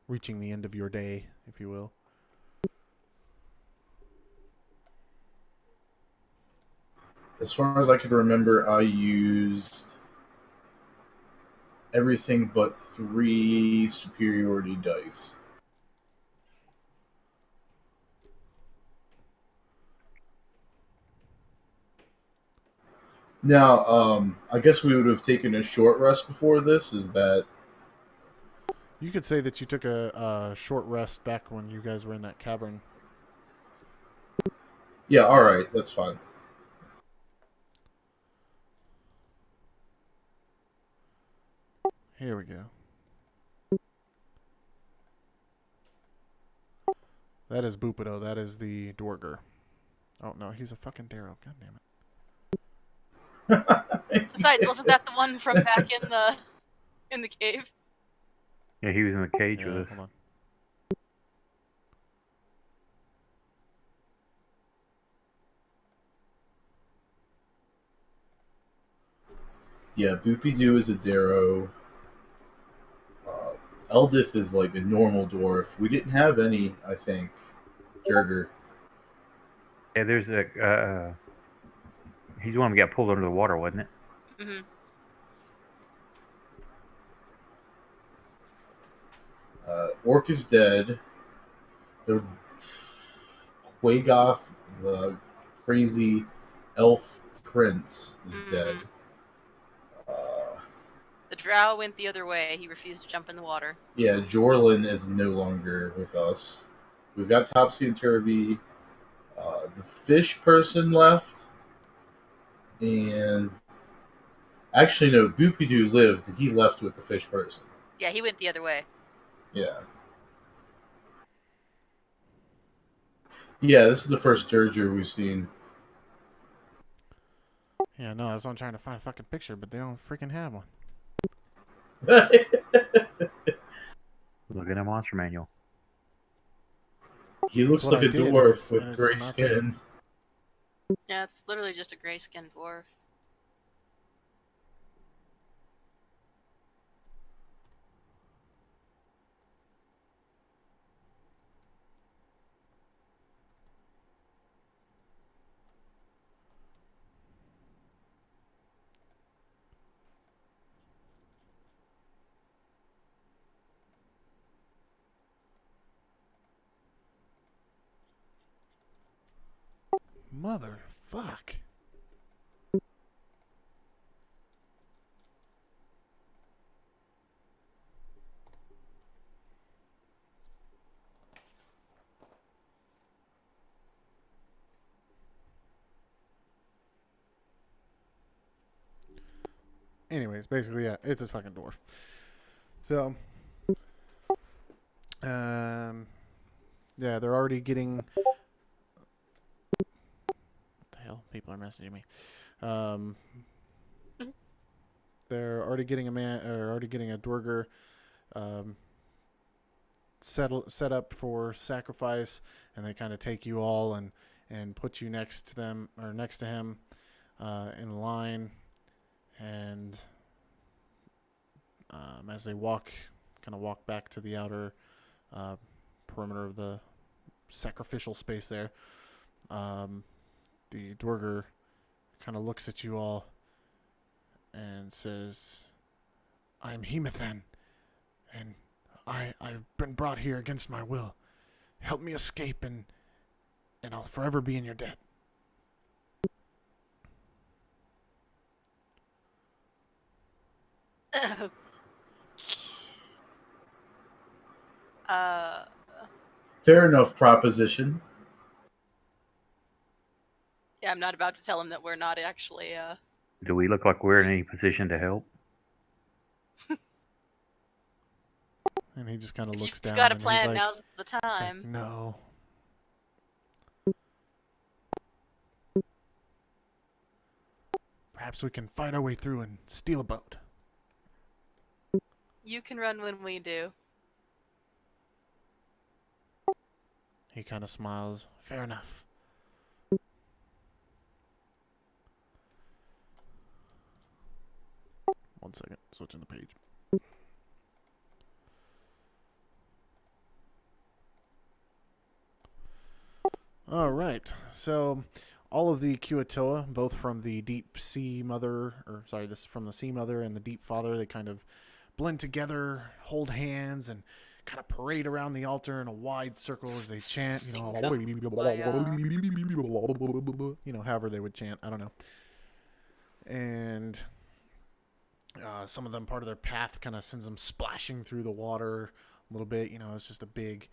reaching the end of your day, if you will. As far as I can remember, I used everything but 3 superiority dice. Now, I guess we would have taken a short rest before this. Is that... You could say that you took a short rest back when you guys were in that cavern. Yeah, alright, that's fine. Here we go. That is Bupido. That is the Dwarger. Oh, no, he's a fucking Darrow. God damn it. Besides, wasn't that the one from back in the cave? Yeah, he was in the cage Yeah, with us. hold on. Yeah, Boopy-Doo is a Darrow. Eldith is like a normal dwarf. We didn't have any, I think. Jurger. Yeah, there's a. He's the one who got pulled under the water, wasn't it? Mm-hmm. Orc is dead. The Quagoth, the crazy elf prince, is dead. The drow went the other way. He refused to jump in the water. Yeah, Jorlin is no longer with us. We've got Topsy and Turvy. The fish person left, and actually no, Boopy-Doo lived. He left with the fish person. Yeah, he went the other way. Yeah. Yeah, this is the first Dirger we've seen. Yeah, no, I was on trying to find a fucking picture, but they don't freaking have one. Look at a monster manual. He looks That's what like I a did, and dwarf with it's gray not there. skin. Yeah, it's literally just a gray-skinned dwarf. Motherfuck. Anyways, basically, yeah, it's a fucking dwarf. So, yeah, they're already getting. What the hell? People are messaging me. They're already getting a Dwerger, set up for sacrifice, and they kind of take you all and put you next to them or next to him, in line, and as they walk back to the outer perimeter of the sacrificial space there, the Dwerger kind of looks at you all and says, "I'm Hemathan, and I've been brought here against my will. Help me escape, and I'll forever be in your debt." uh, Fair enough proposition. yeah, I'm not about to tell him that we're not actually, Do we look like we're in any position to help? And he just kind of if looks you've down got a and plan, now's the he's like, time. "No." Perhaps we can fight our way through and steal a boat. You can run when we do. He kind of smiles. "Fair enough." One second, switching the page. All right, so all of the Kuatoa, both from the Deep Sea Mother, from the Sea Mother and the Deep Father, they kind of blend together, hold hands, and kind of parade around the altar in a wide circle as they chant, however they would chant, I don't know. And some of them, part of their path kind of sends them splashing through the water a little bit. It's just a big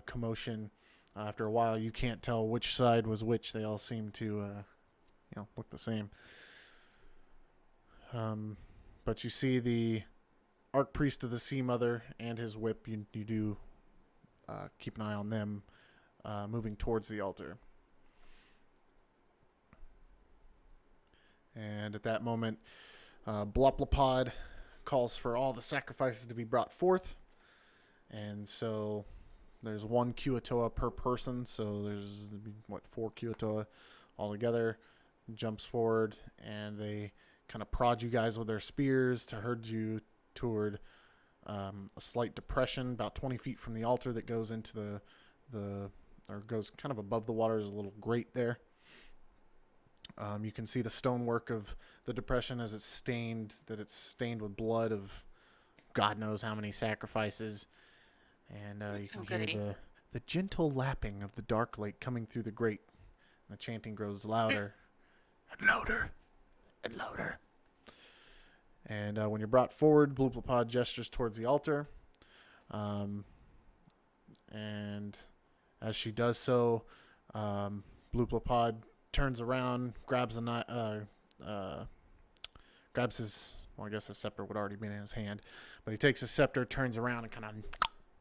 commotion. After a while, you can't tell which side was which. They all seem to, look the same. But you see the Archpriest of the Sea Mother and his whip. You do keep an eye on them moving towards the altar. And at that moment, Bloplopod calls for all the sacrifices to be brought forth. And so there's one Kuatoa per person, so there's, 4 Kuatoa altogether. Jumps forward, and they kind of prod you guys with their spears to herd you toward a slight depression about 20 feet from the altar that goes into goes kind of above the water. There's a little grate there. You can see the stonework of the depression as it's stained with blood of God knows how many sacrifices. And you can hear the gentle lapping of the dark lake coming through the grate. And the chanting grows louder and louder and louder. And when you're brought forward, Blooplepod gestures towards the altar. And As she does so, Blooplopod turns around, grabs grabs his, well, I guess his scepter would already be in his hand, but he takes his scepter, turns around, and kind of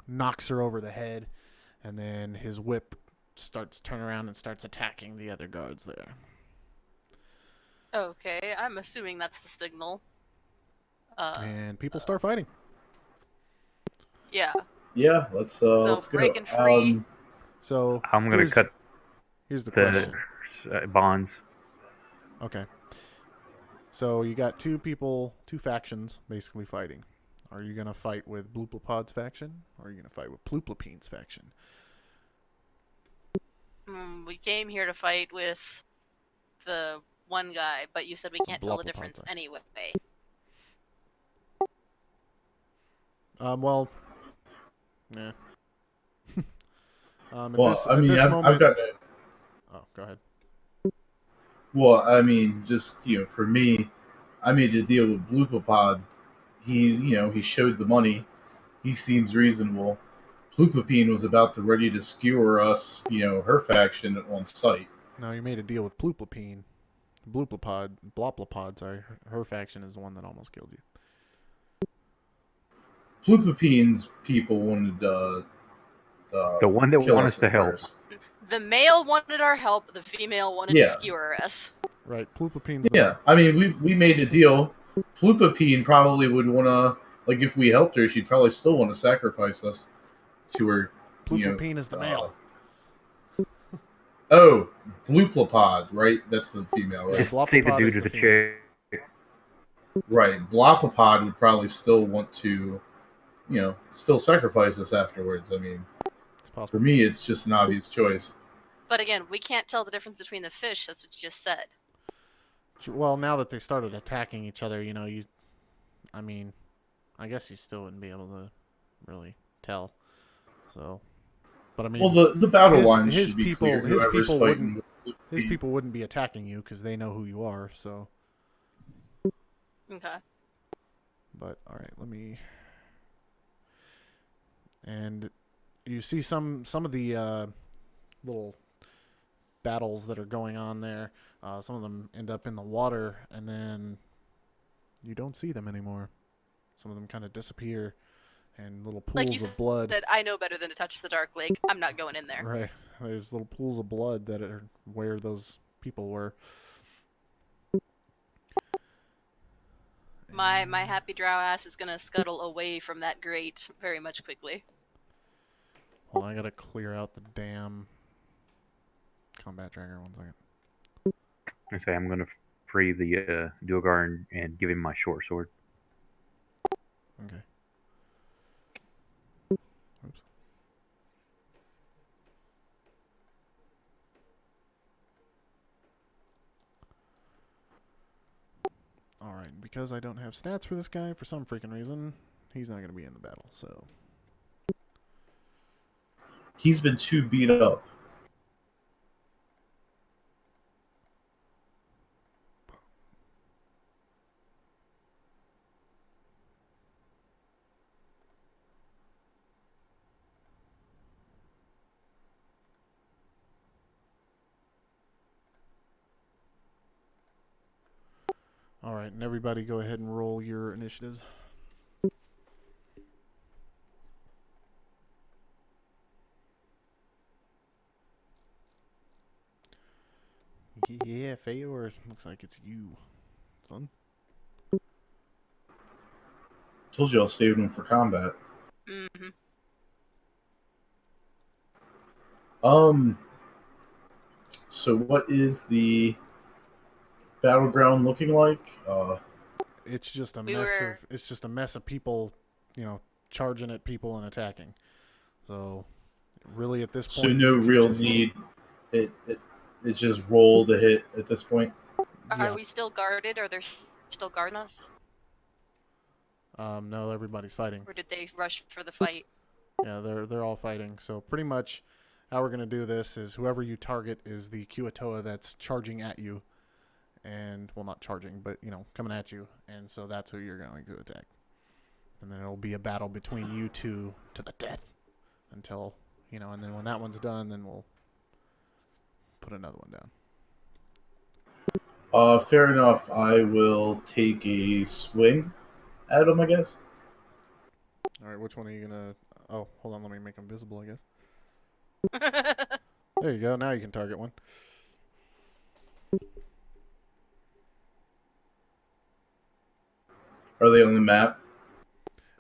knocks her over the head, and then his whip starts turning around and starts attacking the other guards there. Okay, I'm assuming that's the signal. And people start fighting. Yeah. Yeah, let's go. breaking free. So I'm going to cut here's the the question. bonds. Okay. So you got two factions basically fighting. Are you going to fight with Blooplopod's faction, or are you going to fight with Plooplopine's faction? We came here to fight with the one guy, but you said we can't tell the difference anyway. Well, yeah. Well, I've got it. Oh, go ahead. Well, I mean, just for me, I made a deal with Bloopopod. He showed the money. He seems reasonable. Ploopopine was about to ready to skewer us, her faction on sight. No, you made a deal with Ploopopine. Bloplopod, sorry. Her faction is the one that almost killed you. Ploopopine's people wanted the one that wanted us to help. The male wanted our help. The female wanted to skewer us. Right, Ploopopine's I mean, we made a deal. Ploopopine probably would want to, like, if we helped her, she'd probably still want to sacrifice us to her. Ploopopine is the male. Oh, Blooplopod, right? That's the female, right? Just say the dude to the chair. Right. Blopopod would probably still want to, still sacrifice us afterwards. I mean, for me, it's just an obvious choice. But again, we can't tell the difference between the fish. That's what you just said. Well, now that they started attacking each other, I guess you still wouldn't be able to really tell. So, but I mean, well, the battle lines should be clear. His people wouldn't be attacking you because they know who you are. So, okay. But all right, let me. And you see some of the little battles that are going on there. Some of them end up in the water, and then you don't see them anymore. Some of them kind of disappear, and little pools of blood. That I know better than to touch the dark lake. I'm not going in there. Right, there's little pools of blood that are where those people were. My happy drow ass is gonna scuttle away from that grate very much quickly. Well, I gotta clear out the damn combat tracker. 1 second. Okay, I'm gonna free the Duergar and give him my short sword. Okay. Oops. Alright, because I don't have stats for this guy for some freaking reason, he's not gonna be in the battle, so. He's been too beat up. Alright, and everybody go ahead and roll your initiatives. Yeah, Fayore, looks like it's you, son. Told you I was saving him for combat. Mm-hmm. So what is the battleground looking like? It's just a mess of people, charging at people and attacking. So, really, at this point, so no real need. It's just roll to hit at this point. Yeah. Are we still guarded? Are they still guarding us? No, everybody's fighting. Or did they rush for the fight? Yeah, they're all fighting. So pretty much, how we're gonna do this is whoever you target is the Kuatoa that's charging at you, and well, not charging, but coming at you, and so that's who you're going to attack. And then it'll be a battle between you two to the death until and then when that one's done, then we'll put another one down. Fair enough. I will take a swing at him, I guess. All right, which one are you gonna? Oh, hold on. Let me make them visible. I guess. There you go. Now you can target one. Are they on the map?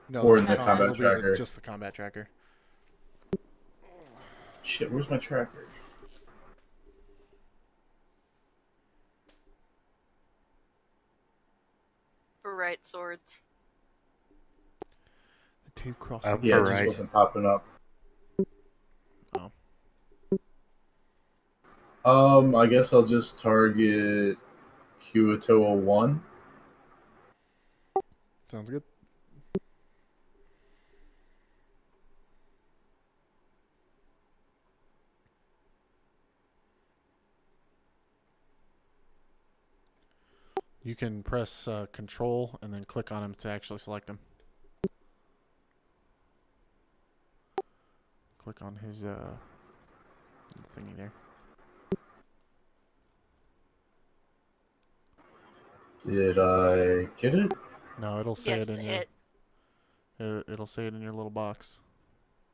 No, Or in the the combat it'll be tracker? just the combat tracker. Shit, where's my tracker? Right swords. The two crossing. Yeah, it All just right. wasn't popping up. Oh, I guess I'll just target Kuatoa 1. sounds good. You can press Control and then click on him to actually select him. Click on his thingy there. Did I get it? No, it'll say Yes, it to in hit. your. It'll say it in your little box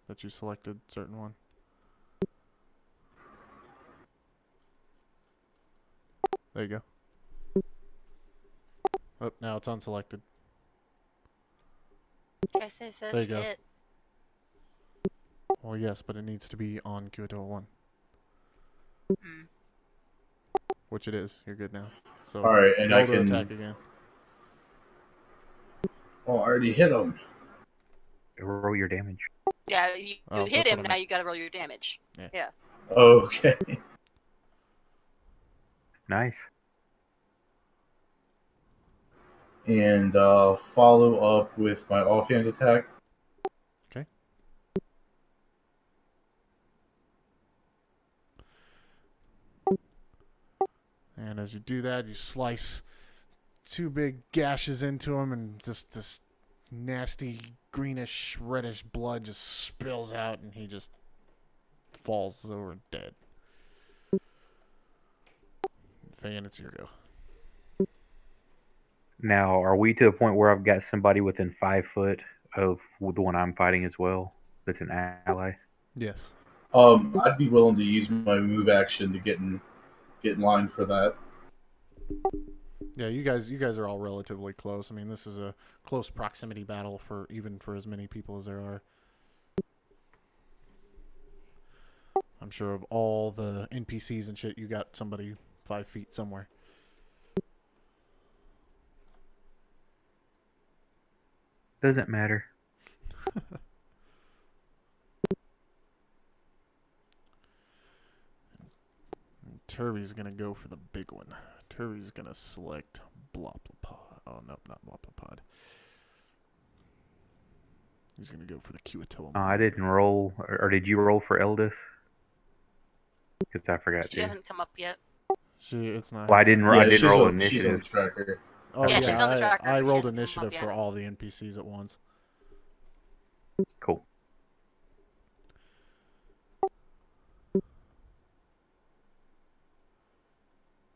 that you selected certain one. There you go. Oh, now it's unselected. Yes, it says There you go. hit. Well, yes, but it needs to be on Kuatoa 1, Hmm. which it is. You're good now. So Alright, and roll I to can... attack again. Oh, I already hit him. Roll your damage. Yeah, you Oh, hit that's him, what I now meant. you gotta roll your damage. Yeah. Yeah. Okay. Nice. And follow up with my offhand attack. Okay. And as you do that, you slice two big gashes into him, and just this nasty greenish, reddish blood just spills out, and he just falls over dead. Fayen, it's your go. Now, are we to the point where I've got somebody within 5 foot of the one I'm fighting as well? That's an ally. Yes. I'd be willing to use my move action to get in line for that. Yeah, you guys are all relatively close. I mean, this is a close proximity battle for as many people as there are. I'm sure of all the NPCs and shit, you got somebody 5 feet somewhere. Doesn't matter. Turby's gonna go for the big one. Turby's gonna select Bloplopod. Oh no, not Bloplopod. He's gonna go for the Kuatoa. I didn't roll, or did you roll for Eldith? Because I forgot She to. hasn't come up yet. It's not. Well, I didn't. Yeah, I didn't roll she's on the initiative. tracker. Oh Yeah, yeah, she's on the tracker, I but she rolled hasn't come up initiative yet. for all the NPCs at once. Cool.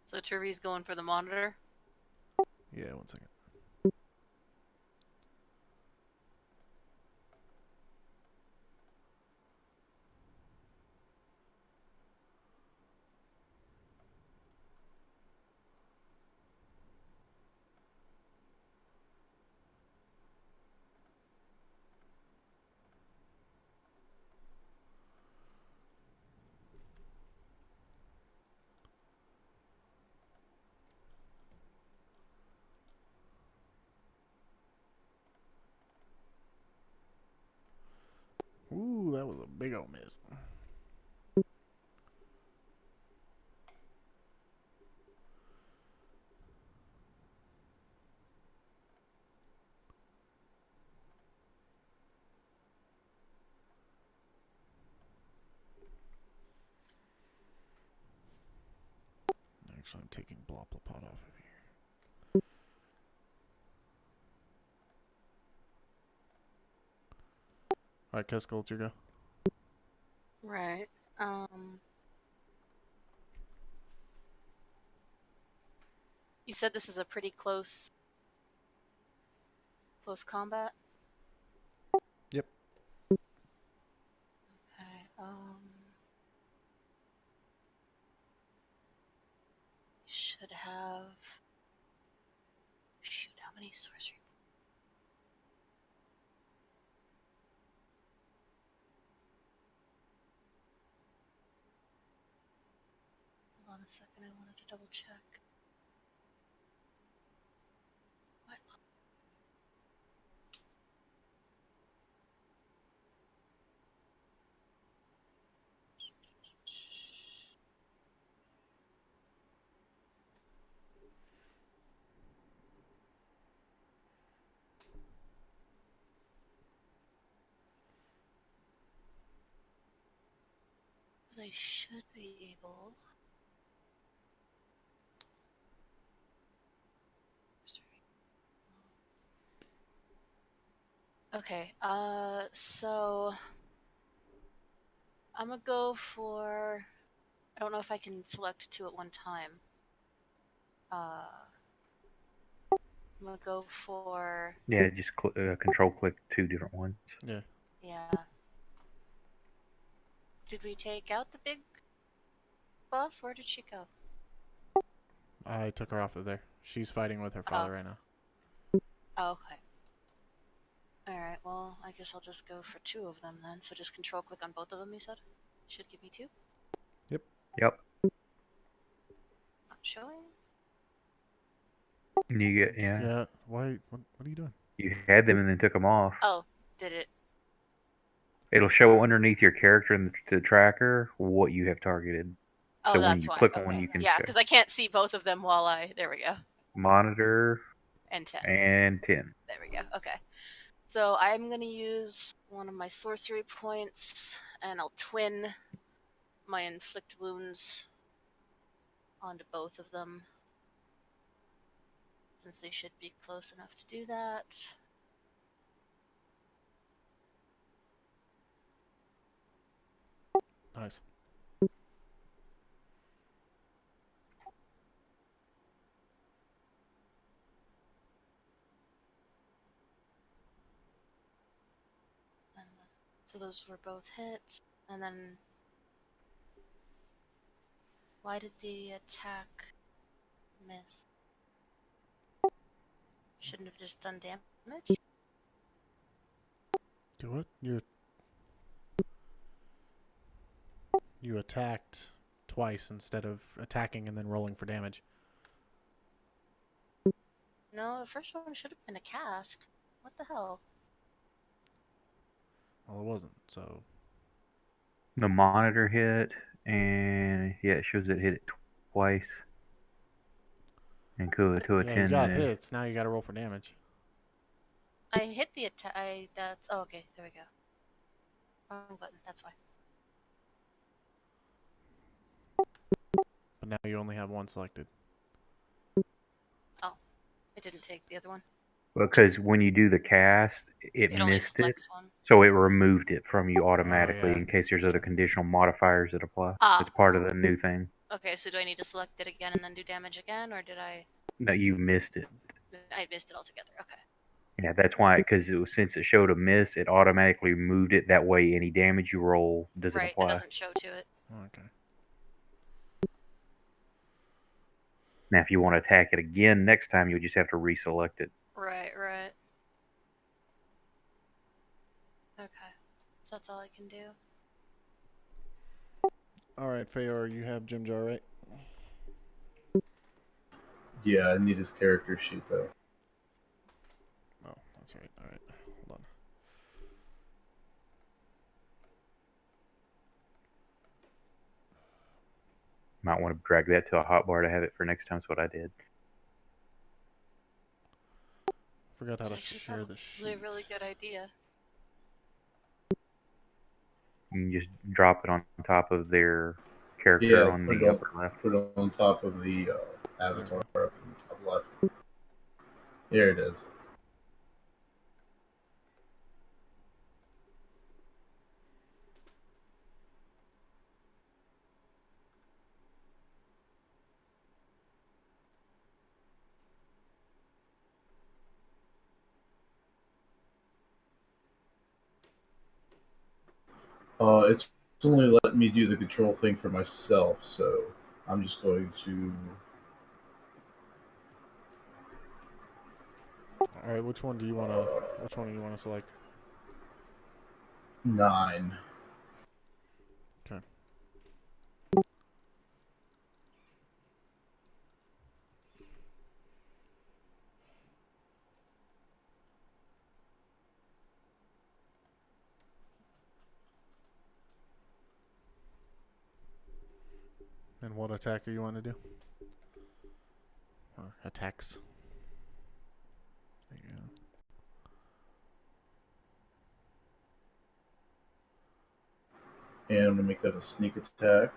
So Turby's going for the monitor. Yeah, 1 second. Ooh, that was a big old miss. Actually, I'm taking Bloplopod off of here. Alright, Kezzskull, it's your go. Right. You said this is a pretty close combat? Yep. Okay, should have... Shoot, how many sorcery? Hold on a second, I wanted to double check. What? They should be able... Okay, so... I'm gonna go for... I don't know if I can select 2 at one time. I'm gonna go for... Yeah, just control click 2 different ones. Yeah. Yeah. Did we take out the big boss? Where did she go? I took her off of there. She's fighting with her father right now. Oh, okay. Alright, well, I guess I'll just go for 2 of them then. So just control click on both of them, you said? Should give me 2? Yep. Not showing? You get Yeah. Why? What are you doing? You had them and then took them off. Oh, did it? It'll show underneath your character in the tracker what you have targeted. Oh, So when that's you why. click on Okay. one, you can Yeah, show because I can't see both of them while I... There we go. monitor And 10. and 10. There we go. Okay. So I'm going to use one of my sorcery points, and I'll twin my inflict wounds onto both of them, since they should be close enough to do that. Nice. And so those were both hits, and then why did the attack miss? Shouldn't have just done damage? Do what? You attacked twice instead of attacking and then rolling for damage. No, the first one should have been a cast. What the hell? Well, it wasn't. So The monitor hit, and yeah, it shows it hit it twice. And to a yeah, 10. you got hits. Now you got to roll for damage. I hit the attack. That's... Oh, okay. There we go. Wrong button. That's why. But now you only have one selected. Oh, it didn't take the other one. Because when you do the cast, it It only missed it. selects one. So it removed it from you automatically yeah. in case there's other conditional modifiers that apply. Ah. It's part of the new thing. Okay, so do I need to select it again and then do damage again, or did I... No, you missed it. I missed it altogether. Okay. Yeah, that's why, because since it showed a miss, it automatically moved it. That way, any damage you roll doesn't Right, apply. it doesn't show to it. Okay. Now, if you want to attack it again next time, you'll just have to reselect it. Right, right. Okay. That's all I can do. All right, Fayore, you have Jim Jar, right? Yeah, I need his character sheet though. Oh, that's right. All right, hold on. Might want to drag that to a hotbar to have it for next time. That's what I did. Forgot how to It's actually share the probably sheet. a really good idea. You can just drop it on top of their character Yeah, on put the it on, upper left. put it on top of the avatar up in the top left. There it is. It's only letting me do the control thing for myself, so I'm just going to. All right, which one do you want to? Which one do you want to select? 9. Okay. And what attack are you want to do? Or attacks? There you go. And I'm going to make that a sneak attack.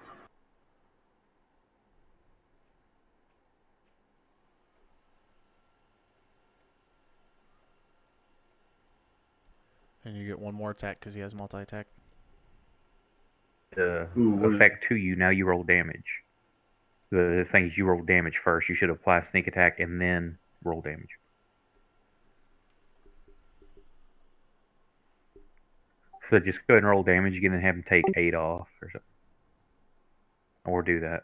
And you get one more attack because he has multi-attack. The Ooh, what is- effect to you, now you roll damage. The thing is, you roll damage first. You should apply sneak attack and then roll damage. So just go ahead and roll damage again and have him take 8 off or something. Or do that.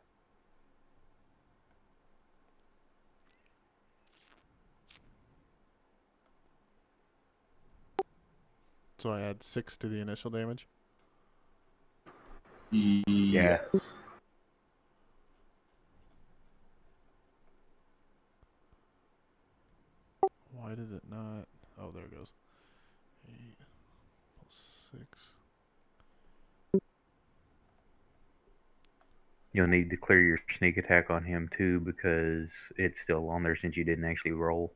So I add 6 to the initial damage. Yes. Why did it not? Oh, there it goes. 8 plus 6. You'll need to clear your sneak attack on him too because it's still on there since you didn't actually roll.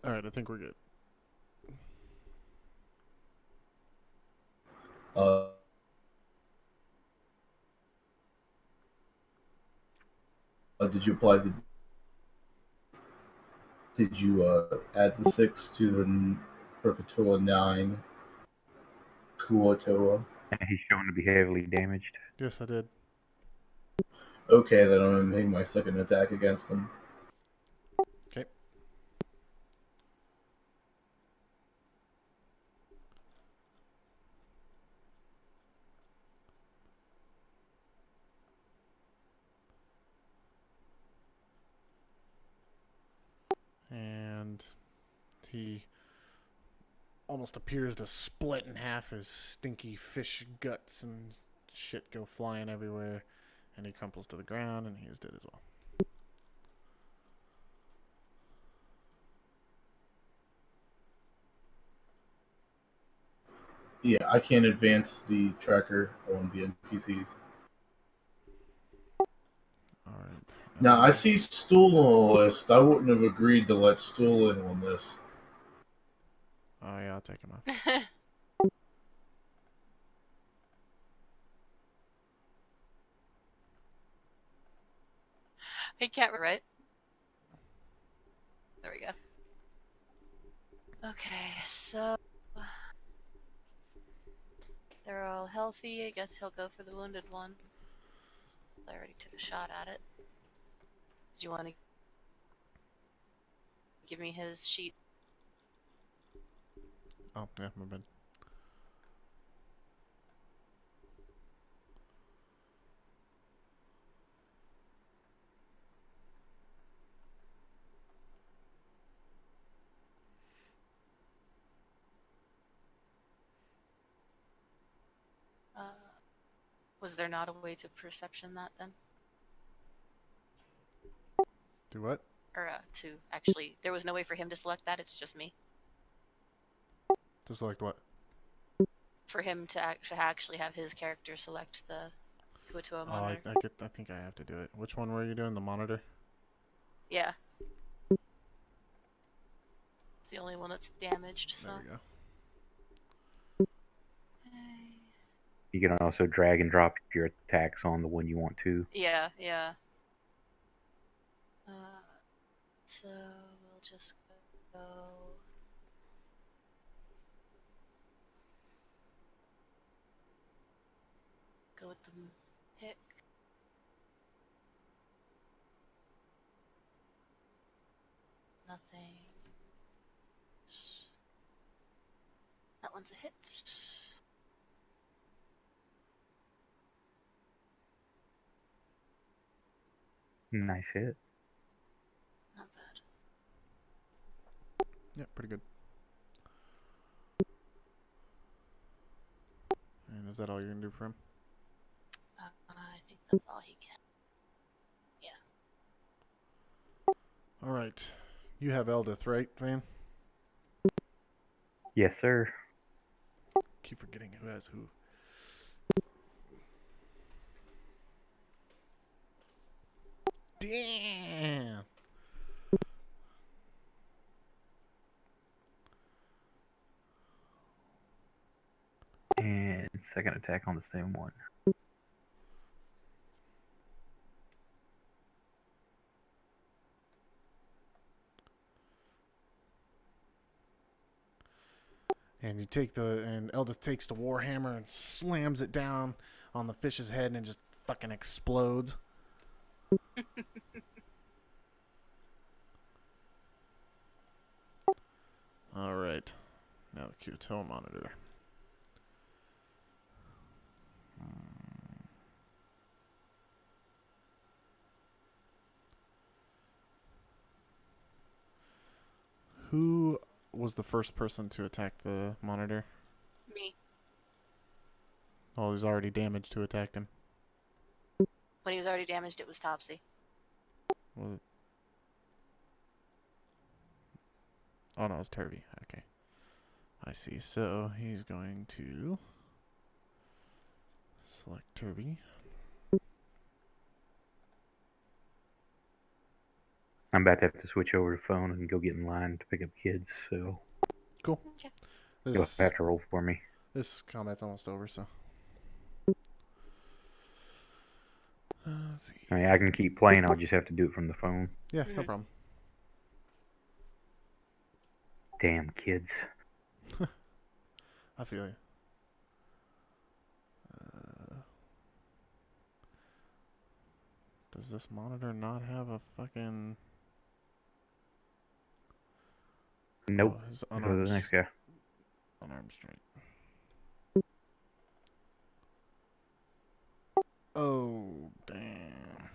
All right, I think we're good. Uh, did you apply the? Did you add the 6 to the Perpetua 9 Kuotoa? And he's shown to be heavily damaged. Yes, I did. Okay, then I'm going to make my second attack against him. Okay. And he almost appears to split in half. His stinky fish guts and shit go flying everywhere. And he crumples to the ground, and he is dead as well. Yeah, I can't advance the tracker on the NPCs. Alright. Now, I see Stool on the list. I wouldn't have agreed to let Stool in on this. Oh, yeah, I'll take him off. He can't right. There we go. Okay, so they're all healthy. I guess he'll go for the wounded one. I already took a shot at it. Did you want to give me his sheet? Oh, yeah, my bad. Was there not a way to perception that then? Do what? Or to actually, there was no way for him to select that. It's just me. To select what? For him to actually have his character select the Kuotoa Oh, monitor. I think I have to do it. Which one were you doing? The monitor? Yeah. It's the only one that's damaged, so. There we go. You can also drag and drop your attacks on the one you want to. Yeah, yeah. So we'll just go. go with the pick. Nothing. That one's a hit. Nice hit. Not bad. Yeah, pretty good. And is that all you're gonna do for him? I think that's all he can. All right. You have Eldith, right, Fayen? Yes, sir. Keep forgetting who has who. Damn. And second attack on the same one. And you take and Eldith takes the warhammer and slams it down on the fish's head and it just fucking explodes. All right. Now the QTO monitor. Who was the first person to attack the monitor? Me. Oh, he was already damaged to attack him. When he was already damaged, it was Topsy. Was it? Oh no, it was Turvy. Okay. I see. So he's going to select Turvy. I'm about to have to switch over to phone and go get in line to pick up kids, so Cool. Okay. you'll This have to roll for me. this combat's almost over, so. Let's see. I mean, I can keep playing, I'll just have to do it from the phone. Yeah, no Mhm. problem. Damn kids. I feel you. Does this monitor not have a fucking... Nope. Oh, his Go to the next guy. unarmed strike. Oh, damn.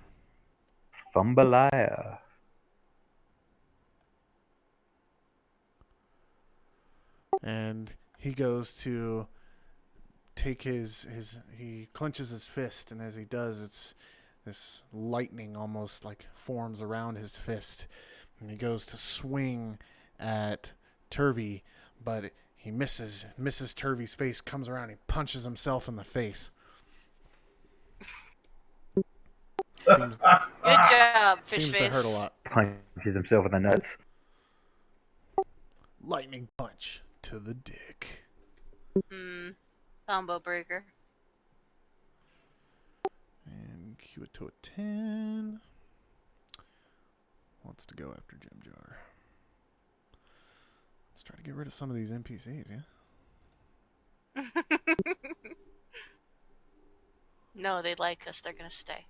Fumbalaya. And he goes to take he clenches his fist, and as he does, it's this lightning almost like forms around his fist, and he goes to swing at Turvy, but he misses Turvy's face, comes around, he punches himself in the face. Seems, Good job, Fish seems Face. to hurt a lot. Punches himself in the nuts. Lightning punch to the dick. Combo breaker. And cue it to a 10. Wants to go after Jim Jar. Let's try to get rid of some of these NPCs, yeah? No, they like us. They're gonna stay.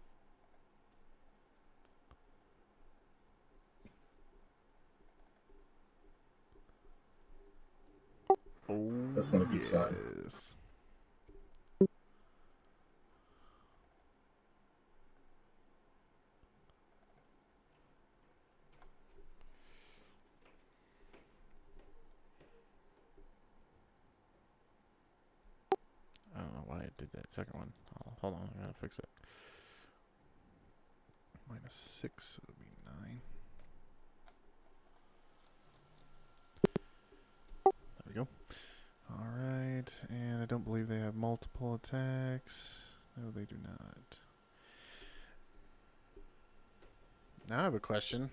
Oh, That's not a good sign. yes. I don't know why it did that second one. Oh, hold on, I gotta fix it. -6 would be 9. There we go. Alright, and I don't believe they have multiple attacks. No, they do not. Now I have a question.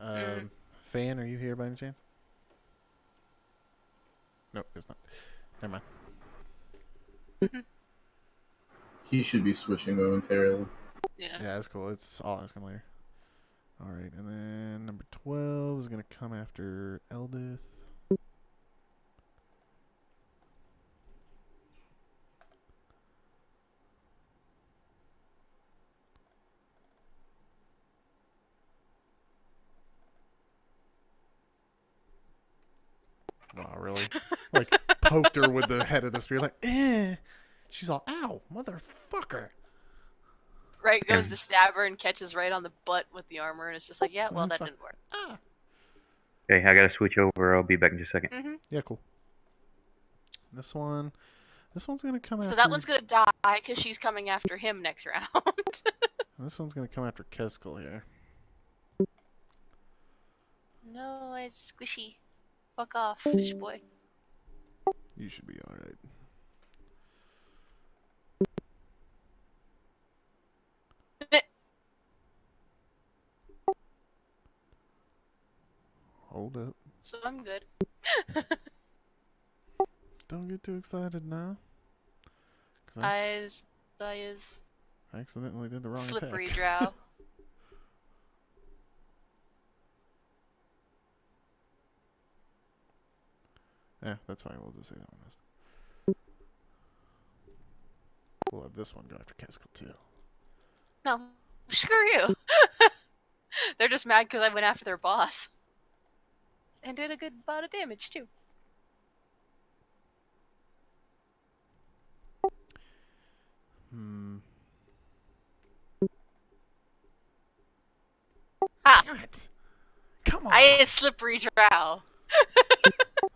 Fayen, are you here by any chance? Nope, it's not. Never mind. He should be switching momentarily. Yeah. Yeah, that's cool. I'll ask him later. Alright, and then number 12 is going to come after Eldith. Oh, really? Like, poked her with the head of the spear, like, eh. She's all, ow, motherfucker. Right goes to stab her and catches right on the butt with the armor, and it's just like, yeah, well, that Fuck. didn't work. Ah. Okay, I gotta switch over. I'll be back in just a second. Mm-hmm. Yeah, cool. This one's gonna come after. So that one's gonna die because she's coming after him next round. This one's gonna come after Kezzskull here. No, it's squishy. Fuck off, fish boy. You should be all right. Hold up. So I'm good. Don't get too excited now. 'Cause Eyes. I accidentally did the wrong Slippery attack. drow. Yeah, that's fine. We'll just say that one missed. We'll have this one go after Kezzskull too. No, screw you. They're just mad because I went after their boss. And did a good amount of damage, too. Ha! Damn it! Come on! I is slippery drow.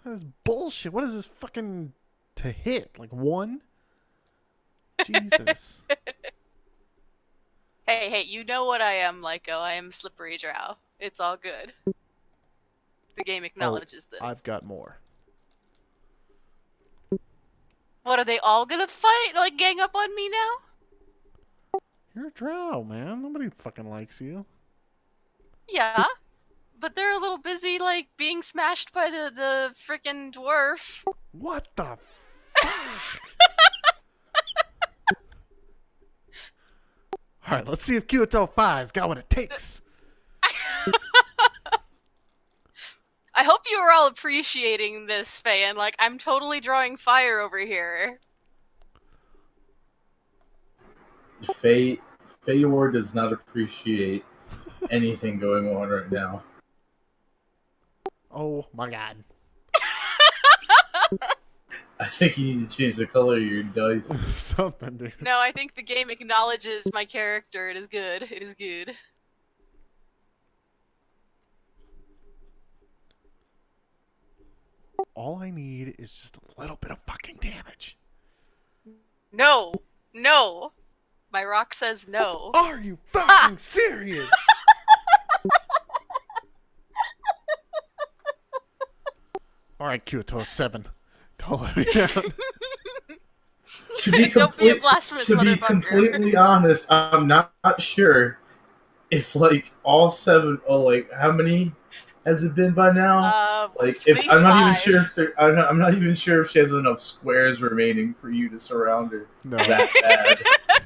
That is bullshit. What is this fucking to hit? Like 1? Jesus. Hey, you know what I am, Lyko. I am slippery drow. It's all good. The game acknowledges this. I've got more. What, are they all gonna fight? Like, gang up on me now? You're a drow, man. Nobody fucking likes you. Yeah. But they're a little busy, like, being smashed by the frickin' dwarf. What the fuck? Alright, let's see if Kyoto 5's got what it takes. I hope you were all appreciating this, Fayen. Like, I'm totally drawing fire over here. Fayore does not appreciate anything going on right now. Oh my god. I think you need to change the color of your dice. Something, dude. No, I think the game acknowledges my character. It is good. It is good. All I need is just a little bit of fucking damage. No! No! My rock says no. Are you fucking serious? Alright, Kyoto 7. Don't let me down. Don't be a blasphemous to be motherfucker. completely honest, I'm not sure if like all 7. Oh, like how many has it been by now? Like if at least I'm not 5. even sure if I'm not even sure if she has enough squares remaining for you to surround her. No, That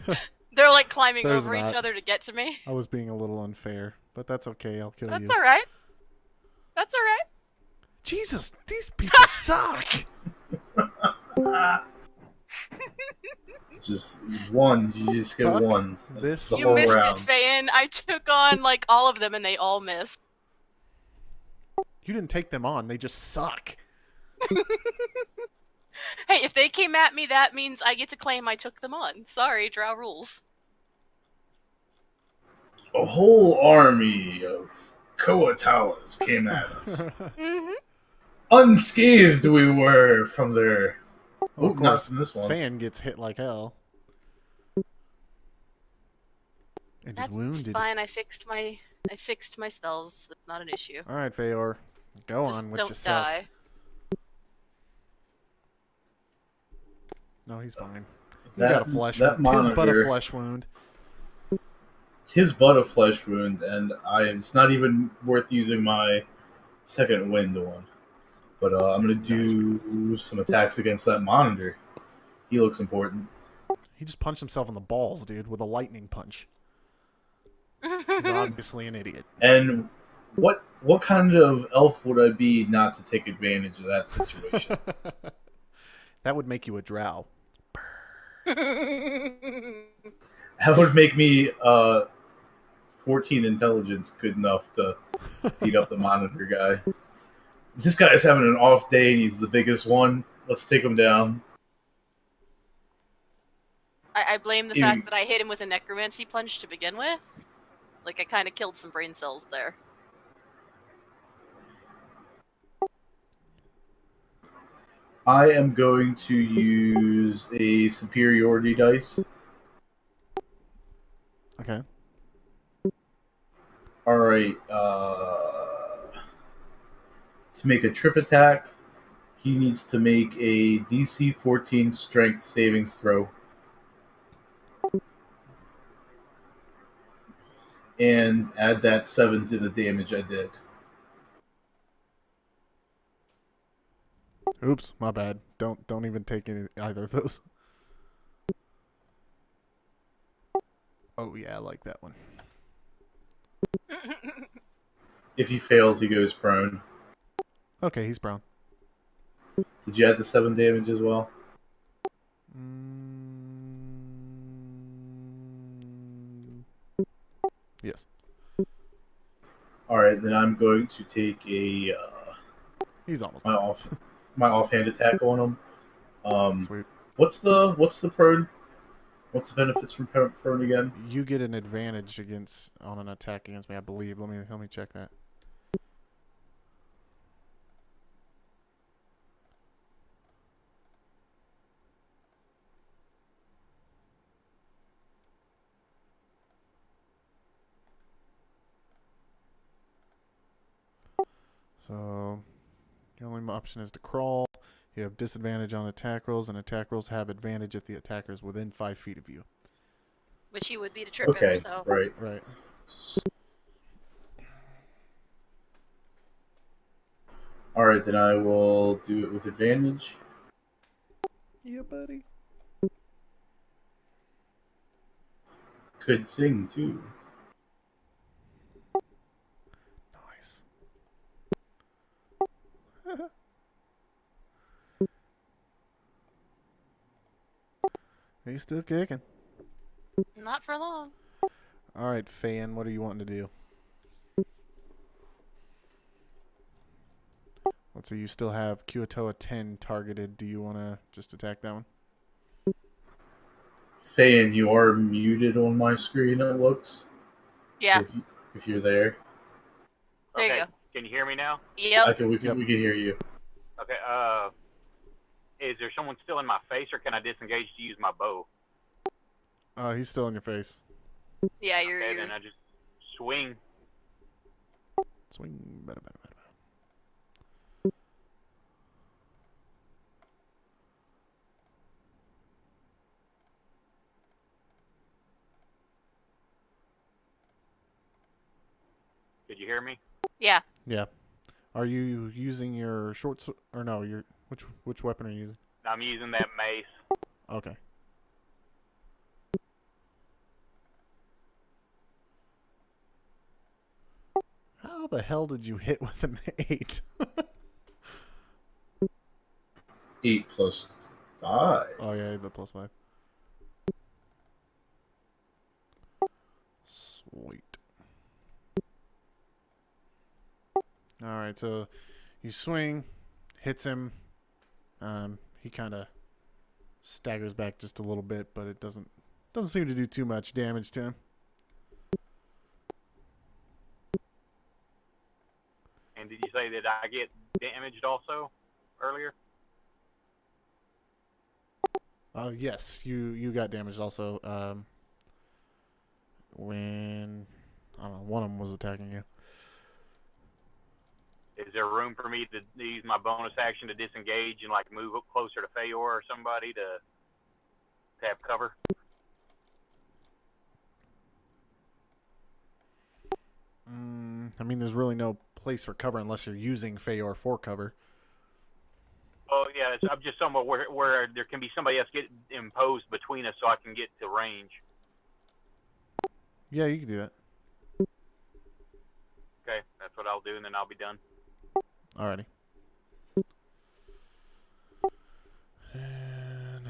bad. They're like climbing There's over not. each other to get to me. I was being a little unfair, but that's okay. I'll kill That's you. alright. That's alright. Jesus, these people suck. Just one. You just get Fuck one. this That's the You whole missed round. it, Fayen. I took on like all of them and they all missed. You didn't take them on. They just suck. Hey, if they came at me, that means I get to claim I took them on. Sorry, drow rules. A whole army of Koatalas came at us. Mm-hmm. Unscathed we were from their... Of not course, from this one. Fan gets hit like hell. And That's he's wounded. fine. I fixed my spells. That's not an issue. Alright, Fayore. Go Just on with don't yourself. die. No, he's fine. He That- got a flesh that wound. His but a monitor- flesh wound. His butt a flesh wound, and it's not even worth using my second wind one. But I'm going to do some attacks against that monitor. He looks important. He just punched himself in the balls, dude, with a lightning punch. He's obviously an idiot. And what kind of elf would I be not to take advantage of that situation? That would make you a drow. That would make me 14 intelligence good enough to beat up the monitor guy. This guy's having an off day and he's the biggest one. Let's take him down. I blame the fact that I hit him with a necromancy punch to begin with. Like, I kind of killed some brain cells there. I am going to use a superiority dice. Okay. Alright, to make a trip attack, he needs to make a DC 14 strength savings throw. And add that 7 to the damage I did. Oops, my bad. Don't even take either of those. Oh yeah, I like that one. If he fails, he goes prone. Okay, he's brown. Did you add the 7 damage as well? Yes. Alright, then I'm going to take a He's almost my done. my offhand attack on him. Sweet. What's the prone? What's the benefits from prone again? You get an advantage on an attack against me, I believe. Let me check that. So, the only option is to crawl. You have disadvantage on attack rolls, and attack rolls have advantage if the attacker is within 5 feet of you. Which he would be to trip Okay, him, so. right. Right. Alright, then I will do it with advantage. Yeah, buddy. Good thing, too. Nice. He's still kicking. Not for long. All right, Fayen, what are you wanting to do? Let's see, you still have Kuatoa 10 targeted. Do you want to just attack that one? Fayen, you are muted on my screen, it looks. Yeah, If you're there. there Okay, you go. can you hear me now? Yep. Okay, we can hear you. Okay, is there someone still in my face, or can I disengage to use my bow? He's still in your face. Yeah, Okay, you're then I just swing. Swing. Better. Did you hear me? Yeah. Yeah. Are you using your or no, your which weapon are you using? I'm using that mace. Okay. How the hell did you hit with an 8? 8 plus 5. Oh yeah, the +5. Sweet. All right, so you swing, hits him. He kind of staggers back just a little bit, but it doesn't seem to do too much damage to him. And did you say that I get damaged also earlier? Yes, you got damaged also. When I don't know, one of them was attacking you. Is there room for me to use my bonus action to disengage and like move up closer to Fayore or somebody to have cover? I mean, there's really no place for cover unless you're using Fayore for cover. Oh yeah, I'm just somewhere where there can be somebody else get imposed between us, so I can get to range. Yeah, you can do that. Okay, that's what I'll do, and then I'll be done. Alrighty. And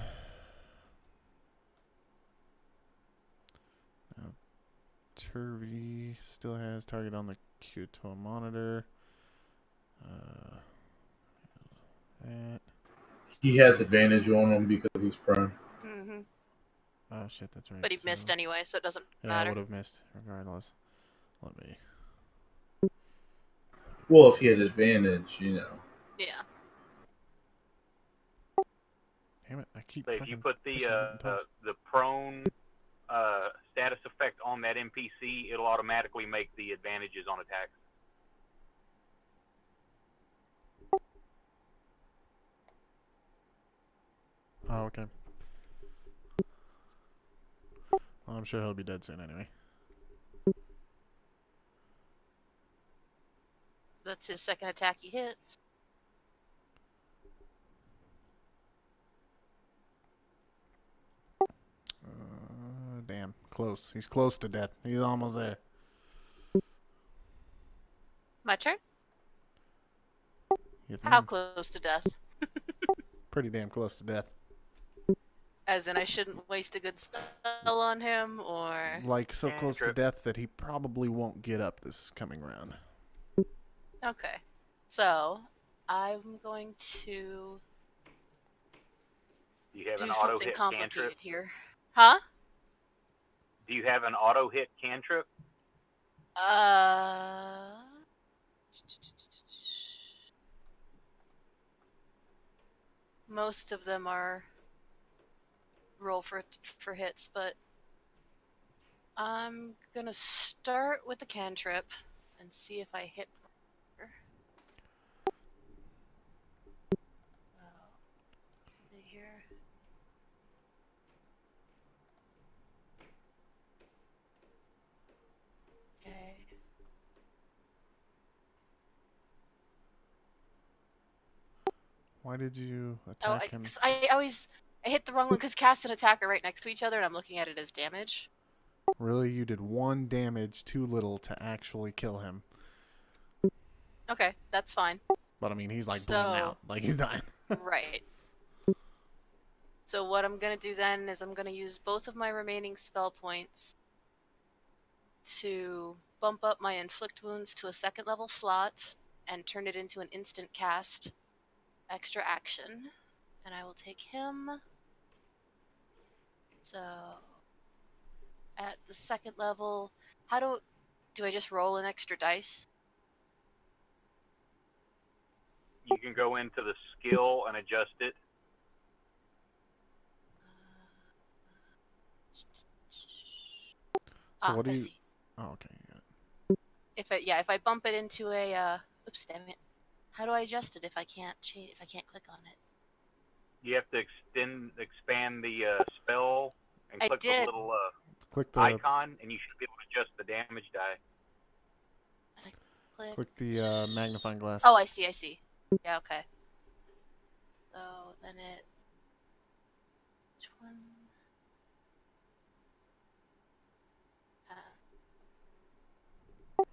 now Turvy still has target on the Kuatoa monitor. that. He has advantage on him because he's prone. Mm-hmm. Oh shit, that's right. But he missed anyway, so it doesn't Yeah, I matter. would have missed regardless. Let me. Well, if he had advantage, you know. Yeah. Damn it! I keep. So if you fucking put the pushing the button twice. prone status effect on that NPC, it'll automatically make the advantages on attacks. Oh, okay. Well, I'm sure he'll be dead soon anyway. That's his second attack he hits. Damn, close. He's close to death. He's almost there. My turn? Yes, How ma'am. close to death? Pretty damn close to death. As in, I shouldn't waste a good spell on him, or... Like, so close to Cantrip. death that he probably won't get up this coming round. Okay. So, I'm going to Do you have do an auto something hit complicated cantrip? here. Huh? Do you have an auto hit cantrip? Most of them are roll for hits, but I'm gonna start with the cantrip and see if I hit. Here. Okay. Why did you Oh, attack him? I hit the wrong one because cast and attack are right next to each other, and I'm looking at it as damage. Really? You did 1 damage too little to actually kill him. Okay, that's fine. But I mean, he's like bleeding out. Like, he's dying. Right. So what I'm gonna do then is I'm gonna use both of my remaining spell points to bump up my inflict wounds to a 2nd level slot and turn it into an instant cast extra action. And I will take him. So at the 2nd level, how do I just roll an extra dice? You can go into the skill and adjust it. So what do I you... see. Oh, okay. Yeah. If I bump it into a oops, damn it. How do I adjust it if I can't click on it? You have to expand the spell and I click did. the little Click the... icon, and you should be able to adjust the damage die. Click the magnifying glass. Oh, I see. Yeah, okay. So then it's which one?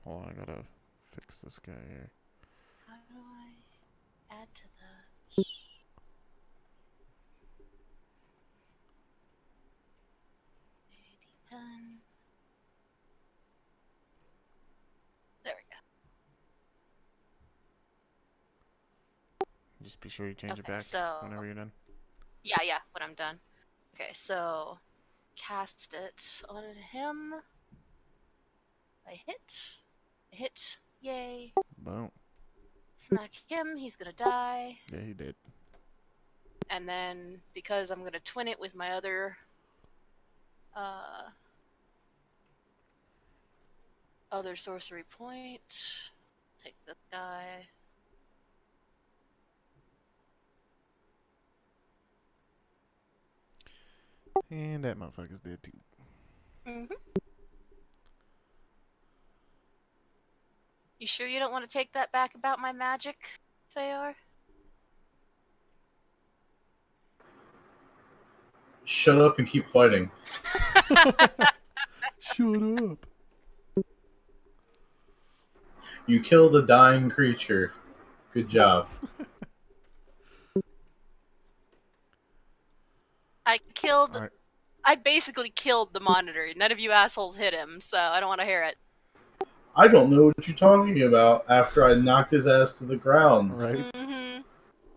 Hold on, I gotta fix this guy here. How do I add to the 10? There we go. Just be sure you change it Okay, back so- whenever you're done. Yeah, when I'm done. Okay, so cast it on him. I hit. Yay. Boom. Smack him, he's gonna die. Yeah, he did. And then because I'm gonna twin it with my other sorcery point, take this guy. And that motherfucker's dead too. Mm-hmm. You sure you don't want to take that back about my magic, Fayore? Shut up and keep fighting. Shut up. You killed a dying creature. Good job. Alright. I basically killed the monitor. None of you assholes hit him, so I don't want to hear it. I don't know what you're talking about after I knocked his ass to the ground. Right? Mm-hmm.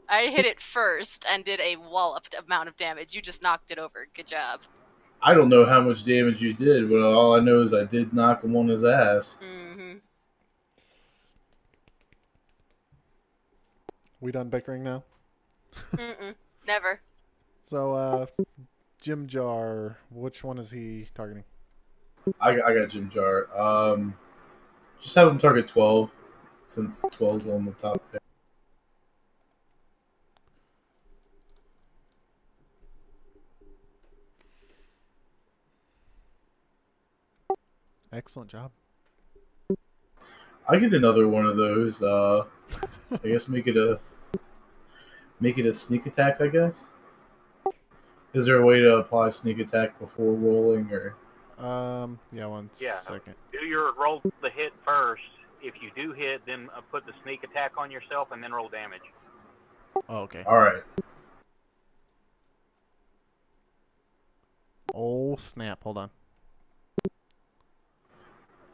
I hit it first and did a walloped amount of damage. You just knocked it over. Good job. I don't know how much damage you did, but all I know is I did knock him on his ass. Mm-hmm. We done bickering now? Mm-mm. Never. So, Jim Jar, which one is he targeting? I got Jim Jar. Just have him target 12, since 12's on the top there. Excellent job. I get another one of those. I guess make it a sneak attack. I guess. Is there a way to apply sneak attack before rolling, or? Yeah, one Yeah. second. Do your roll the hit first. If you do hit, then put the sneak attack on yourself and then roll damage. Oh, okay. All right. Oh, snap. Hold on.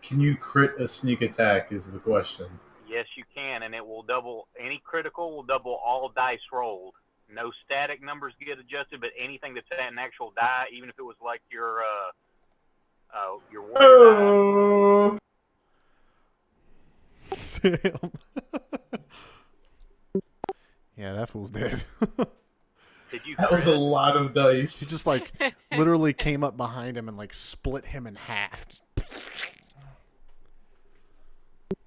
Can you crit a sneak attack? Is the question. Yes, you can, and it will double any critical will double all dice rolled. No static numbers get adjusted, but anything that's an actual die, even if it was like your warrior die. Oh, Damn. Yeah, that fool's dead. Did you that was a crit? lot of He dice. just, like, literally came up behind him and, like, split him in half.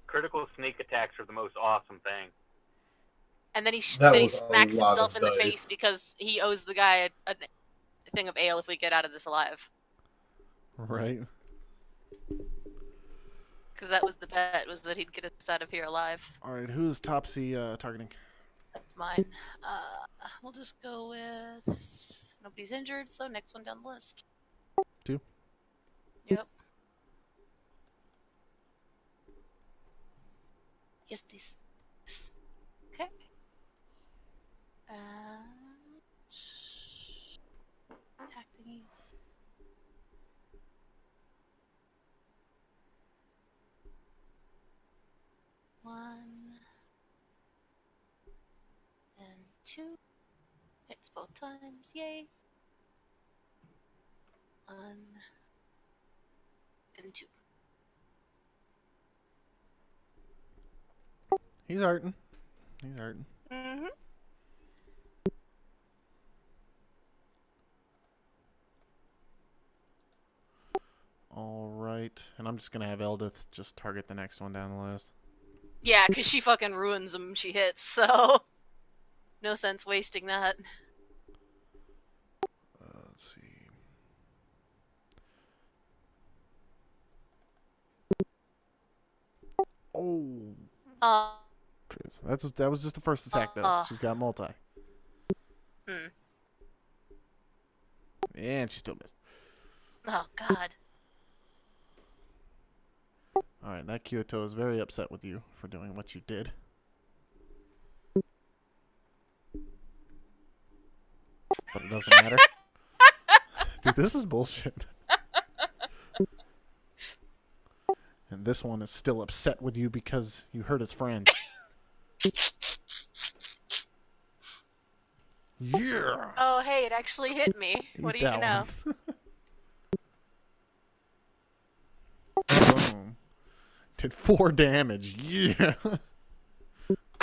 Critical sneak attacks are the most awesome thing. And then he That then he was a smacks lot himself of in the dice. face because he owes the guy a thing of ale if we get out of this alive. Right? Because that was the bet, was that he'd get us out of here alive. Alright, who's Topsy targeting? That's mine. We'll just go with... Nobody's injured, so next one down the list. 2? Yep. Yes, please. Yes. Okay. Attack thingies. One. And 2. Hits both times. Yay. 1. And 2. He's hurting. He's hurting. Mm-hmm. Alright. And I'm just gonna have Eldith just target the next one down the list. Yeah, because she fucking ruins them she hits, so... No sense wasting that. Let's see. Oh. That was just the first attack, though. She's got multi. Hmm. And she still missed. Oh, God. Alright, that Kyoto is very upset with you for doing what you did. But it doesn't matter. Dude, this is bullshit. And this one is still upset with you because you hurt his friend. Yeah! Oh, hey, it actually hit me. What do you That know? one. Boom. Did 4 damage. Yeah!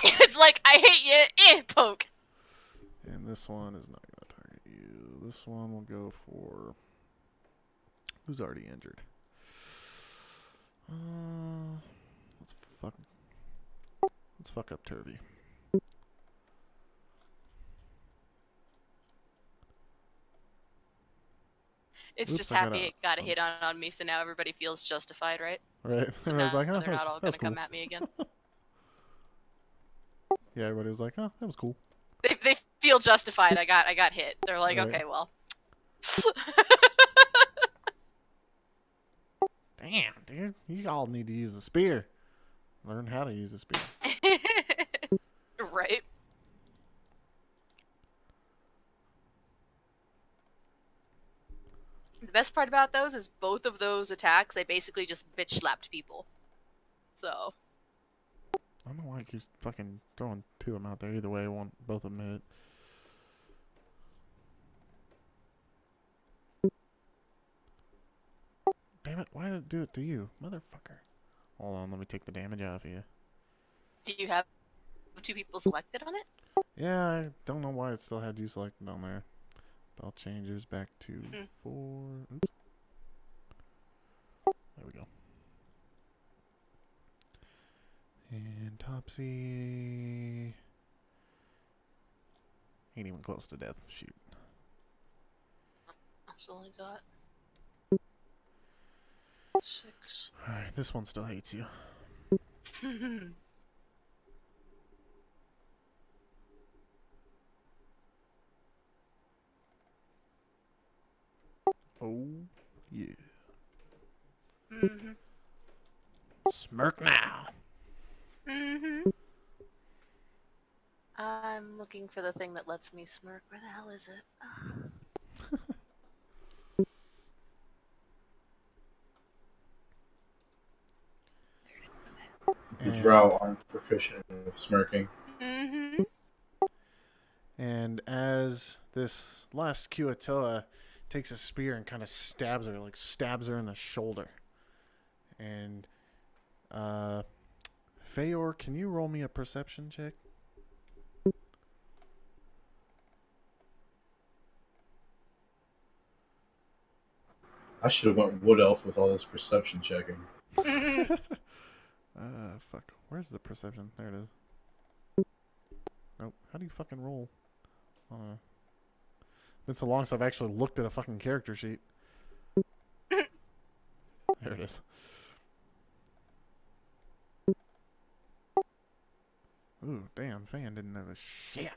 It's like, I hate you. Poke. And this one is not going to target you. This one will go for... Who's already injured? Let's fuck up Turvy. It's Oops, just I happy it got a hit on me, so now everybody feels justified, right? Right? So And I was now like, oh, they're not all that was gonna come cool. at me again. Yeah, everybody was like, oh, that was cool. They feel justified. I got hit. They're like, Right. okay, well. Damn, dude. You all need to use a spear. Learn how to use a spear. Right. The best part about those is both of those attacks, I basically just bitch slapped people. So. I don't know why he keeps fucking throwing two of them out there. Either way, I want both of them in it. Damn it, why did it do it to you? Motherfucker. Hold on, let me take the damage off of you. Do you have 2 people selected on it? Yeah, I don't know why it still had you selected on there. But I'll change yours back to 4. Oops. There we go. And Topsy ain't even close to death. Shoot. I've only got 6. Alright, this one still hates you. Oh, yeah. Mm-hmm. Smirk now. Mm-hmm. I'm looking for the thing that lets me smirk. Where the hell is it? The Drow aren't proficient with smirking. Mm-hmm. And as this last Kuatoa takes a spear and kind of stabs her in the shoulder. And, Fayore, can you roll me a perception check? I should have went wood elf with all this perception checking. Fuck. Where's the perception? There it is. Nope. How do you fucking roll? Been so long since I've actually looked at a fucking character sheet. There it is. Ooh, damn. Fayen didn't know a shit.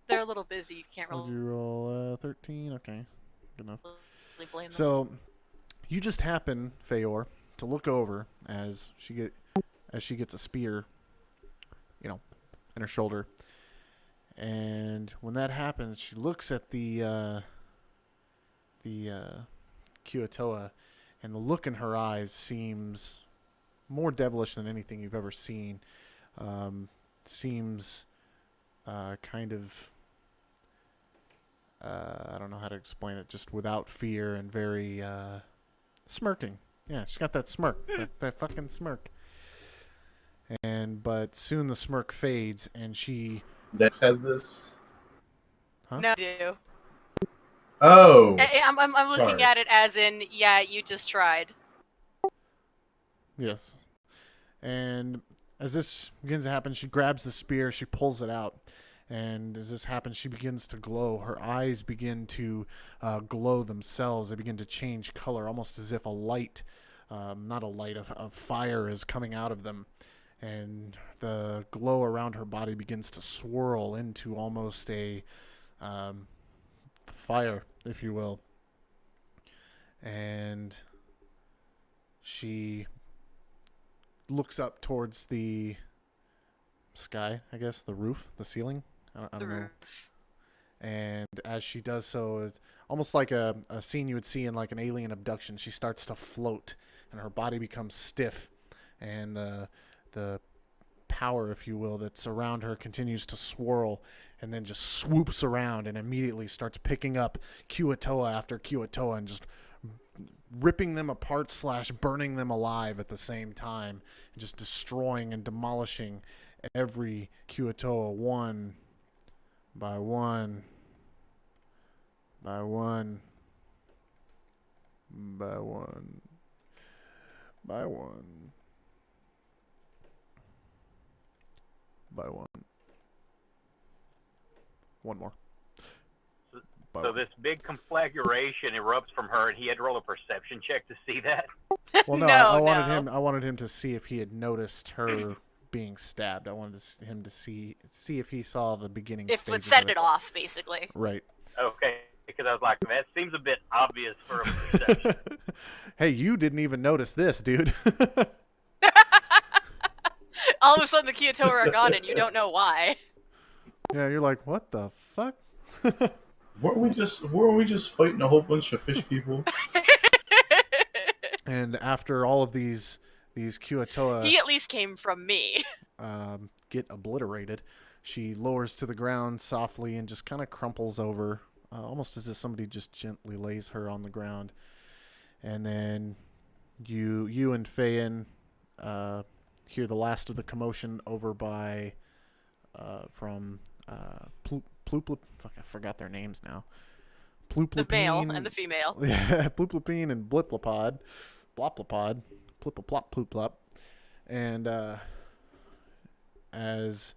They're a little busy. You can't Would really you roll 13? Okay. Good enough. blame them. So, you just happen, Fayore, to look over as she gets a spear, in her shoulder. And when that happens, she looks at the Kuatoa, and the look in her eyes seems more devilish than anything you've ever seen. Seems kind of I don't know how to explain it, just without fear and very smirking. Yeah, she's got that smirk, that fucking smirk. But soon the smirk fades, and she. Dex has this. Huh? No, I do. Oh, I'm looking sorry. at it as in, yeah, you just tried. Yes. And as this begins to happen, she grabs the spear, she pulls it out. And as this happens, she begins to glow. Her eyes begin to glow themselves. They begin to change color, almost as if a light, not a light, of fire is coming out of them. And the glow around her body begins to swirl into almost a fire, if you will. And she looks up towards the sky, I guess, the roof, the ceiling. I don't know. And as she does so, it's almost like a scene you would see in like an alien abduction. She starts to float, and her body becomes stiff, and the power, if you will, that's around her continues to swirl, and then just swoops around and immediately starts picking up Kuatoa after Kuatoa and just ripping them apart / burning them alive at the same time, and just destroying and demolishing every Kuatoa one by one by one by one by one by one. One more. So this big conflagration erupts from her, and he had to roll a perception check to see that. Well, no, No, I no. wanted him to see if he had noticed her being stabbed. I wanted him to see if he saw the beginning If stages it set of it off, basically. Right. Okay, because I was like, that seems a bit obvious for a perception. Hey, you didn't even notice this, dude. All of a sudden, the Kuatoa are gone, and you don't know why. Yeah, you're like, what the fuck? weren't we just fighting a whole bunch of fish people? And after all of these these Kuatoa He at least came from me. get obliterated. She lowers to the ground softly and just kind of crumples over, almost as if somebody just gently lays her on the ground. And then you and Fayen hear the last of the commotion over by from fuck, I forgot their names now. The male and the female. Yeah, Plooplepine and Bliplopod. Bloplopod. Plipoplop Ploopplop. And as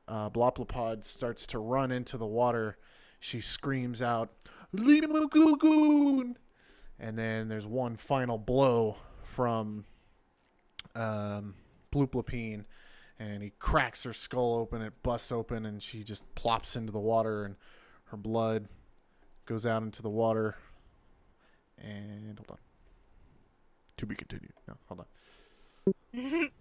Bloplopod starts to run into the water, she screams out, "Lead him, Lagoon!" And then there's one final blow from Plooplepine, and he cracks her skull open, it busts open, and she just plops into the water, and her blood goes out into the water. And hold on. To be continued. No, hold on.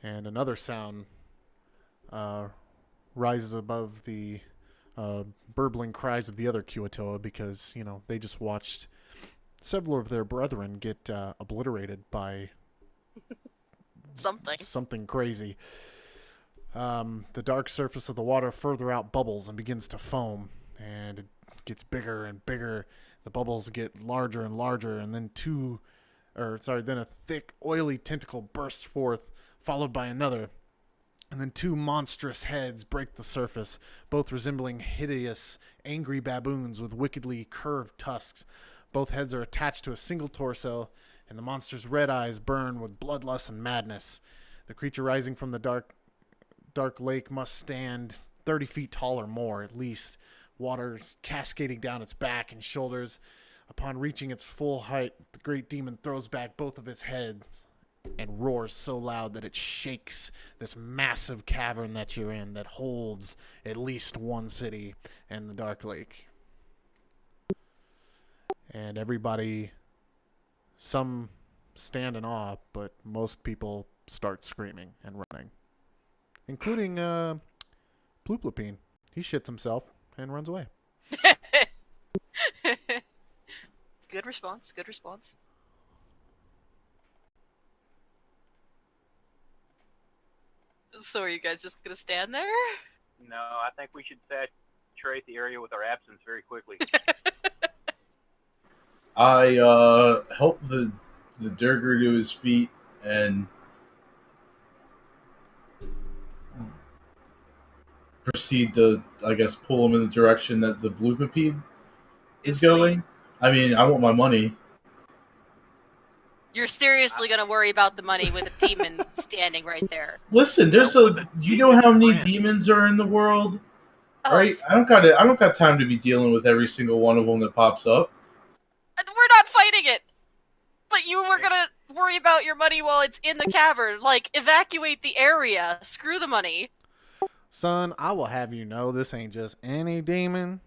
And another sound rises above the burbling cries of the other Kuatoa because, they just watched several of their brethren get obliterated by something crazy. The dark surface of the water further out bubbles and begins to foam, and it gets bigger and bigger. The bubbles get larger and larger, and then then a thick, oily tentacle bursts forth, followed by another. And then two monstrous heads break the surface, both resembling hideous, angry baboons with wickedly curved tusks. Both heads are attached to a single torso, and the monster's red eyes burn with bloodlust and madness. The creature rising from the dark lake must stand 30 feet tall or more, at least. Water cascading down its back and shoulders. Upon reaching its full height, the great demon throws back both of its heads and roars so loud that it shakes this massive cavern that you're in that holds at least one city and the Dark Lake. And everybody, some stand in awe, but most people start screaming and running. Including Plooplepine. He shits himself and runs away. Good response. So are you guys just gonna stand there? No, I think we should saturate the area with our absence very quickly. I help the Durger to his feet and proceed to, I guess, pull him in the direction that the Bloopipede is going. I mean, I want my money. You're seriously gonna worry about the money with a demon standing right there? Listen, you know how many demons are in the world, right? I don't got time to be dealing with every single one of them that pops up. We're not fighting it, but you were gonna worry about your money while it's in the cavern. Like, evacuate the area. Screw the money. Son, I will have you know this ain't just any demon.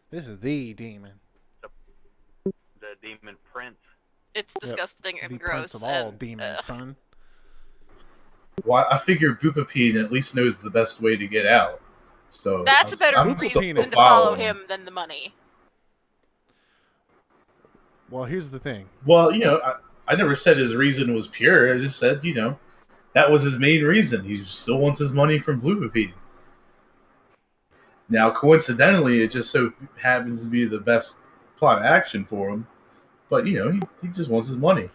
This is the demon. The demon prince. It's disgusting and the gross. Prince of all demons, son. Well, I figure Boopapede at least knows the best way to get out. So that's a better reason to follow him than the money. Well, here's the thing. Well, I never said his reason was pure. I just said, that was his main reason. He still wants his money from Boopapede. Now, coincidentally, it just so happens to be the best plot of action for him. But, he just wants his money.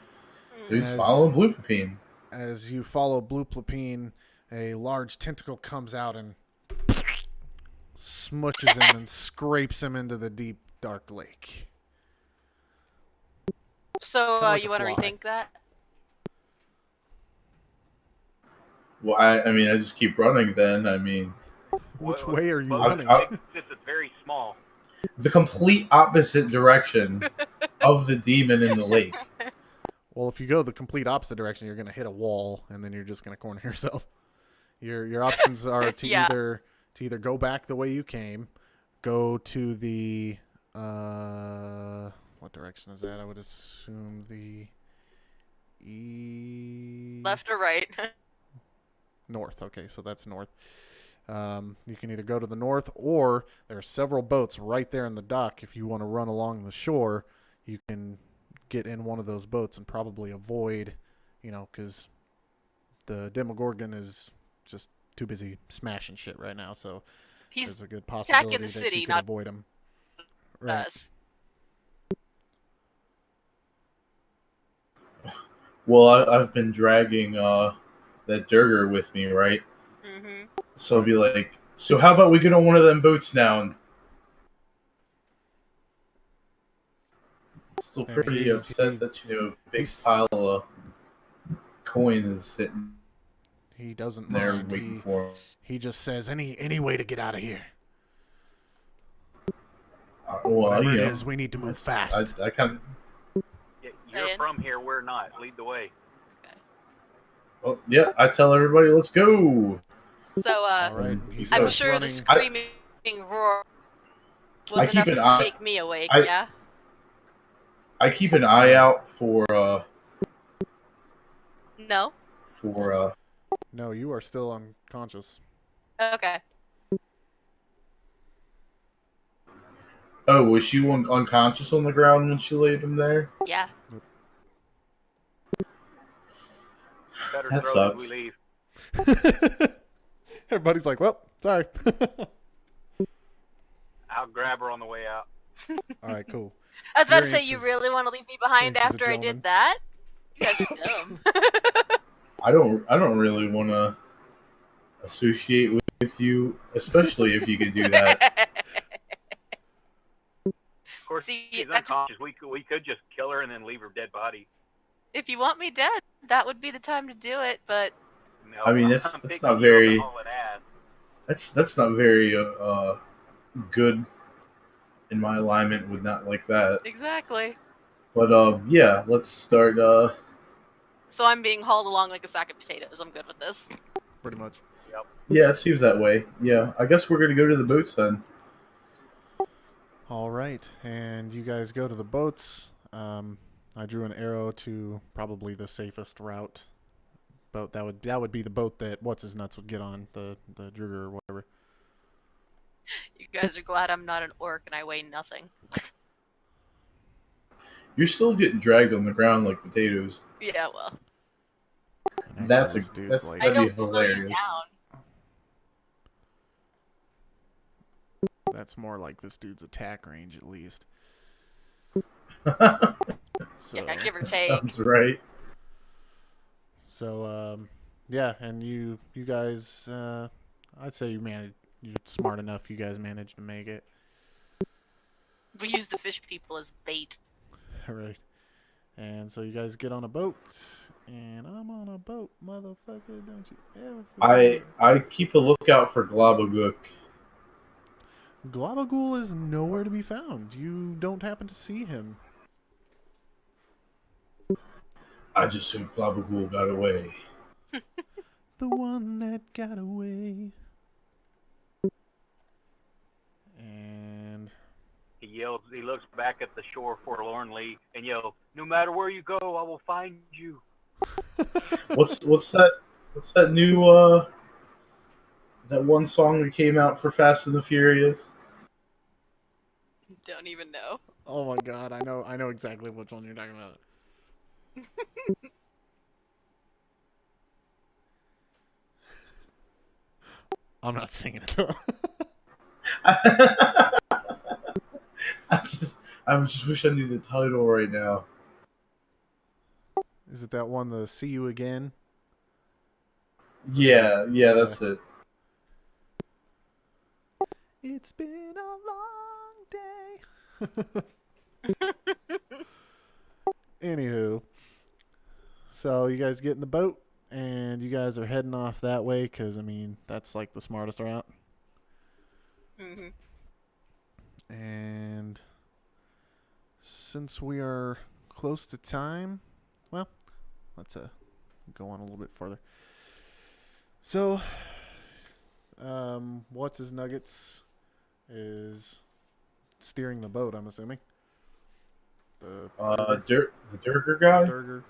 So he's following Blooplepine. As you follow Blooplepine, a large tentacle comes out and smushes him and scrapes him into the deep, dark lake. So, like you want to rethink that? Well, I just keep running then. Which way are you running? This is very small. The complete opposite direction of the demon in the lake. Well, if you go the complete opposite direction, you're going to hit a wall, and then you're just going to corner yourself. Your options are to either go back the way you came, go to the what direction is that? I would assume the left or right. North. Okay, so that's north. You can either go to the north, or there are several boats right there in the dock. If you want to run along the shore, you can get in one of those boats and probably avoid, because the Demogorgon is just too busy smashing shit right now. So He's there's a good attacking possibility the that city, you could not avoid him. Right. us. Well, I've been dragging that Durger with me, right? Mm-hmm. So I'll be like, so how about we get on one of them boats now? And still And pretty upset that a big pile of coin is sitting He doesn't there mind. waiting for him. He just says, any way to get out of here. Well, Whatever it is, we need to move fast. I kind of. You're from here. We're not. Lead the way. Well, yeah, I tell everybody, let's go. So, All right. I'm sure the screaming roar was enough to shake me awake, yeah? I keep an eye out for, No? No, you are still unconscious. Okay. Oh, was she unconscious on the ground when she laid him there? Yeah. Better That throw sucks. as we leave. Everybody's like, well, sorry. I'll grab her on the way out. All right, cool. I was about to say, you really want to leave me behind Experience is a after I gentleman. did that? You guys are dumb. I don't really want to associate with you, especially if you could do that. Of course, See, she's that just- unconscious. We could just kill her and then leave her dead body. If you want me dead, that would be the time to do it, but... No, I mean, I'm that's picking not you up very. and hauling ass. That's not very good in my alignment with not like that. Exactly. But yeah, let's start. So I'm being hauled along like a sack of potatoes. I'm good with this. Pretty much. Yep. Yeah, it seems that way. Yeah, I guess we're gonna go to the boats then. All right, and you guys go to the boats. I drew an arrow to probably the safest route. Boat that would be the boat that what's his nuts would get on, the Druger or whatever. You guys are glad I'm not an orc and I weigh nothing. You're still getting dragged on the ground like potatoes. Yeah, well. And That's actually, a this dude's that's I that'd be don't slow you hilarious. down. that's more like this dude's attack range at least. So, Yeah, give or take. Sounds right. So yeah, and you guys, I'd say you're smart enough. You guys managed to make it. We use the fish people as bait. Right. And so you guys get on a boat, and I'm on a boat, motherfucker. Don't you ever forget. I keep a lookout for Globagook. Globagool is nowhere to be found. You don't happen to see him. I just hope Globagool got away. The one that got away. And He yells. He looks back at the shore forlornly and yells, "No matter where you go, I will find you." What's that new that one song that came out for Fast and the Furious? Don't even know. oh my god, I know exactly which one you're talking about. I'm not singing it though. I just wish I knew the title right now. Is it that one, the See You Again? Yeah, that's it. It's been a long day. Anywho, so you guys get in the boat, and you guys are heading off that way, because, I mean, that's like the smartest route. Mm-hmm. And since we are close to time, well, let's go on a little bit further. So, what's his nuggets is steering the boat, I'm assuming. The The Durger guy. Durger.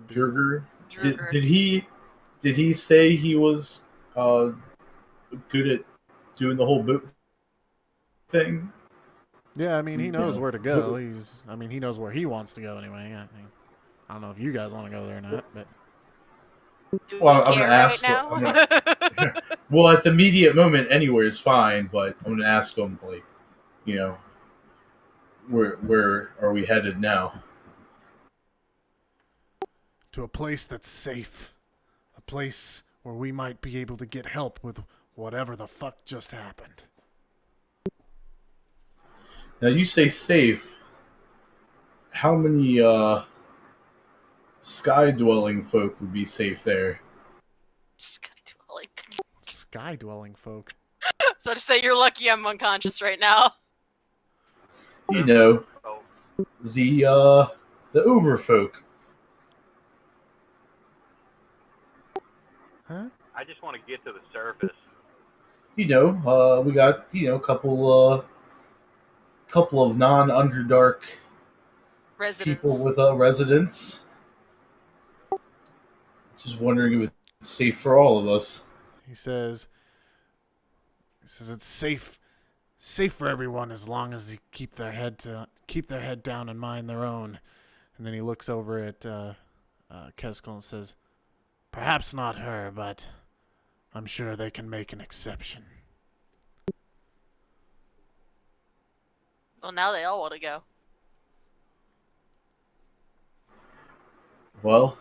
Durger. Did he Did he say he was good at doing the whole boat thing? Yeah, I mean, he knows Yeah. where to go. He knows where he wants to go anyway. I don't know if you guys want to go there or not, but Do we Well, I'm gonna care right ask. now? Well, at the immediate moment, anywhere is fine. But I'm gonna ask him, like, you know, where are we headed now? to a place that's safe. A place where we might be able to get help with whatever the fuck just happened. Now, you say safe. How many sky dwelling folk would be safe there? Just kind of like. Sky dwelling folk. So to say, you're lucky I'm unconscious right now. You know, Oh, the overfolk. Huh? I just want to get to the surface. You know, we got couple of non-underdark people Residents. with residents. Just wondering if it's safe for all of us. He says it's safe for everyone as long as they keep their head down and mind their own. And then he looks over at Kezzskull and says, "Perhaps not her, but I'm sure they can make an exception." Well, now they all want to go. Well,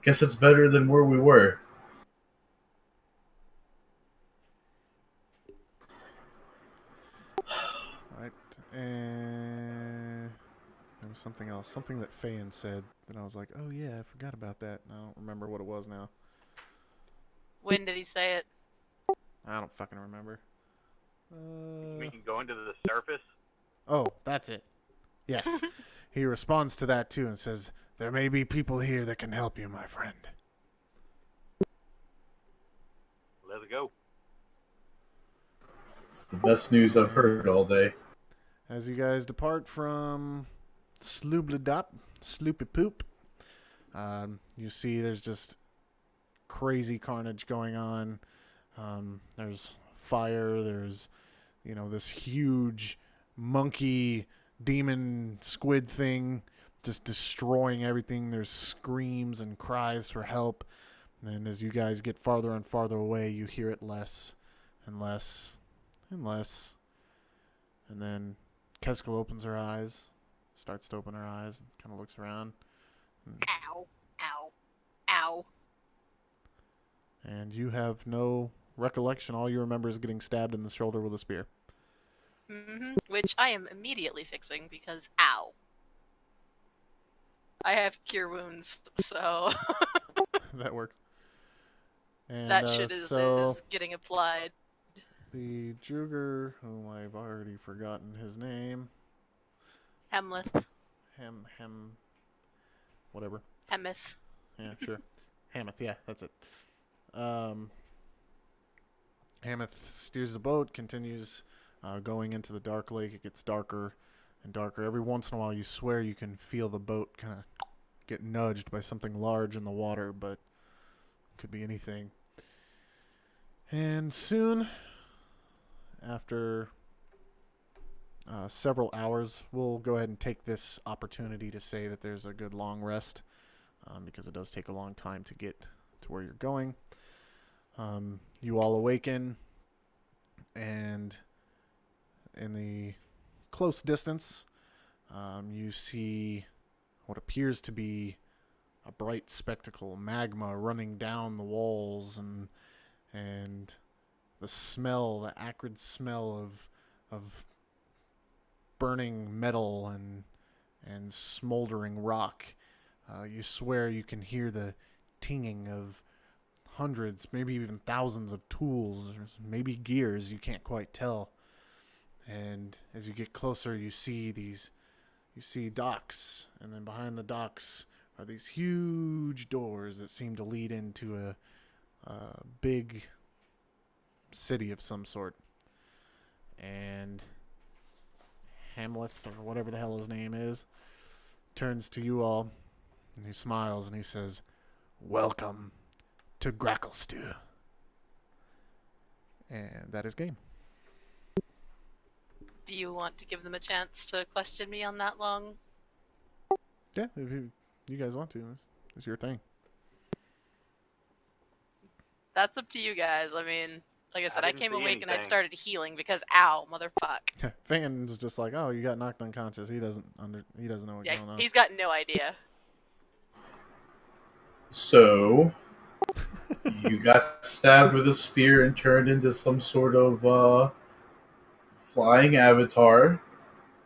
guess it's better than where we were. Right. And there was something else. Something that Fayen said that I was like, oh yeah, I forgot about that. And I don't remember what it was now. When did he say it? I don't fucking remember. We can go into the surface. Oh, that's it. Yes. He responds to that too and says, there may be people here that can help you, my friend. Let's go. It's the best news I've heard all day. As you guys depart from Sloobludop, Sloopy Poop, you see there's just crazy carnage going on. There's fire. There's, this huge monkey demon squid thing just destroying everything. There's screams and cries for help. And then as you guys get farther and farther away, you hear it less and less and less. And then Kezzskull opens her eyes, starts to open her eyes, and kind of looks around. Ow. Ow. Ow. And you have no recollection. All you remember is getting stabbed in the shoulder with a spear. Which I am immediately fixing because ow. I have cure wounds, so That works. And that shit is getting applied. the Juger, whom I've already forgotten his name, Hemleth. whatever. Hemeth. Yeah, sure. Hamath, yeah, that's it. Hamath steers the boat, continues going into the dark lake. It gets darker and darker. Every once in a while, you swear you can feel the boat kind of get nudged by something large in the water, but it could be anything. And soon, after several hours, we'll go ahead and take this opportunity to say that there's a good long rest, because it does take a long time to get to where you're going. You all awaken, and in the close distance, you see what appears to be a bright spectacle, magma running down the walls, and the smell, the acrid smell of burning metal and smoldering rock. You swear you can hear the tinging of hundreds, maybe even thousands of tools, or maybe gears, you can't quite tell. And as you get closer, you see docks, and then behind the docks are these huge doors that seem to lead into a big city of some sort. And Hamlet, or whatever the hell his name is, turns to you all, and he smiles and he says, "Welcome to grackle stew. And that is game. Do you want to give them a chance to question me on that long? Yeah, if you guys want to, it's your thing. That's up to you guys. I mean, like I said, I didn't came see awake and I anything. started healing because ow, motherfuck. Fayen's just like, oh, you got knocked unconscious. He doesn't know what's Yeah, going on. he's got no idea. So, you got stabbed with a spear and turned into some sort of flying avatar.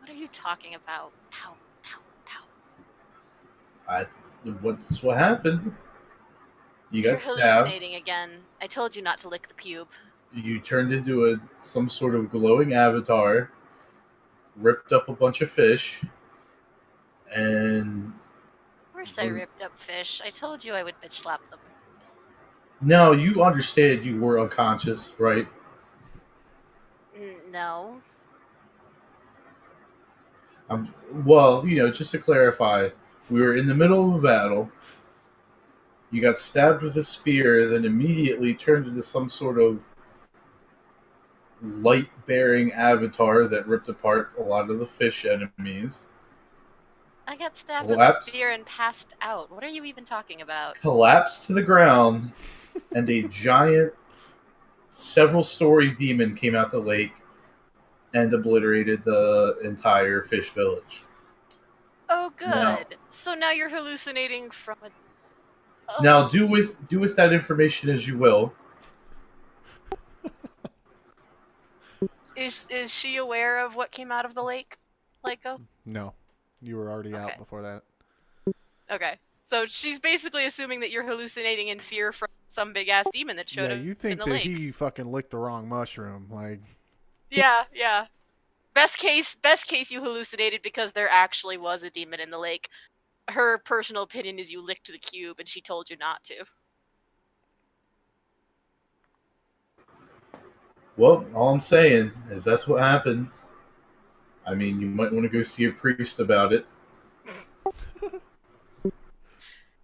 What are you talking about? Ow, ow, ow. What's what happened? You You're got stabbed. hallucinating again. I told you not to lick the cube. You turned into some sort of glowing avatar, ripped up a bunch of fish, and Of course I ripped up fish. I told you I would bitch slap them. now you understand you were unconscious, right? No. Well, just to clarify, we were in the middle of a battle. You got stabbed with a spear, then immediately turned into some sort of light-bearing avatar that ripped apart a lot of the fish enemies. I got stabbed with Collapsed. a spear and passed out. What are you even talking about? Collapsed to the ground, and a giant, several-story demon came out the lake and obliterated the entire fish village. Oh, good. Now- So now you're hallucinating from a... Oh. Now, do with that information as you will. Is she aware of what came out of the lake, Lyko? No, you were already out Okay. before that. Okay. So she's basically assuming that you're hallucinating in fear from some big ass demon that showed Yeah, up you in think the that lake. he fucking licked the wrong mushroom? Like, Yeah, yeah. Best case you hallucinated because there actually was a demon in the lake. Her personal opinion is you licked the cube and she told you not to. Well, all I'm saying is that's what happened. I mean, you might want to go see a priest about it.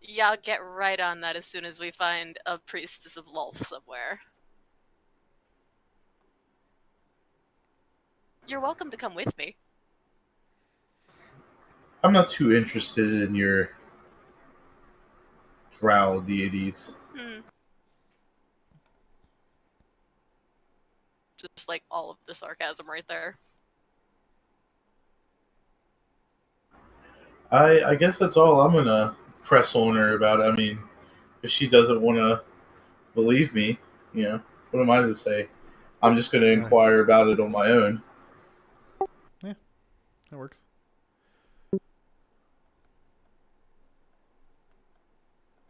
Yeah, I'll get right on that as soon as we find a priestess of Lolth somewhere. You're welcome to come with me. I'm not too interested in your drow deities. Just like all of the sarcasm right there. I guess that's all I'm gonna press on her about. I mean, if she doesn't want to believe me, what am I to say? I'm just gonna inquire about it on my own. that works.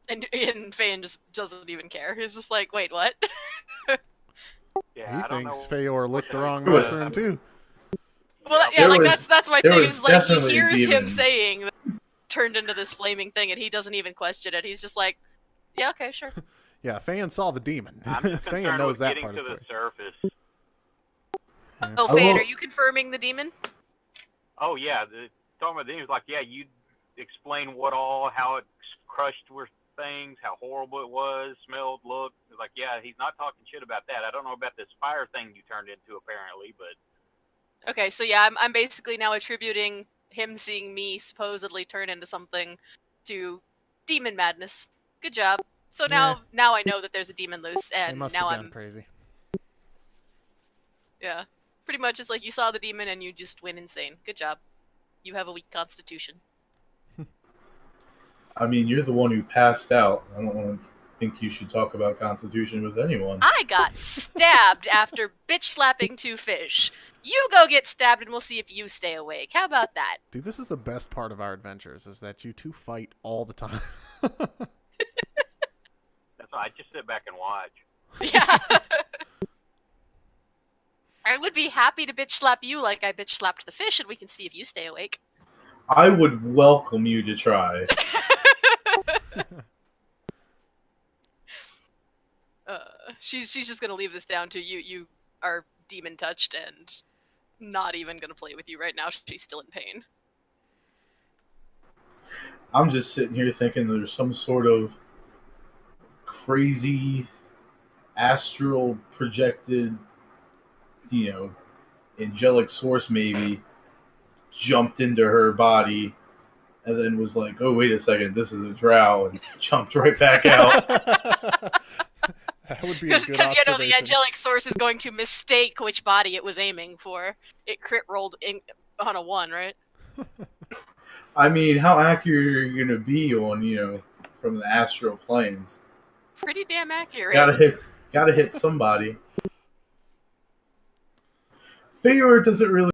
And Fayen just doesn't even care. He's just like, wait, what? Yeah, He I don't thinks know Fayore what licked the the wrong heck was mushroom that? too. Well, Yep. yeah, There like was- that's my there thing. was Is like he definitely a hears him demon. saying that turned into this flaming thing, and he doesn't even question it. He's just like, yeah, okay, sure. Yeah, Fayen saw the demon. I'm just Fayen concerned knows with that getting part to of the the story. surface. Oh, I Fayen, will- are you confirming the demon? Oh yeah, talking about the demons, like, yeah, you explain how it crushed with things, how horrible it was, smelled, looked. It's like, yeah, he's not talking shit about that. I don't know about this fire thing you turned into apparently, but Okay, so yeah, I'm basically now attributing him seeing me supposedly turn into something to demon madness. Good job. So now I know that there's a demon loose, They and must now have gone I'm crazy. yeah. Pretty much, it's like you saw the demon and you just went insane. Good job. You have a weak constitution. I mean, you're the one who passed out. I don't want to think you should talk about Constitution with anyone. I got stabbed after bitch slapping 2 fish. You go get stabbed and we'll see if you stay awake. How about that? Dude, this is the best part of our adventures, is that you two fight all the time. that's why I just sit back and watch. Yeah. I would be happy to bitch slap you like I bitch slapped the fish, and we can see if you stay awake. I would welcome you to try. She's just gonna leave this down to you. You are demon touched and not even gonna play with you right now. She's still in pain. I'm just sitting here thinking there's some sort of crazy astral projected, angelic source maybe jumped into her body and then was like, oh, wait a second, this is a drow, and jumped right back out. That would be a good Because the observation. angelic source is going to mistake which body it was aiming for. It crit rolled on a 1, right? I mean, how accurate are you going to be on, from the astral planes? Pretty damn accurate. Gotta hit somebody. Fayore doesn't really